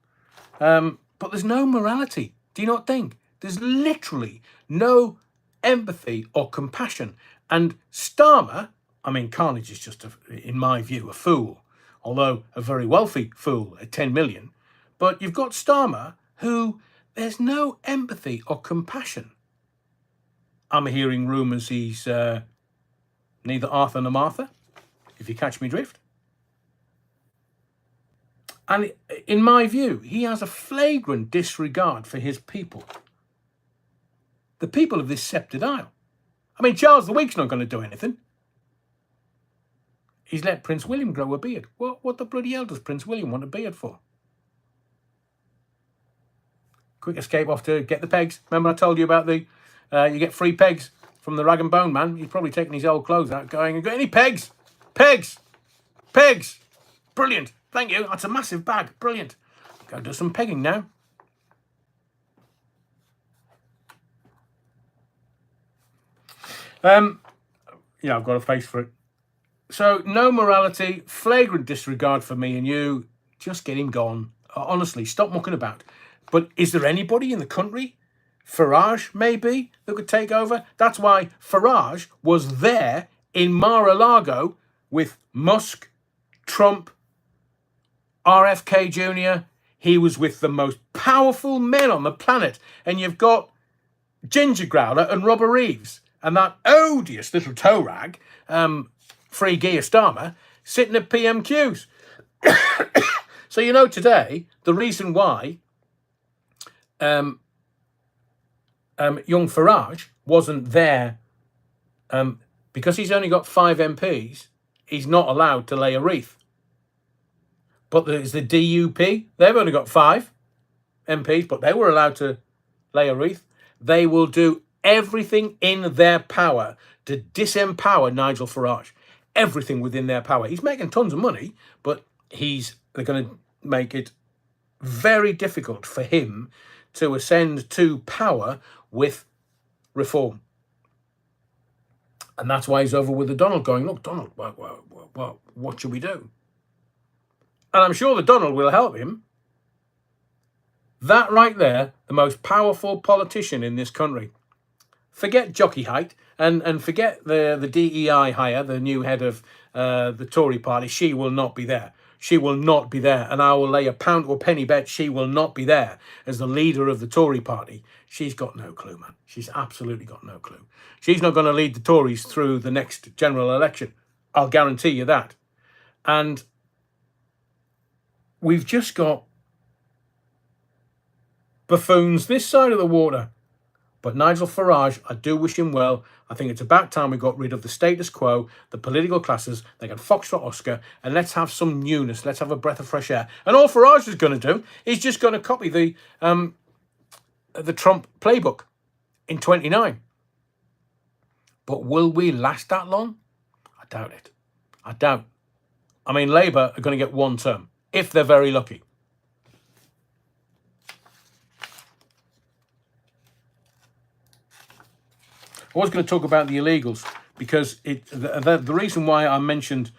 but there's no morality. Do you not think? There's literally no empathy or compassion. And Starmer, I mean, Carnage is just, in my view, a fool, although a very wealthy fool at 10 million. But you've got Starmer, who there's no empathy or compassion. I'm hearing rumours he's neither Arthur nor Martha, if you catch me drift. And in my view, he has a flagrant disregard for his people. The people of this sceptred isle. I mean, Charles the Weak's not going to do anything. He's let Prince William grow a beard. What the bloody hell does Prince William want a beard for? Quick escape off to get the pegs. Remember I told you about the, you get free pegs from the Rag and Bone man. He's probably taking his old clothes out going, got any pegs? Pegs! Pegs! Brilliant. Thank you. That's a massive bag. Brilliant. Go do some pegging now. Yeah, I've got a face for it. So, no morality, flagrant disregard for me and you. Just get him gone. Honestly, stop mucking about. But is there anybody in the country, Farage maybe, that could take over? That's why Farage was there in Mar-a-Lago with Musk, Trump, RFK Jr. He was with the most powerful men on the planet. And you've got Ginger Growler and Robert Reeves and that odious little toe rag, Free Gear Starmer, sitting at PMQs. So, you know, today, the reason why young Farage wasn't there, because he's only got 5 MPs, he's not allowed to lay a wreath. But there's the DUP. They've only got 5 MPs, but they were allowed to lay a wreath. They will do everything in their power to disempower Nigel Farage. Everything within their power. He's making tons of money, but they're going to make it very difficult for him to ascend to power with reform. And that's why he's over with the Donald going, look, Donald, what should we do? And I'm sure the Donald will help him. That right there, the most powerful politician in this country. Forget jockey height and forget the DEI hire, the new head of the Tory party. She will not be there. She will not be there. And I will lay a pound or penny bet she will not be there as the leader of the Tory party. She's got no clue, man. She's absolutely got no clue. She's not going to lead the Tories through the next general election. I'll guarantee you that. And we've just got buffoons this side of the water. But Nigel Farage, I do wish him well. I think it's about time we got rid of the status quo, the political classes. They can Foxtrot Oscar, and let's have some newness. Let's have a breath of fresh air. And all Farage is going to do is just going to copy the Trump playbook. in 29. But will we last that long? I doubt it. I doubt. I mean, Labour are going to get one term, if they're very lucky. I was going to talk about the illegals because the reason why I mentioned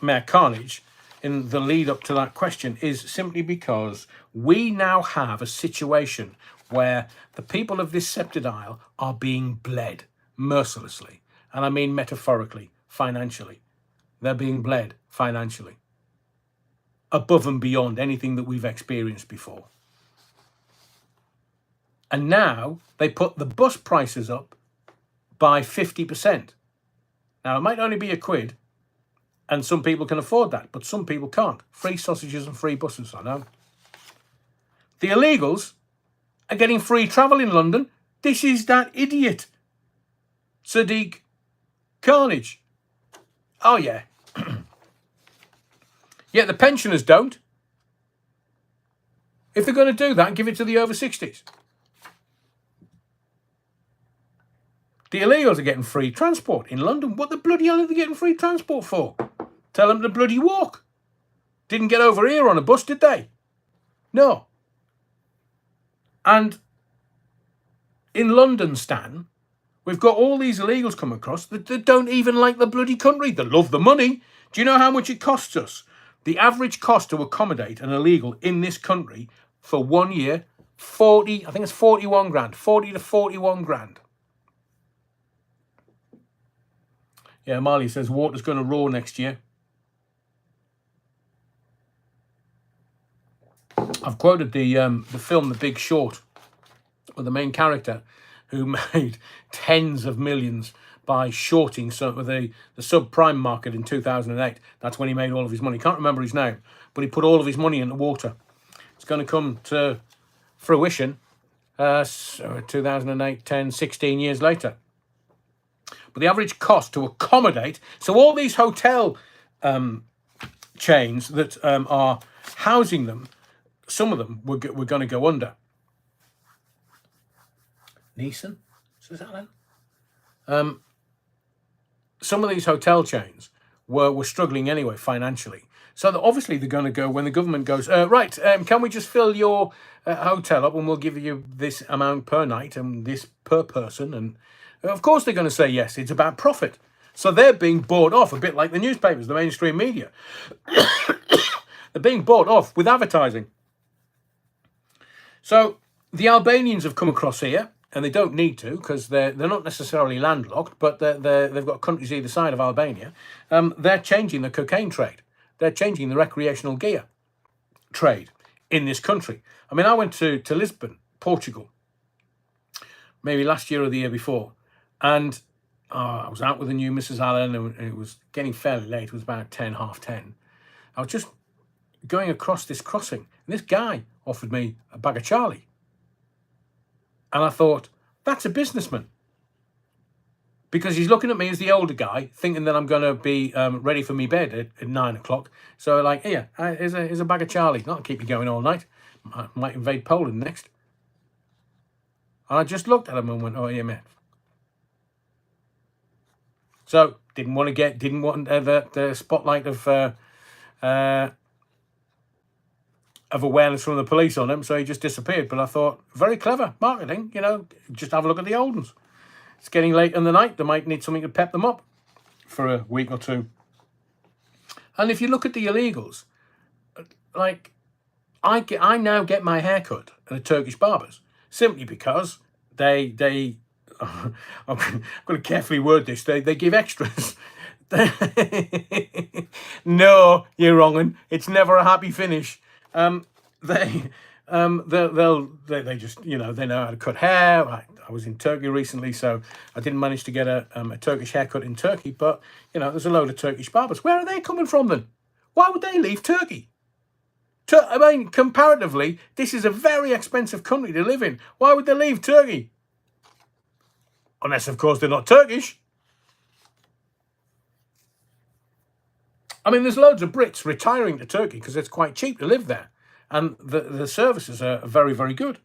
Mayor Carnage in the lead up to that question is simply because we now have a situation where the people of this sceptred isle are being bled mercilessly. And I mean metaphorically, financially. They're being bled financially. Above and beyond anything that we've experienced before. And now they put the bus prices up by 50%. Now, it might only be £1, and some people can afford that, but some people can't. Free sausages and free buses, I know. The illegals are getting free travel in London. This is that idiot, Sadiq Carnage. Oh, yeah. Yet the pensioners don't. If they're going to do that, give it to the over 60s. The illegals are getting free transport in London. What the bloody hell are they getting free transport for? Tell them to bloody walk. Didn't get over here on a bus, did they? No. And in London, Stan, we've got all these illegals come across that don't even like the bloody country. They love the money. Do you know how much it costs us? The average cost to accommodate an illegal in this country for 1 year, 40, I think it's 41 grand, 40 to 41 grand. Yeah, Marley says water's going to roar next year. I've quoted the film The Big Short, with the main character who made tens of millions by shorting the subprime market in 2008. That's when he made all of his money. Can't remember his name, but he put all of his money into water. It's going to come to fruition 2008, 10, 16 years later. But the average cost to accommodate, so all these hotel chains that are housing them, some of them were going to go under. Neeson? Is that then? Some of these hotel chains were struggling anyway financially. So obviously they're going to go, when the government goes, right, can we just fill your hotel up and we'll give you this amount per night and this per person? And of course they're going to say yes, it's about profit. So they're being bought off, a bit like the newspapers, the mainstream media. They're being bought off with advertising. So the Albanians have come across here, and they don't need to because they're not necessarily landlocked, but they've got countries either side of Albania. They're changing the cocaine trade. They're changing the recreational gear trade in this country. I mean, I went to Lisbon, Portugal, maybe last year or the year before, and I was out with the new Mrs. Allen, and it was getting fairly late. It was about 10, half 10. I was just going across this crossing, and this guy offered me a bag of Charlie. And I thought, that's a businessman. Because he's looking at me as the older guy, thinking that I'm going to be ready for me bed at 9 o'clock. So like, here, here's a bag of Charlie. That'll keep you going all night. I might invade Poland next. And I just looked at him and went, oh, yeah, man. So didn't want the spotlight of awareness from the police on him, so he just disappeared. But I thought, very clever marketing, just have a look at the old ones. It's getting late in the night, they might need something to pep them up for a week or two. And if you look at the illegals, like, I now get my hair cut at a Turkish barber's, simply because they I'm going to carefully word this, they give extras. No, you're wrong, and it's never a happy finish. They just, they know how to cut hair. I was in Turkey recently, so I didn't manage to get a Turkish haircut in Turkey, but, there's a load of Turkish barbers. Where are they coming from then? Why would they leave Turkey? I mean, comparatively, this is a very expensive country to live in. Why would they leave Turkey? Unless, of course, they're not Turkish. I mean, there's loads of Brits retiring to Turkey because it's quite cheap to live there. And the services are very, very good.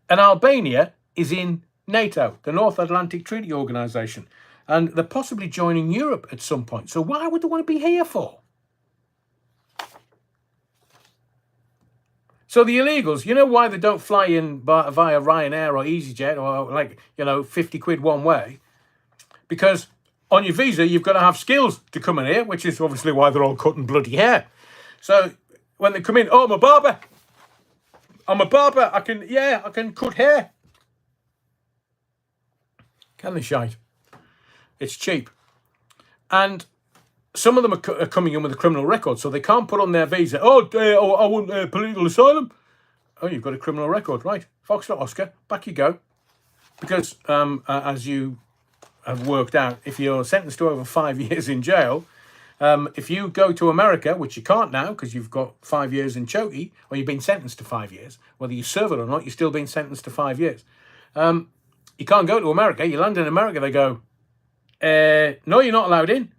And Albania is in NATO, the North Atlantic Treaty Organization, and they're possibly joining Europe at some point. So why would they want to be here for? So the illegals, you know why they don't fly in via Ryanair or EasyJet or like, 50 quid one way? Because on your visa, you've got to have skills to come in here, which is obviously why they're all cutting bloody hair. So when they come in, oh, I'm a barber. I can cut hair. Can they shite? It's cheap. And some of them are coming in with a criminal record, so they can't put on their visa, I want political asylum. Oh, you've got a criminal record, right? Foxtrot Oscar, back you go. Because as you have worked out, if you're sentenced to over 5 years in jail, if you go to America, which you can't now because you've got 5 years in Chokey, or you've been sentenced to 5 years, whether you serve it or not, you're still being sentenced to 5 years. You can't go to America. You land in America, they go, no, you're not allowed in.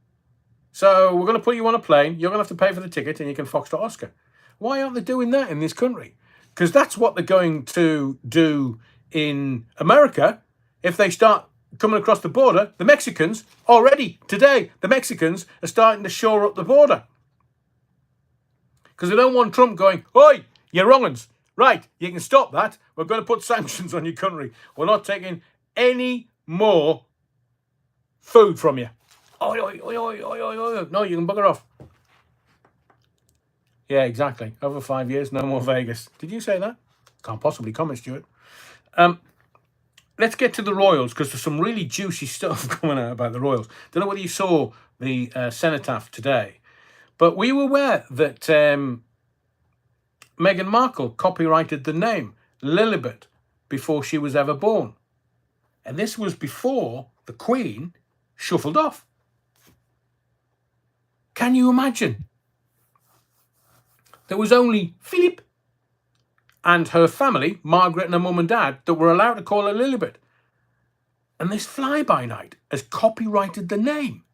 So we're going to put you on a plane. You're going to have to pay for the ticket and you can Foxtrot Oscar. Why aren't they doing that in this country? Because that's what they're going to do in America if they start coming across the border. The Mexicans, already today, the Mexicans are starting to shore up the border. Because they don't want Trump going, oi, you're wrong'uns. Right, you can stop that. We're going to put sanctions on your country. We're not taking any more food from you. No, you can bugger off. Yeah, exactly. Over 5 years, no more Vegas. Did you say that? Can't possibly comment, Stuart. Let's get to the Royals, because there's some really juicy stuff coming out about the Royals. Don't know whether you saw the cenotaph today, but were you aware that Meghan Markle copyrighted the name Lilibet before she was ever born? And this was before the Queen shuffled off. Can you imagine? There was only Philip and her family, Margaret and her mum and dad, that were allowed to call her Lilibet. And this fly-by-night has copyrighted the name.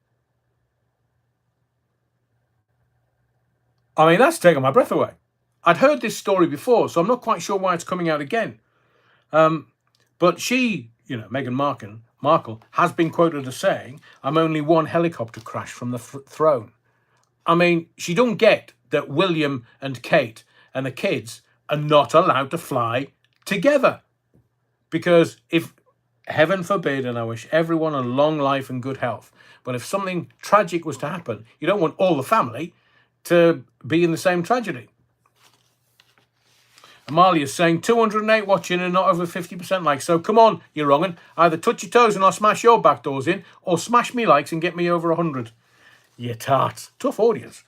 I mean, that's taken my breath away. I'd heard this story before, so I'm not quite sure why it's coming out again. But she, Meghan Markle, has been quoted as saying, I'm only one helicopter crash from the throne. I mean, she don't get that William and Kate and the kids are not allowed to fly together. Because if, heaven forbid, and I wish everyone a long life and good health, but if something tragic was to happen, you don't want all the family to be in the same tragedy. Amalia's saying 208 watching and not over 50% likes. So come on, you're wronging. Either touch your toes and I'll smash your back doors in, or smash me likes and get me over 100. You tarts. Tough audience.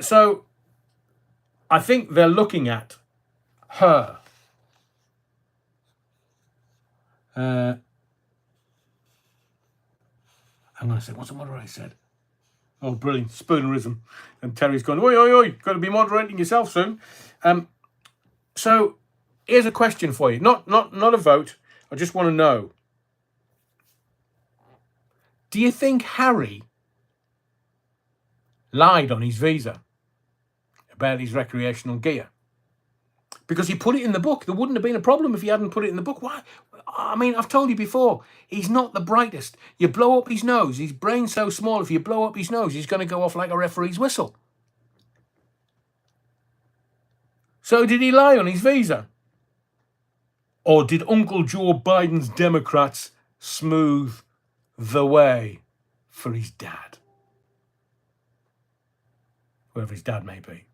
So I think they're looking at her. I'm going to say, what's the moderator said? Oh, brilliant. Spoonerism. And Terry's gone, oi, oi, oi, got to be moderating yourself soon. So here's a question for you. Not a vote. I just want to know. Do you think Harry lied on his visa about his recreational gear? Because he put it in the book. There wouldn't have been a problem if he hadn't put it in the book. Why? I mean, I've told you before, he's not the brightest. You blow up his nose, his brain's so small, if you blow up his nose, he's going to go off like a referee's whistle. So did he lie on his visa? Or did Uncle Joe Biden's Democrats smooth the way for his dad? Whoever his dad may be.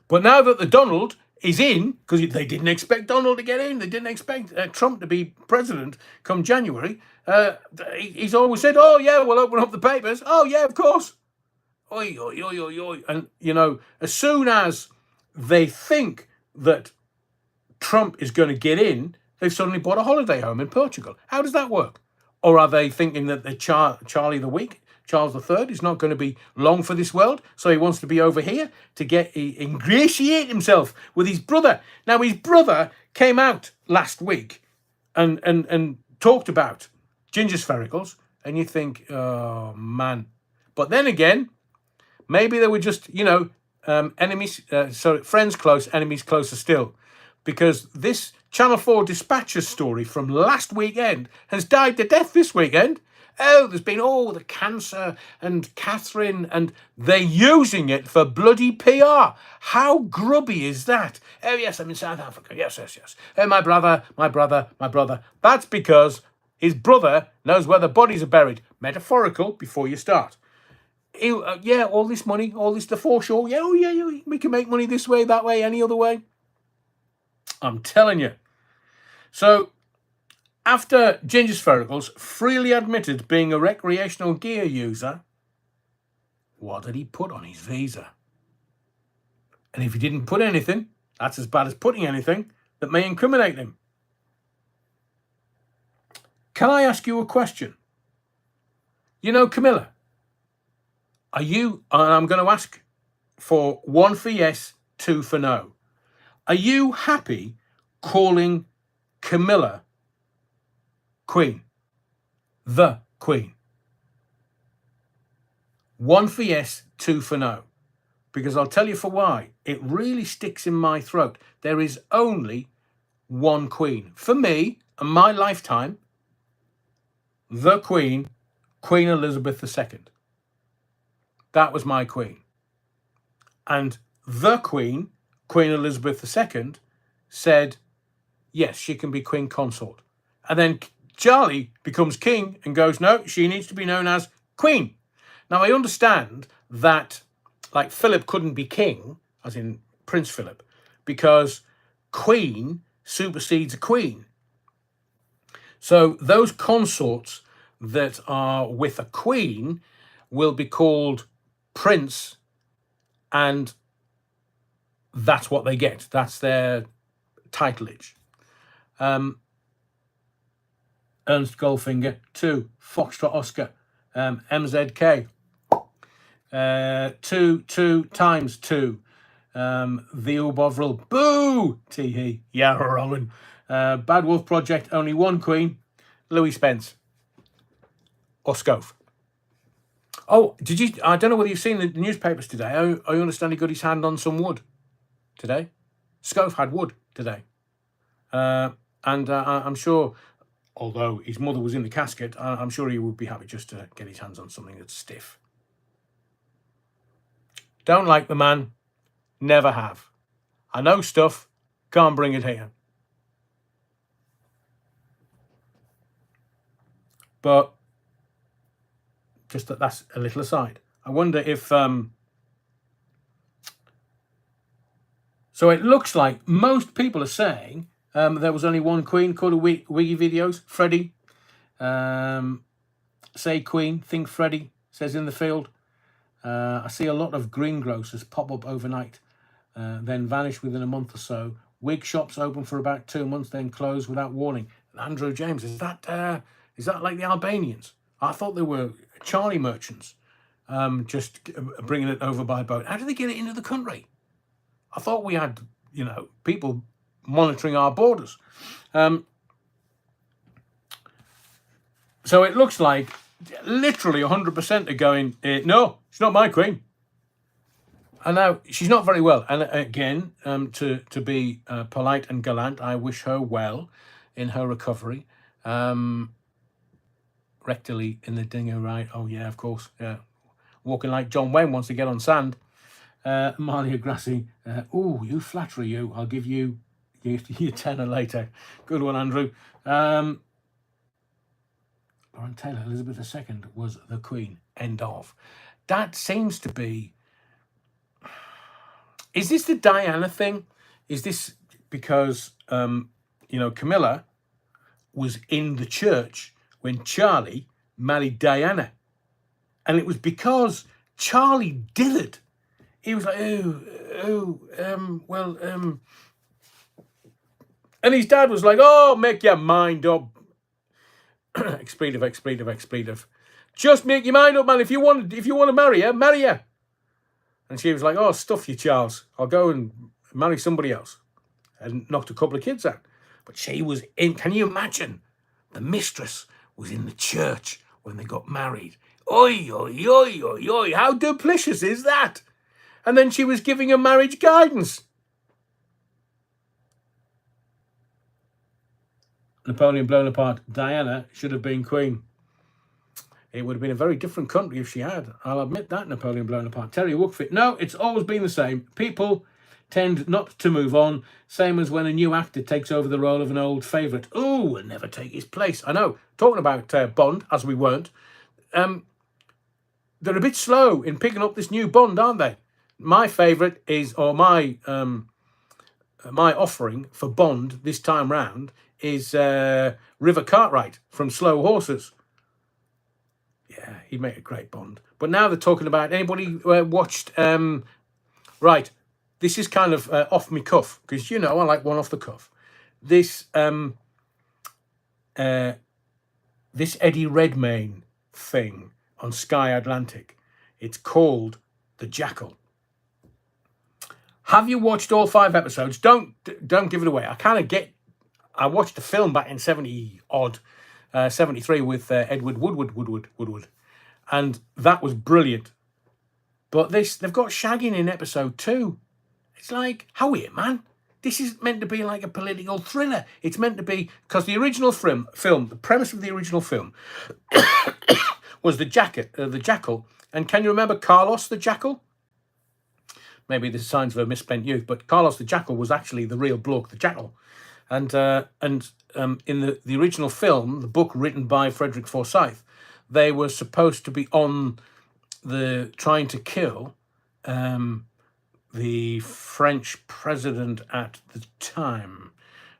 But now that the Donald is in, because they didn't expect Donald to get in, they didn't expect Trump to be president come January, he's always said, oh yeah, we'll open up the papers. Oh yeah, of course. Oi, oi, oi, oi, oi. And, as soon as they think that Trump is going to get in, they've suddenly bought a holiday home in Portugal. How does that work? Or are they thinking that the Charlie the Weak, Charles III, is not going to be long for this world, so he wants to be over here to ingratiate himself with his brother. Now, his brother came out last week and talked about ginger sphericals, and you think, oh, man. But then again, maybe they were just, enemies, friends close, enemies closer still. because this Channel 4 Dispatcher story from last weekend has died to death this weekend. Oh, there's been all the cancer and Catherine, and they're using it for bloody PR. How grubby is that? Oh, yes, I'm in South Africa. Yes, yes, yes. Oh, my brother. That's because his brother knows where the bodies are buried. Metaphorical before you start. Yeah, all this money, all this the foreshore. Yeah, oh, yeah, we can make money this way, that way, any other way. I'm telling you. So, after Ginger Sphericals freely admitted being a recreational gear user, what did he put on his visa? And if he didn't put anything, that's as bad as putting anything that may incriminate him. Can I ask you a question? You know, Camilla, are you, and I'm going to ask for 1 for yes, 2 for no. Are you happy calling Camilla Queen? The Queen? 1 for yes, 2 for no. Because I'll tell you for why. It really sticks in my throat. There is only one Queen. For me, in my lifetime, the Queen, Queen Elizabeth II. That was my Queen. And the Queen, Queen Elizabeth II, said, yes, she can be Queen Consort. And then Charlie becomes king and goes, no, she needs to be known as Queen. Now, I understand that, like, Philip couldn't be king, as in Prince Philip, because Queen supersedes a queen. So those consorts that are with a queen will be called Prince, and that's what they get. That's their titleage. Ernst Goldfinger, 2. Foxtrot Oscar, MZK, 2 times 2. The Bovril, boo! Tee yeah, Rowan. Bad Wolf Project, only one Queen. Louis Spence. Or Scove. Oh, did you? I don't know whether you've seen the newspapers today. I understand he got his hand on some wood today. Scove had wood today. And I'm sure, although his mother was in the casket, I'm sure he would be happy just to get his hands on something that's stiff. Don't like the man. Never have. I know stuff. Can't bring it here. But just that's a little aside. I wonder if... So it looks like most people are saying there was only one Queen. Called a Wiggy videos. Freddie. Say Queen, think Freddie, says in the field. I see a lot of greengrocers pop up overnight, then vanish within a month or so. Wig shops open for about 2 months, then close without warning. Andrew James, is that like the Albanians? I thought they were Charlie merchants, just bringing it over by boat. How did they get it into the country? I thought we had, people monitoring our borders. So it looks like literally 100% are going, no, she's not my Queen. And now she's not very well. And again, to be polite and gallant, I wish her well in her recovery. Rectally in the dinger, right? Oh, yeah, of course. Yeah. Walking like John Wayne wants to get on sand. Malia Grassi, you flattery, you. I'll give you your tenner later. Good one, Andrew. Lauren Taylor, Elizabeth II was the Queen. End of. That seems to be... Is this the Diana thing? Is this because, Camilla was in the church when Charlie married Diana? And it was because Charlie dithered. He was like, and his dad was like, oh, make your mind up. Expletive. Just make your mind up, man. If you want to marry her, marry her. And she was like, oh, stuff you, Charles. I'll go and marry somebody else. And knocked a couple of kids out. But she was in, can you imagine? The mistress was in the church when they got married. Oi, oi, oi, oi, oi. How duplicitous is that? And then she was giving her marriage guidance. Napoleon blown apart. Diana should have been queen. It would have been a very different country if she had. I'll admit that, Napoleon blown apart. Terry Wookfit. No, it's always been the same. People tend not to move on. Same as when a new actor takes over the role of an old favourite. Oh, will never take his place. I know. Talking about Bond, as we weren't. They're a bit slow in picking up this new Bond, aren't they? My favourite is, or my offering for Bond this time round is River Cartwright from Slow Horses. Yeah, he'd make a great Bond. But now they're talking about, anybody watched, right, this is kind of off me cuff, because, you know, I like one off the cuff. This Eddie Redmayne thing on Sky Atlantic, it's called The Jackal. Have you watched all 5 episodes? Don't give it away. I watched the film back in 73 with Edward Woodward, and that was brilliant. But they've got shagging in episode 2. It's like, how weird, man. This is meant to be like a political thriller. It's meant to be, because the original film, the premise of the original film was the jackal. And can you remember Carlos the Jackal? Maybe this is signs of a misspent youth, but Carlos the Jackal was actually the real bloke, the Jackal. And in the original film, the book written by Frederick Forsyth, they were supposed to be on trying to kill the French president at the time,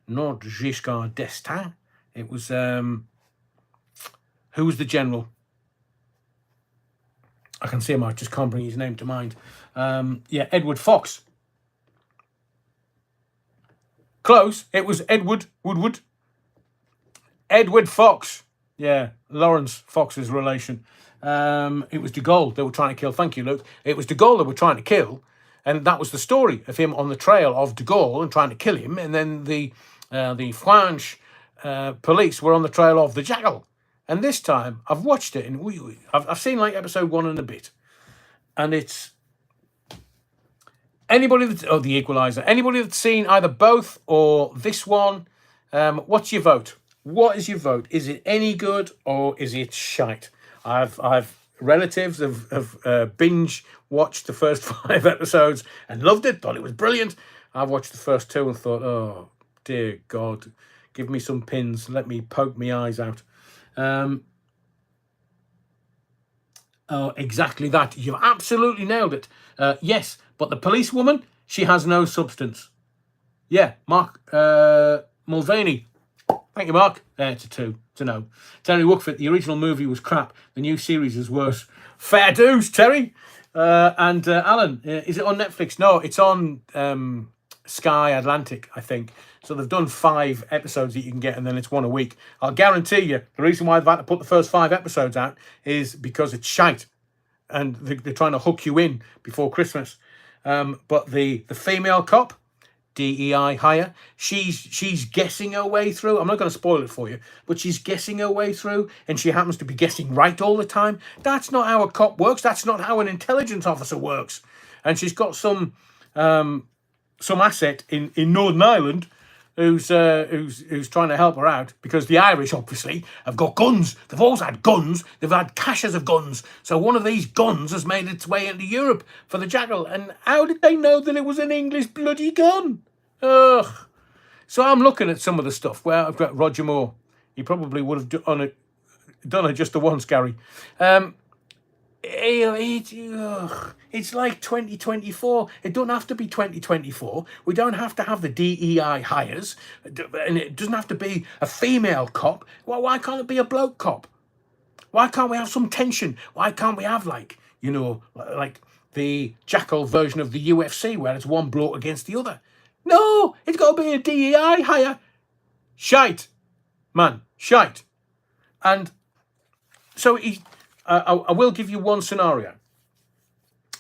not Giscard d'Estaing. It was who was the general? I can see him. I just can't bring his name to mind. Yeah, Edward Fox. Close. It was Edward Woodward. Edward Fox. Yeah, Lawrence Fox's relation. It was de Gaulle they were trying to kill. Thank you, Luke. It was de Gaulle they were trying to kill, and that was the story of him on the trail of de Gaulle and trying to kill him. And then the French police were on the trail of the Jackal. And this time, I've watched it, and I've seen like episode 1 and a bit, and it's the Equalizer. Anybody that's seen either both or this one, what's your vote? What is your vote? Is it any good or is it shite? I've relatives have binge watched the first 5 episodes and loved it, thought it was brilliant. I've watched the first 2 and thought, oh dear God, give me some pins, let me poke my eyes out. Oh, exactly that. You've absolutely nailed it. Yes, but the policewoman, she has no substance. Yeah, Mark Mulvaney. Thank you, Mark. It's a 2. It's a no. Terry Wookfit, the original movie was crap. The new series is worse. Fair dues, Terry. And Alan, is it on Netflix? No, it's on Sky Atlantic, I think. So they've done 5 episodes that you can get, and then it's 1 a week. I'll guarantee you, the reason why they've had to put the first 5 episodes out is because it's shite, and they're trying to hook you in before Christmas. But the female cop, DEI hire, she's guessing her way through. I'm not going to spoil it for you, but she's guessing her way through, and she happens to be guessing right all the time. That's not how a cop works. That's not how an intelligence officer works. And she's got some asset in Northern Ireland who's trying to help her out, because the Irish obviously have got guns. They've always had guns. They've had caches of guns. So one of these guns has made its way into Europe for the Jackal. And how did they know that it was an English bloody gun? Ugh. So I'm looking at some of the stuff. Well, I've got Roger Moore. He probably would have done it just the once, Gary. It's like 2024. It don't have to be 2024. We don't have to have the DEI hires, and it doesn't have to be a female cop. Well, why can't it be a bloke cop? Why can't we have some tension? Why can't we have like the Jackal version of the UFC where it's one bloke against the other? No, it's got to be a DEI hire. Shite, man, shite. And so I will give you one scenario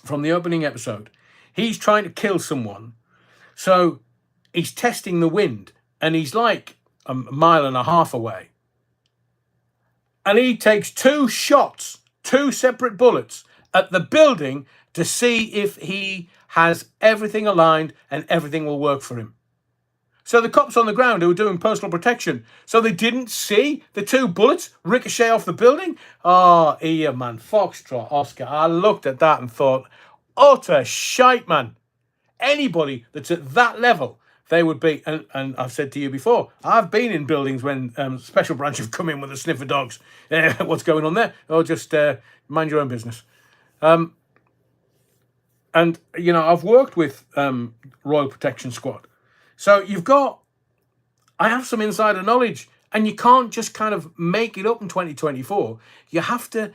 from the opening episode. He's trying to kill someone, so he's testing the wind, and he's like a mile and a half away. And he takes 2 shots, 2 separate bullets at the building to see if he has everything aligned and everything will work for him. So the cops on the ground who were doing personal protection, so they didn't see the 2 bullets ricochet off the building. Oh, here, man. Foxtrot, Oscar. I looked at that and thought, utter shite, man. Anybody that's at that level, they would be, and I've said to you before, I've been in buildings when Special Branch have come in with the sniffer dogs. What's going on there? Or just mind your own business. And, you know, I've worked with Royal Protection Squad. So I have some insider knowledge, and you can't just kind of make it up in 2024. You have to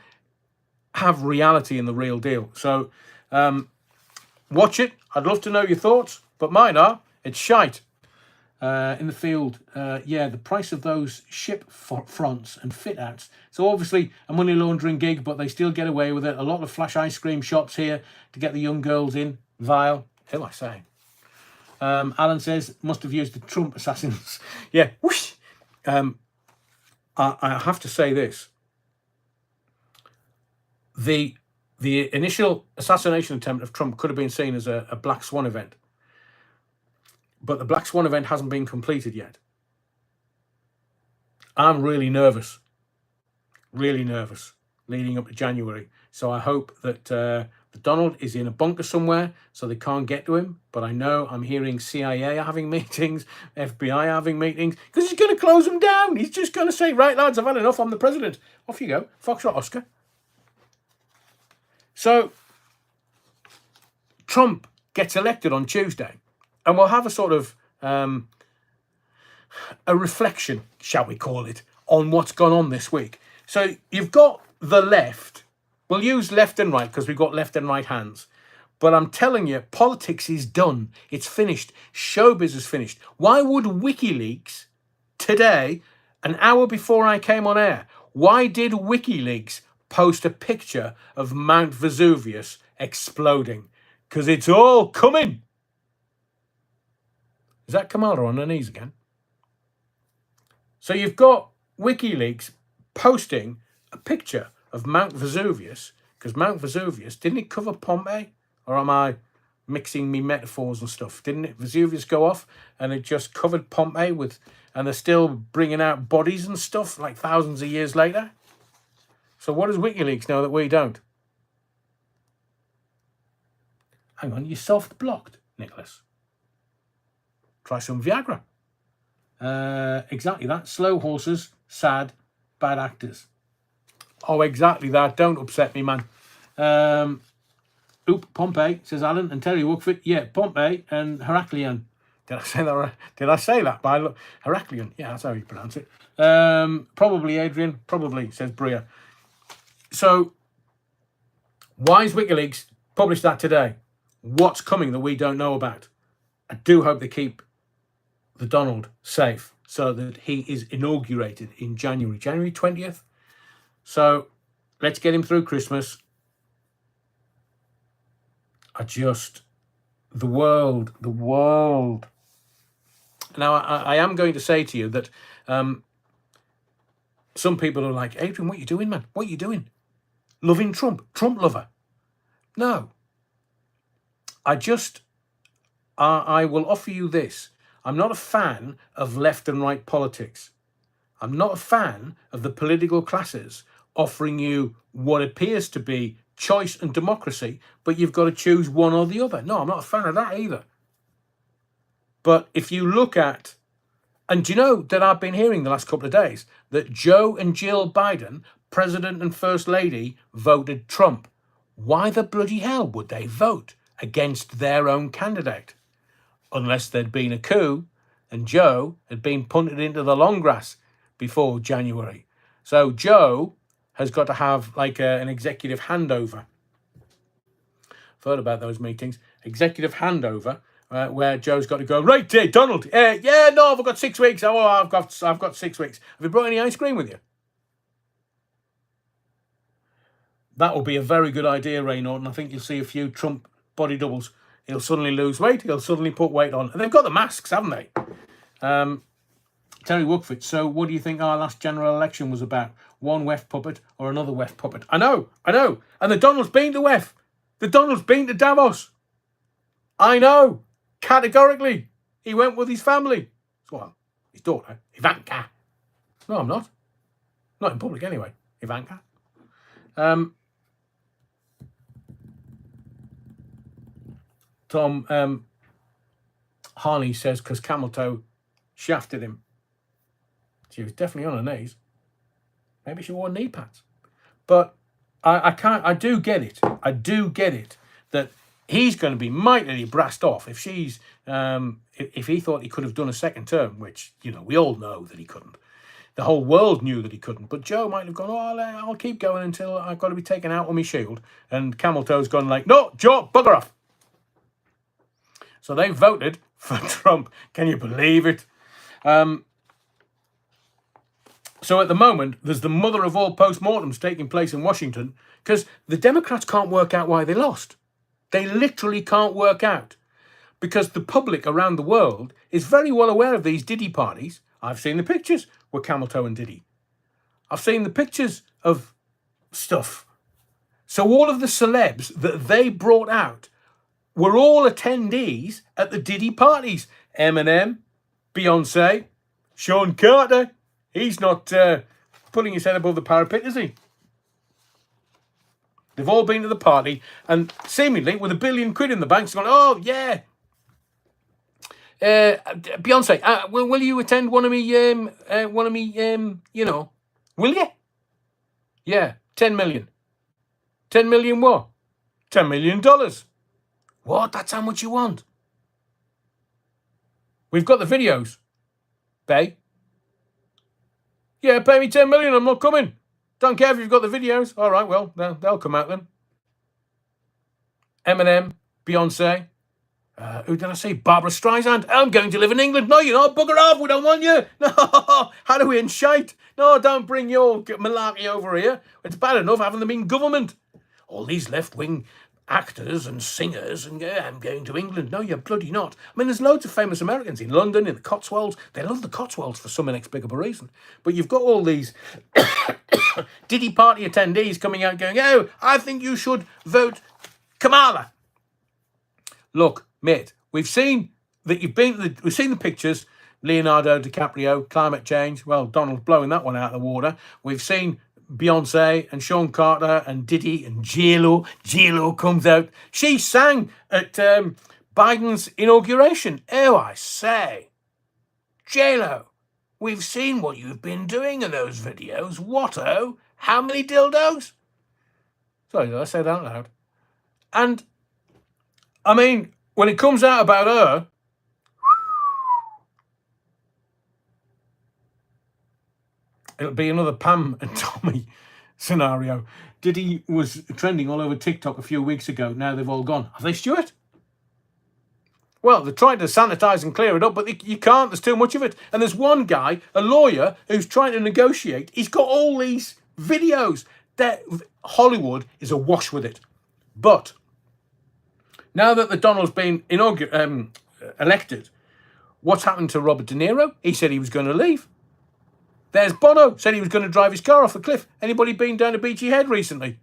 have reality in the real deal. So watch it. I'd love to know your thoughts, but mine are, it's shite. In the field, yeah, the price of those ship fronts and fit outs. So obviously a money laundering gig, but they still get away with it. A lot of flash ice cream shops here to get the young girls in. Vile. Who I say? Alan says, must have used the Trump assassins. Yeah, whoosh. I have to say this. The initial assassination attempt of Trump could have been seen as a Black Swan event. But the Black Swan event hasn't been completed yet. I'm really nervous leading up to January. So I hope that the Donald is in a bunker somewhere so they can't get to him. But I know I'm hearing CIA are having meetings, FBI are having meetings, because he's going to close them down. He's just going to say, right, lads, I've had enough. I'm the president. Off you go. Foxtrot Oscar. So Trump gets elected on Tuesday, and we'll have a sort of a reflection, shall we call it, on what's gone on this week. So you've got the left. We'll use left and right because we've got left and right hands. But I'm telling you, politics is done. It's finished. Showbiz is finished. Why would WikiLeaks today, an hour before I came on air, why did WikiLeaks post a picture of Mount Vesuvius exploding? Because it's all coming. Is that Kamala on her knees again? So you've got WikiLeaks posting a picture of Mount Vesuvius, because Mount Vesuvius, didn't it cover Pompeii? Or am I mixing me metaphors and stuff? Didn't it Vesuvius go off and it just covered Pompeii with, and they're still bringing out bodies and stuff like thousands of years later? So what does WikiLeaks know that we don't? Hang on, you're soft-blocked, Nicholas. Try some Viagra. Exactly that. Slow horses, sad, bad actors. Oh, exactly that. Don't upset me, man. Pompeii, says Alan, and Terry Wookford. Yeah, Pompeii and Heraklion. Did I say that right? Did I say that? Heraklion. Yeah, that's how you pronounce it. Probably, Adrian. Probably, says Bria. So, why is WikiLeaks published that today? What's coming that we don't know about? I do hope they keep the Donald safe so that he is inaugurated in January 20th. So let's get him through Christmas. The world. Now, I am going to say to you that some people are like, Adrian, what are you doing, man? What are you doing? Loving Trump lover. No. I will offer you this. I'm not a fan of left and right politics. I'm not a fan of the political classes offering you what appears to be choice and democracy, but you've got to choose one or the other. No, I'm not a fan of that either. But if you look at, and do you know that I've been hearing the last couple of days that Joe and Jill Biden, President and First Lady, voted Trump. Why the bloody hell would they vote against their own candidate? Unless there'd been a coup and Joe had been punted into the long grass before January. So Joe has got to have like an executive handover. I've heard about those meetings. Executive handover, where Joe's got to go, right, Donald, yeah, no, I've got 6 weeks. Oh, I've got 6 weeks. Have you brought any ice cream with you? That will be a very good idea, Ray Norton. I think you'll see a few Trump body doubles. He'll suddenly lose weight. He'll suddenly put weight on. And they've got the masks, haven't they? Terry Wookford, so what do you think our last general election was about? One WEF puppet or another WEF puppet? I know. And the Donald's been to WEF. The Donald's been to Davos. I know. Categorically. He went with his family. Well, his daughter, Ivanka. No, I'm not. Not in public anyway, Ivanka. Tom Harney says because Camel Toe shafted him. She was definitely on her knees. Maybe she wore knee pads. But I do get it. I do get it that he's going to be mightily brassed off if she's, if he thought he could have done a second term, which, we all know that he couldn't. The whole world knew that he couldn't. But Joe might have gone, I'll keep going until I've got to be taken out on my shield. And Camel Toe's gone like, no, Joe, bugger off. So they voted for Trump. Can you believe it? So at the moment, there's the mother of all postmortems taking place in Washington because the Democrats can't work out why they lost. They literally can't work out because the public around the world is very well aware of these Diddy parties. I've seen the pictures with Camel Toe and Diddy. I've seen the pictures of stuff. So all of the celebs that they brought out were all attendees at the Diddy parties. Eminem, Beyonce, Sean Carter. He's not putting his head above the parapet, is he? They've all been to the party and seemingly with £1 billion in the bank, gone, oh, yeah. Beyonce, will you attend one of me, will you? Yeah, 10 million. 10 million what? $10 million. What? That's how much you want? We've got the videos. Bae. Yeah, pay me 10 million, I'm not coming. Don't care if you've got the videos. All right, well, they'll come out then. Eminem, Beyonce. Who did I say? Barbara Streisand. I'm going to live in England. No, you're not. Bugger off. We don't want you. No, Halloween shite. No, don't bring your malarkey over here. It's bad enough having them in government. All these left-wing actors and singers and I'm going to England. No, you're bloody not. I mean, there's loads of famous Americans in London, in the Cotswolds. They love the Cotswolds for some inexplicable reason. But you've got all these Diddy party attendees coming out going, oh, I think you should vote Kamala. Look, mate, we've seen that we've seen the pictures. Leonardo DiCaprio, climate change. Well, Donald's blowing that one out of the water. We've seen Beyonce and Sean Carter and Diddy and J-Lo. J-Lo comes out. She sang at Biden's inauguration. Oh, I say. J-Lo, we've seen what you've been doing in those videos. What-o? How many dildos? Sorry, did I say that out loud? And, I mean, when it comes out about her, it'll be another Pam and Tommy scenario. Diddy was trending all over TikTok a few weeks ago. Now they've all gone. Are they Stuart? Well, they're trying to sanitize and clear it up, but you can't. There's too much of it. And there's one guy, a lawyer, who's trying to negotiate. He's got all these videos. Hollywood is awash with it. But now that the Donald's been elected, what's happened to Robert De Niro? He said he was going to leave. There's Bono, said he was going to drive his car off a cliff. Anybody been down to Beachy Head recently?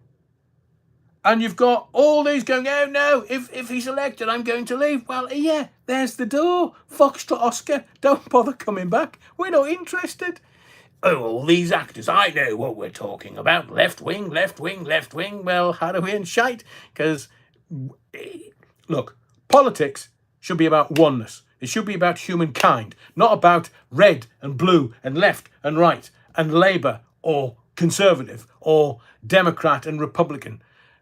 And you've got all these going, oh no, if he's elected, I'm going to leave. Well, yeah, there's the door. Foxtrot Oscar, don't bother coming back. We're not interested. Oh, all these actors, I know what we're talking about. Left wing, left wing, left wing. Well, how do we and shite? Because, look, politics should be about oneness. It should be about humankind, not about red and blue and left and right and Labour or Conservative or Democrat and Republican.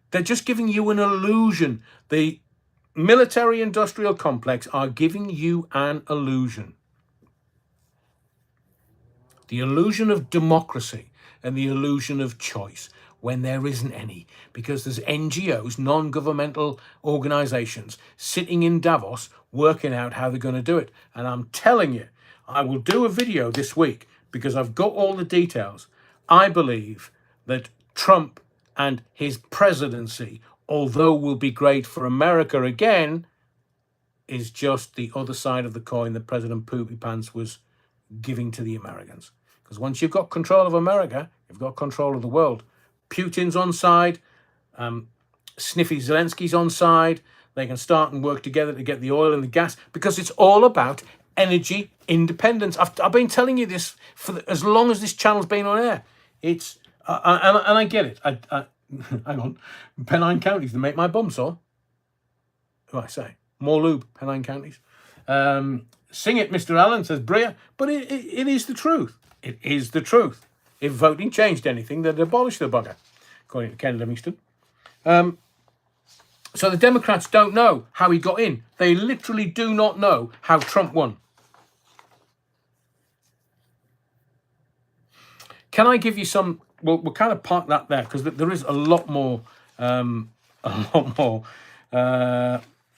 They're just giving you an illusion. The military-industrial complex are giving you an illusion. The illusion of democracy and the illusion of choice when there isn't any, because there's NGOs, non-governmental organisations, sitting in Davos working out how they're going to do it. And I'm telling you, I will do a video this week because I've got all the details. I believe that Trump and his presidency, although will be great for America again, is just the other side of the coin that President Poopy Pants was giving to the Americans. Because once you've got control of America, you've got control of the world. Putin's on side, Sniffy Zelensky's on side. They can start and work together to get the oil and the gas because it's all about energy independence. I've been telling you this for as long as this channel's been on air. It's and I get it. Hang on, Pennine counties to make my bum sore. What I say? More lube, Pennine counties. Sing it, Mr. Allen, says Bria. But it is the truth. It is the truth. If voting changed anything, they'd abolish the bugger, according to Ken Livingstone. So the Democrats don't know how he got in. They literally do not know how Trump won. Can I give you some? We'll kind of park that there because there is a lot more. We'll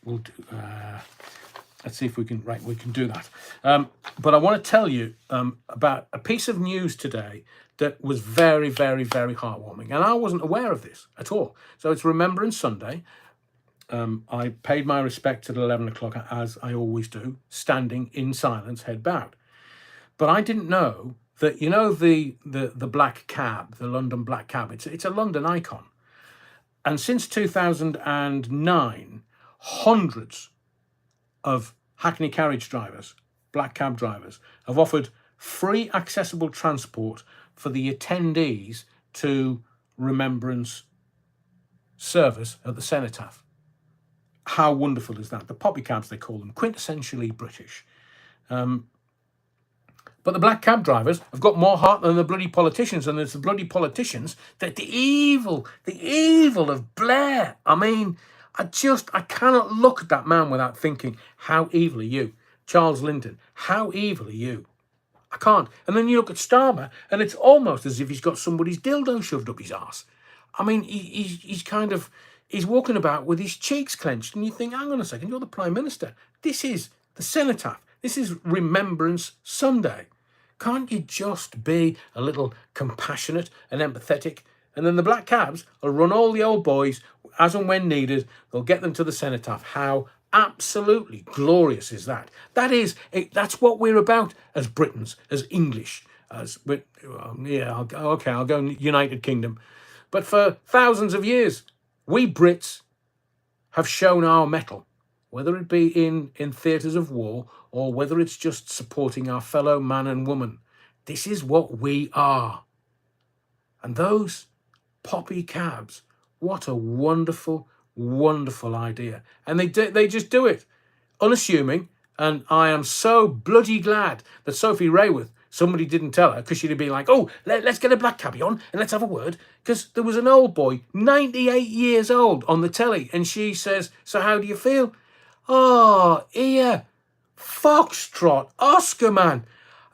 do. Let's see if we can. Right, we can do that. But I want to tell you about a piece of news today that was very, very, very heartwarming, and I wasn't aware of this at all. So it's Remembrance Sunday. I paid my respects at 11 o'clock, as I always do, standing in silence, head bowed. But I didn't know that, you know, the black cab, the London black cab, it's a London icon. And since 2009, hundreds of Hackney carriage drivers, black cab drivers, have offered free accessible transport for the attendees to Remembrance service at the Cenotaph. How wonderful is that? The poppy cabs, they call them, quintessentially British. But the black cab drivers have got more heart than the bloody politicians, and it's the bloody politicians that the evil of Blair. I mean, I cannot look at that man without thinking, how evil are you? Charles Lyndon, how evil are you? I can't. And then you look at Starmer, and it's almost as if he's got somebody's dildo shoved up his arse. I mean, he's walking about with his cheeks clenched, and you think, hang on a second, you're the Prime Minister. This is the Cenotaph. This is Remembrance Sunday. Can't you just be a little compassionate and empathetic? And then the black cabs will run all the old boys as and when needed. They'll get them to the Cenotaph. How absolutely glorious is that? That's what we're about as Britons, as English, I'll go United Kingdom. But for thousands of years, we Brits have shown our mettle, whether it be in theatres of war or whether it's just supporting our fellow man and woman. This is what we are. And those poppy cabs, what a wonderful, wonderful idea. And they just do it, unassuming. And I am so bloody glad that Sophie Rayworth, somebody didn't tell her, because she'd have been like, oh, let's get a black cabbie on and let's have a word. Because there was an old boy, 98 years old, on the telly, and she says, so how do you feel? Oh, here, Foxtrot, Oscar, man.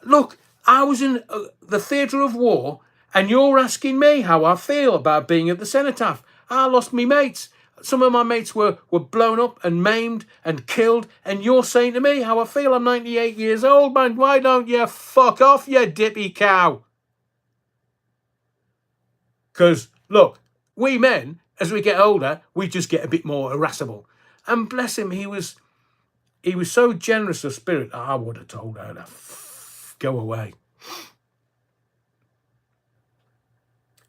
Look, I was in the theatre of war, and you're asking me how I feel about being at the Cenotaph. I lost me mates. Some of my mates were blown up and maimed and killed, and you're saying to me how I feel. I'm 98 years old, man. Why don't you fuck off, you dippy cow? Because, look, we men, as we get older, we just get a bit more irascible. And bless him, he was so generous of spirit. I would have told her to go away.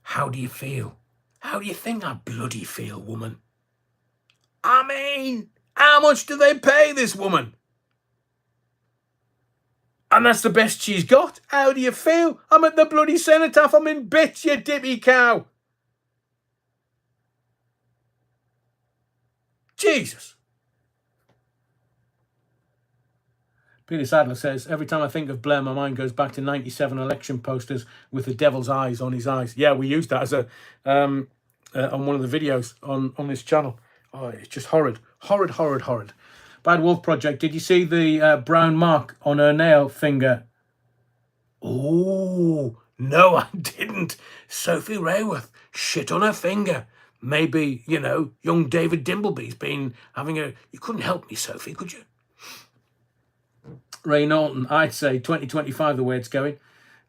How do you feel? How do you think I bloody feel, woman? I mean, how much do they pay this woman? And that's the best she's got. How do you feel? I'm at the bloody Cenotaph. I'm in bits, you dippy cow. Jesus. Peter Sadler says, every time I think of Blair, my mind goes back to 97 election posters with the devil's eyes on his eyes. Yeah, we used that as on one of the videos on this channel. Oh, it's just horrid. Horrid, horrid, horrid. Bad Wolf Project, did you see the brown mark on her nail finger? Oh, no, I didn't. Sophie Rayworth, shit on her finger. Maybe, you know, young David Dimbleby's been having a... You couldn't help me, Sophie, could you? Ray Norton, I'd say 2025 the way it's going.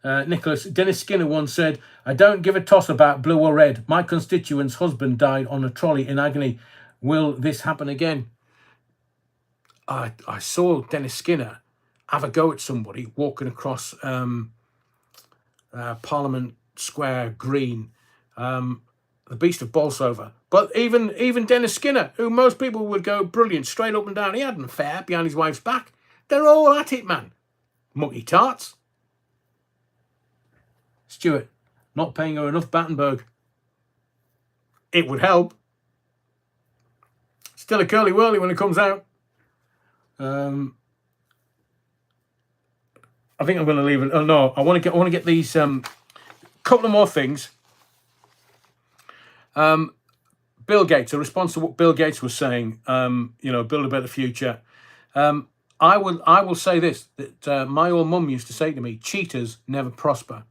Nicholas, Dennis Skinner once said, I don't give a toss about blue or red. My constituent's husband died on a trolley in agony. Will this happen again? I saw Dennis Skinner have a go at somebody walking across Parliament Square Green, the Beast of Bolsover. But even Dennis Skinner, who most people would go brilliant, straight up and down, he hadn't fair behind his wife's back. They're all at it, man. Mucky tarts. Stuart, not paying her enough Battenberg. It would help. Still a curly whirly when it comes out. I think I'm going to leave it. Oh no, I want to get these couple of more things. Bill Gates, a response to what Bill Gates was saying. Build a better future. I will say this, that my old mum used to say to me, cheaters never prosper.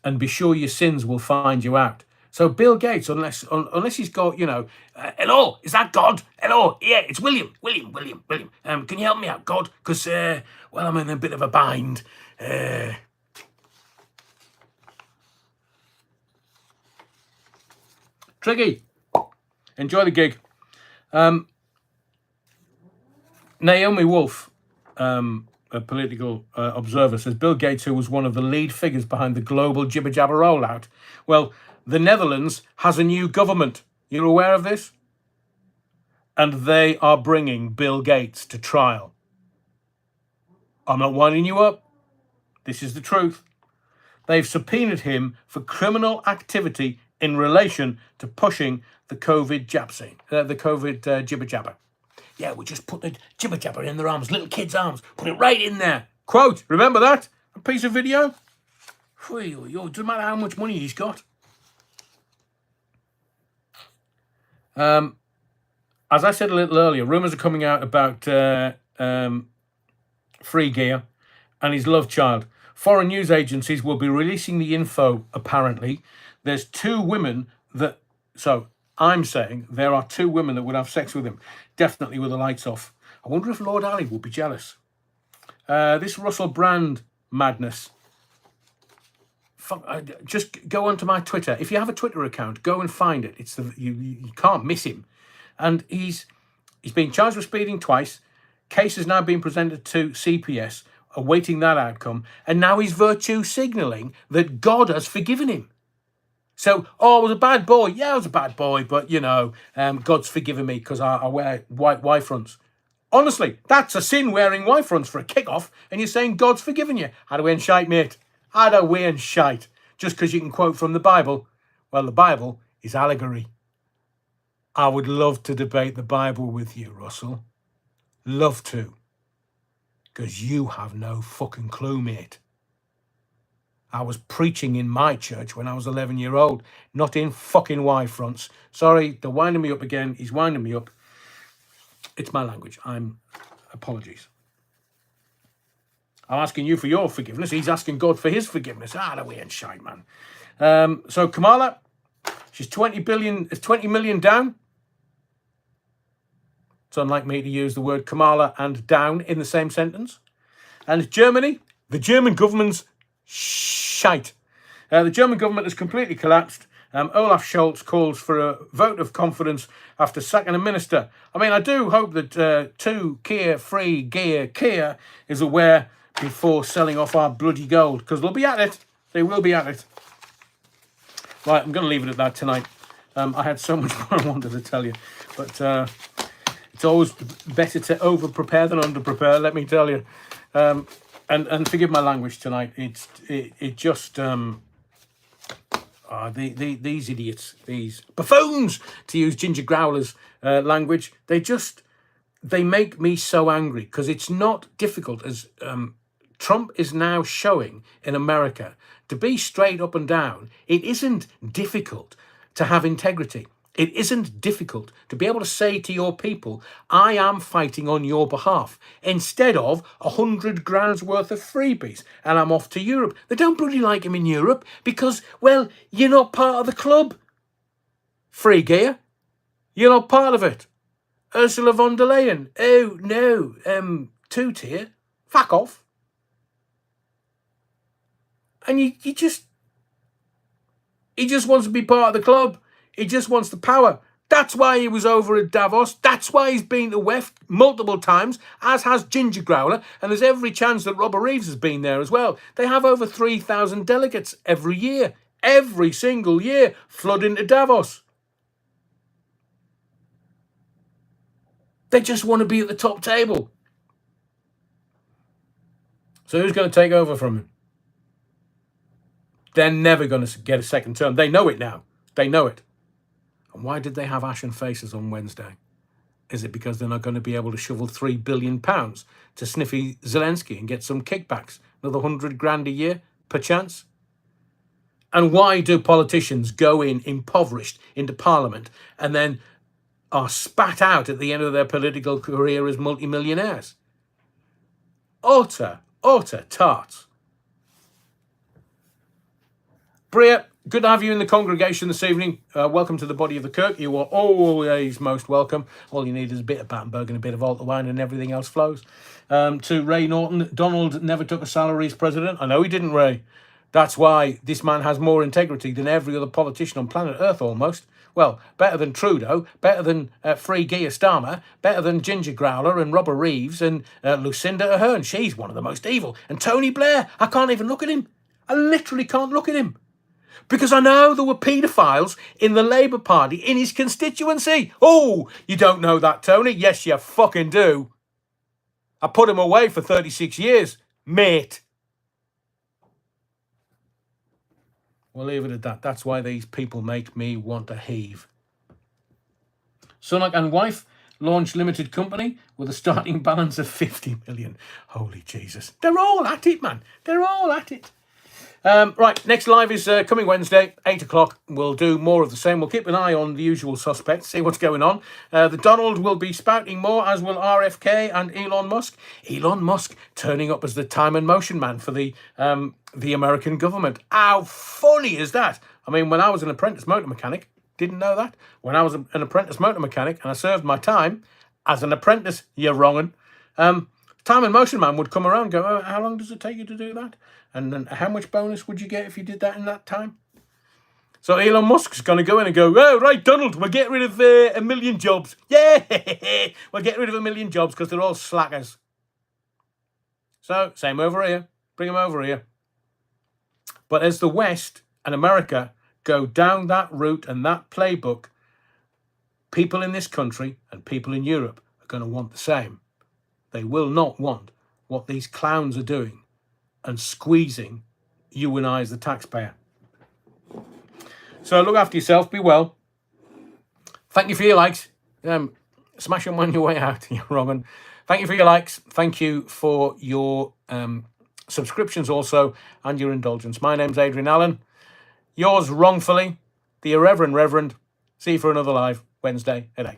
And be sure your sins will find you out. So Bill Gates, unless he's got, hello, is that God? Hello, yeah, it's William. Can you help me out, God? Because, I'm in a bit of a bind. Triggy, enjoy the gig. Naomi Wolf, a political observer, says Bill Gates, who was one of the lead figures behind the global jibber jabber rollout. Well, the Netherlands has a new government. You're aware of this? And they are bringing Bill Gates to trial. I'm not winding you up. This is the truth. They've subpoenaed him for criminal activity in relation to pushing the COVID jibber jabber. Yeah, we just put the jibber jabber in their arms, little kids' arms, put it right in there. Quote, remember that? A piece of video? Doesn't matter how much money he's got. As I said a little earlier, rumours are coming out about Free Gear and his love child. Foreign news agencies will be releasing the info, apparently. There's two women I'm saying there are two women that would have sex with him, definitely with the lights off. I wonder if Lord Ali would be jealous. This Russell Brand madness. Just go onto my Twitter. If you have a Twitter account, go and find it. You can't miss him. And he's been charged with speeding twice. Case has now been presented to CPS, awaiting that outcome. And now he's virtue signalling that God has forgiven him. So, I was a bad boy. Yeah, I was a bad boy, but, God's forgiven me because I wear white Y-fronts. Honestly, that's a sin, wearing Y-fronts for a kick-off, and you're saying God's forgiven you. How do we end shite, mate? How do we end shite? Just because you can quote from the Bible. Well, the Bible is allegory. I would love to debate the Bible with you, Russell. Love to. Because you have no fucking clue, mate. I was preaching in my church when I was 11-year-old, not in fucking Y-fronts. Sorry, they're winding me up again. He's winding me up. It's my language. Apologies. I'm asking you for your forgiveness. He's asking God for his forgiveness. No, we ain't shite, man. So Kamala, she's 20 million down. It's unlike me to use the word Kamala and down in the same sentence. And Germany, the German government's shite. The German government has completely collapsed. Olaf Scholz calls for a vote of confidence after sacking a minister. I mean, I do hope that Free Gear is aware before selling off our bloody gold, because they'll be at it. They will be at it. Right, I'm going to leave it at that tonight. I had so much more I wanted to tell you, but it's always better to over-prepare than under-prepare, let me tell you. And forgive my language tonight. It just these idiots, these buffoons, to use Ginger Growler's language. They make me so angry, because it's not difficult, as Trump is now showing in America, to be straight up and down. It isn't difficult to have integrity. It isn't difficult to be able to say to your people, I am fighting on your behalf, instead of 100 grand's worth of freebies, and I'm off to Europe. They don't bloody like him in Europe because, well, you're not part of the club. Free Gear, you're not part of it. Ursula von der Leyen, oh no, two-tier, fuck off. And he just wants to be part of the club. He just wants the power. That's why he was over at Davos. That's why he's been to WEF multiple times, as has Ginger Growler. And there's every chance that Robert Reeves has been there as well. They have over 3,000 delegates every year. Every single year, flood into Davos. They just want to be at the top table. So who's going to take over from him? They're never going to get a second term. They know it now. They know it. And why did they have ashen faces on Wednesday? Is it because they're not going to be able to shovel £3 billion to sniffy Zelensky and get some kickbacks? Another 100 grand a year, perchance? And why do politicians go in impoverished into Parliament and then are spat out at the end of their political career as multimillionaires? Utter tarts. Bria, good to have you in the congregation this evening. Welcome to the body of the Kirk. You are always most welcome. All you need is a bit of Battenberg and a bit of Alta wine and everything else flows. To Ray Norton, Donald never took a salary as president. I know he didn't, Ray. That's why this man has more integrity than every other politician on planet Earth almost. Well, better than Trudeau, better than Free Keir Starmer, better than Ginger Growler and Robert Reeves and Lucinda Ahern. She's one of the most evil. And Tony Blair, I can't even look at him. I literally can't look at him. Because I know there were paedophiles in the Labour Party in his constituency. Oh, you don't know that, Tony? Yes, you fucking do. I put him away for 36 years, mate. We'll leave it at that. That's why these people make me want to heave. Sunak and wife launched limited company with a starting balance of 50 million. Holy Jesus. They're all at it, man. They're all at it. Right, next live is coming Wednesday, 8 o'clock. We'll do more of the same. We'll keep an eye on the usual suspects, see what's going on. The Donald will be spouting more, as will RFK and Elon Musk. Elon Musk turning up as the time and motion man for the American government. How funny is that? I mean, when I was an apprentice motor mechanic, didn't know that. When I was an apprentice motor mechanic and I served my time as an apprentice, you're wrongin'. Time and motion man would come around and go, oh, how long does it take you to do that? And then how much bonus would you get if you did that in that time? So Elon Musk's going to go in and go, oh, right, Donald, we'll get rid of 1 million jobs. Yeah, we'll get rid of 1 million jobs because they're all slackers. So same over here. Bring them over here. But as the West and America go down that route and that playbook, people in this country and people in Europe are going to want the same. They will not want what these clowns are doing and squeezing you and I as the taxpayer. So look after yourself. Be well. Thank you for your likes. Smash them on your way out. You're wrong. Thank you for your likes. Thank you for your subscriptions also and your indulgence. My name's Adrian Allen. Yours wrongfully, the Irreverend Reverend. See you for another live Wednesday at 8.